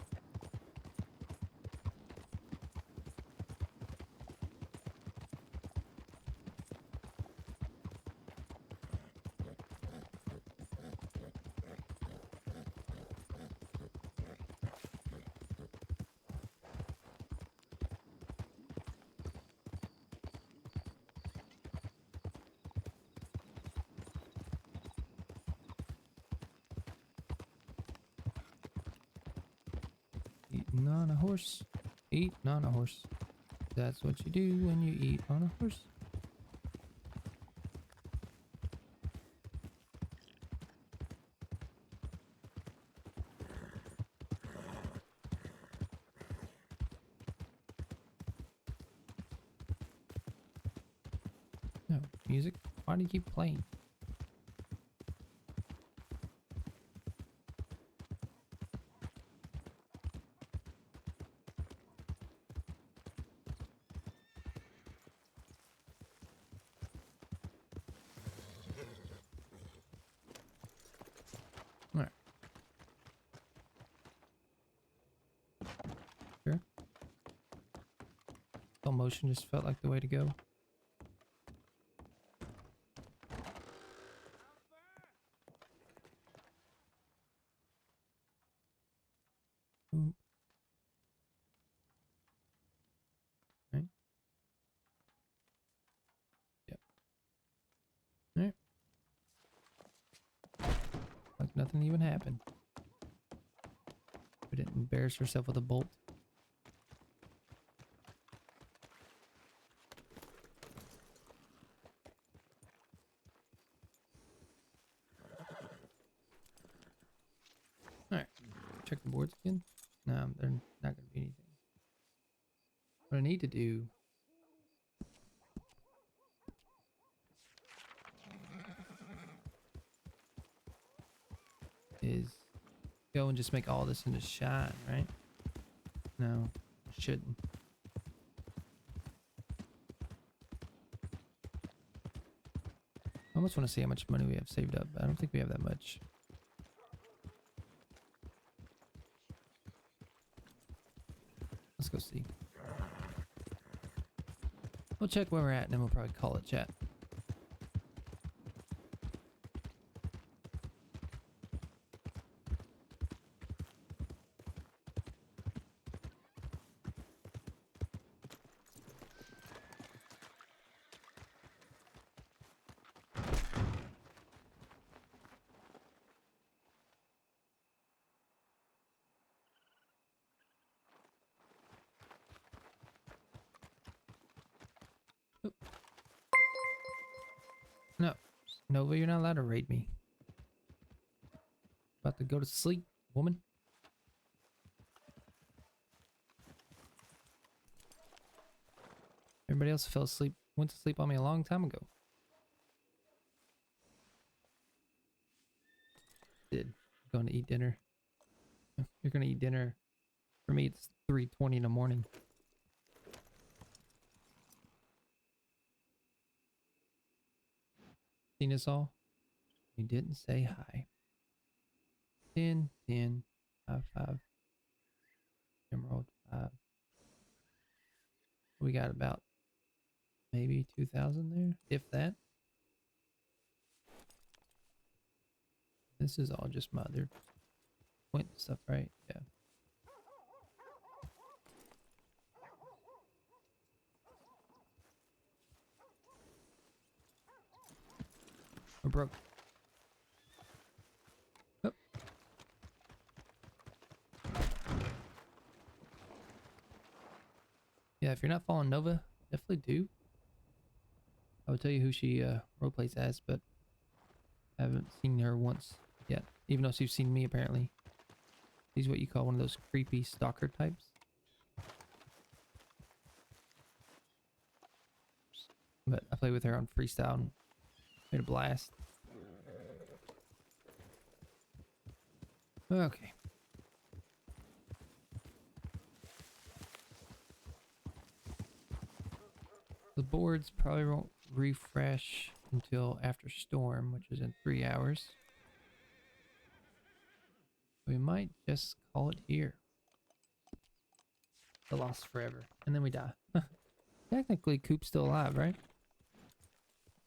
Eating on a horse. Eating on a horse. That's what you do when you eat on a horse. No, music? Why do you keep playing? Alright. Sure. Slow motion just felt like the way to go. Ooh. Right. Yep. Alright. Like nothing even happened. We didn't embarrass herself with a bolt. Alright. Check the boards again. No, they're not going to be anything. What I need to do is go and just make all this into shine, right? No, I shouldn't. I almost want to see how much money we have saved up. I don't think we have that much. Let's go see. We'll check where we're at and then we'll probably call it, chat. No, Nova, you're not allowed to raid me. About to go to sleep, woman. Everybody else fell asleep, went to sleep on me a long time ago. Did. Going to eat dinner. You're gonna eat dinner. For me, it's 3:20 in the morning. Seen us all? You didn't say hi. 10, 10, 5, 5. Emerald 5. We got about maybe 2,000 there, if that. This is all just my other point stuff, right? Yeah. We're broke. Oh. Yeah, if you're not following Nova, definitely do. I would tell you who she roleplays as, but I haven't seen her once yet. Even though she's seen me, apparently. She's what you call one of those creepy stalker types. But I played with her on freestyle and made a blast. Okay. The boards probably won't refresh until after storm, which is in 3 hours. We might just call it here. The lost forever. And then we die. Technically, Coop's still alive, right?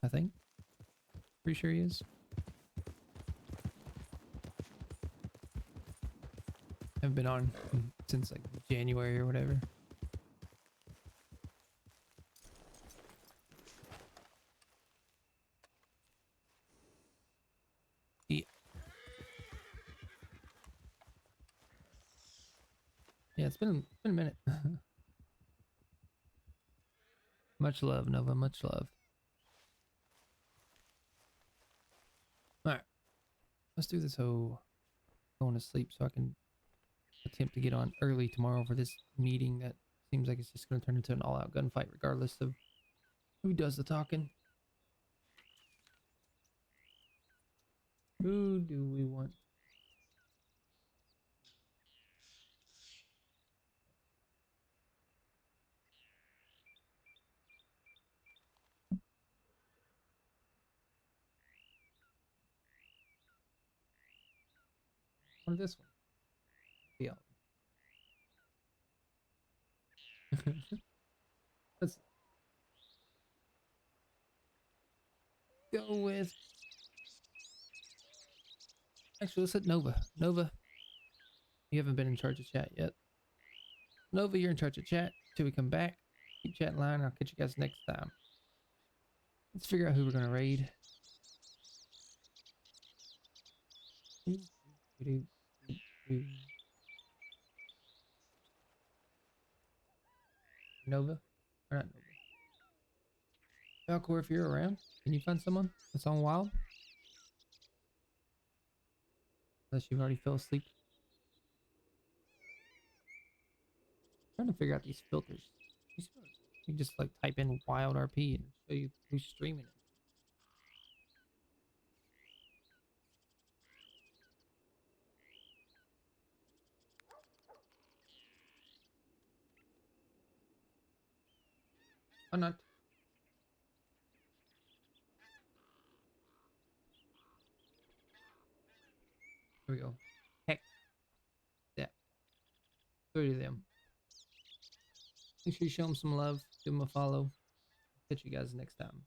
I think. Pretty sure he is. Haven't been on since like January or whatever. Yeah. Yeah, it's been a minute. Much love, Nova. Much love. All right, let's do this whole going to sleep so I can attempt to get on early tomorrow for this meeting that seems like it's just going to turn into an all-out gunfight regardless of who does the talking. Who do we want? Or this one? Yeah. Let's go with. Actually, let's hit Nova. Nova, you haven't been in charge of chat yet. Nova, you're in charge of chat. Till we come back, keep chatting line. I'll catch you guys next time. Let's figure out who we're gonna raid. Nova, or not Nova. Falcor, if you're around, can you find someone that's on Wild? Unless you've already fell asleep. Trying to figure out these filters. You can just like type in WildRP and show you who's streaming it. Or not. Here we go. Heck. Yeah. 30 of them. Make sure you show them some love. Give them a follow. Catch you guys next time.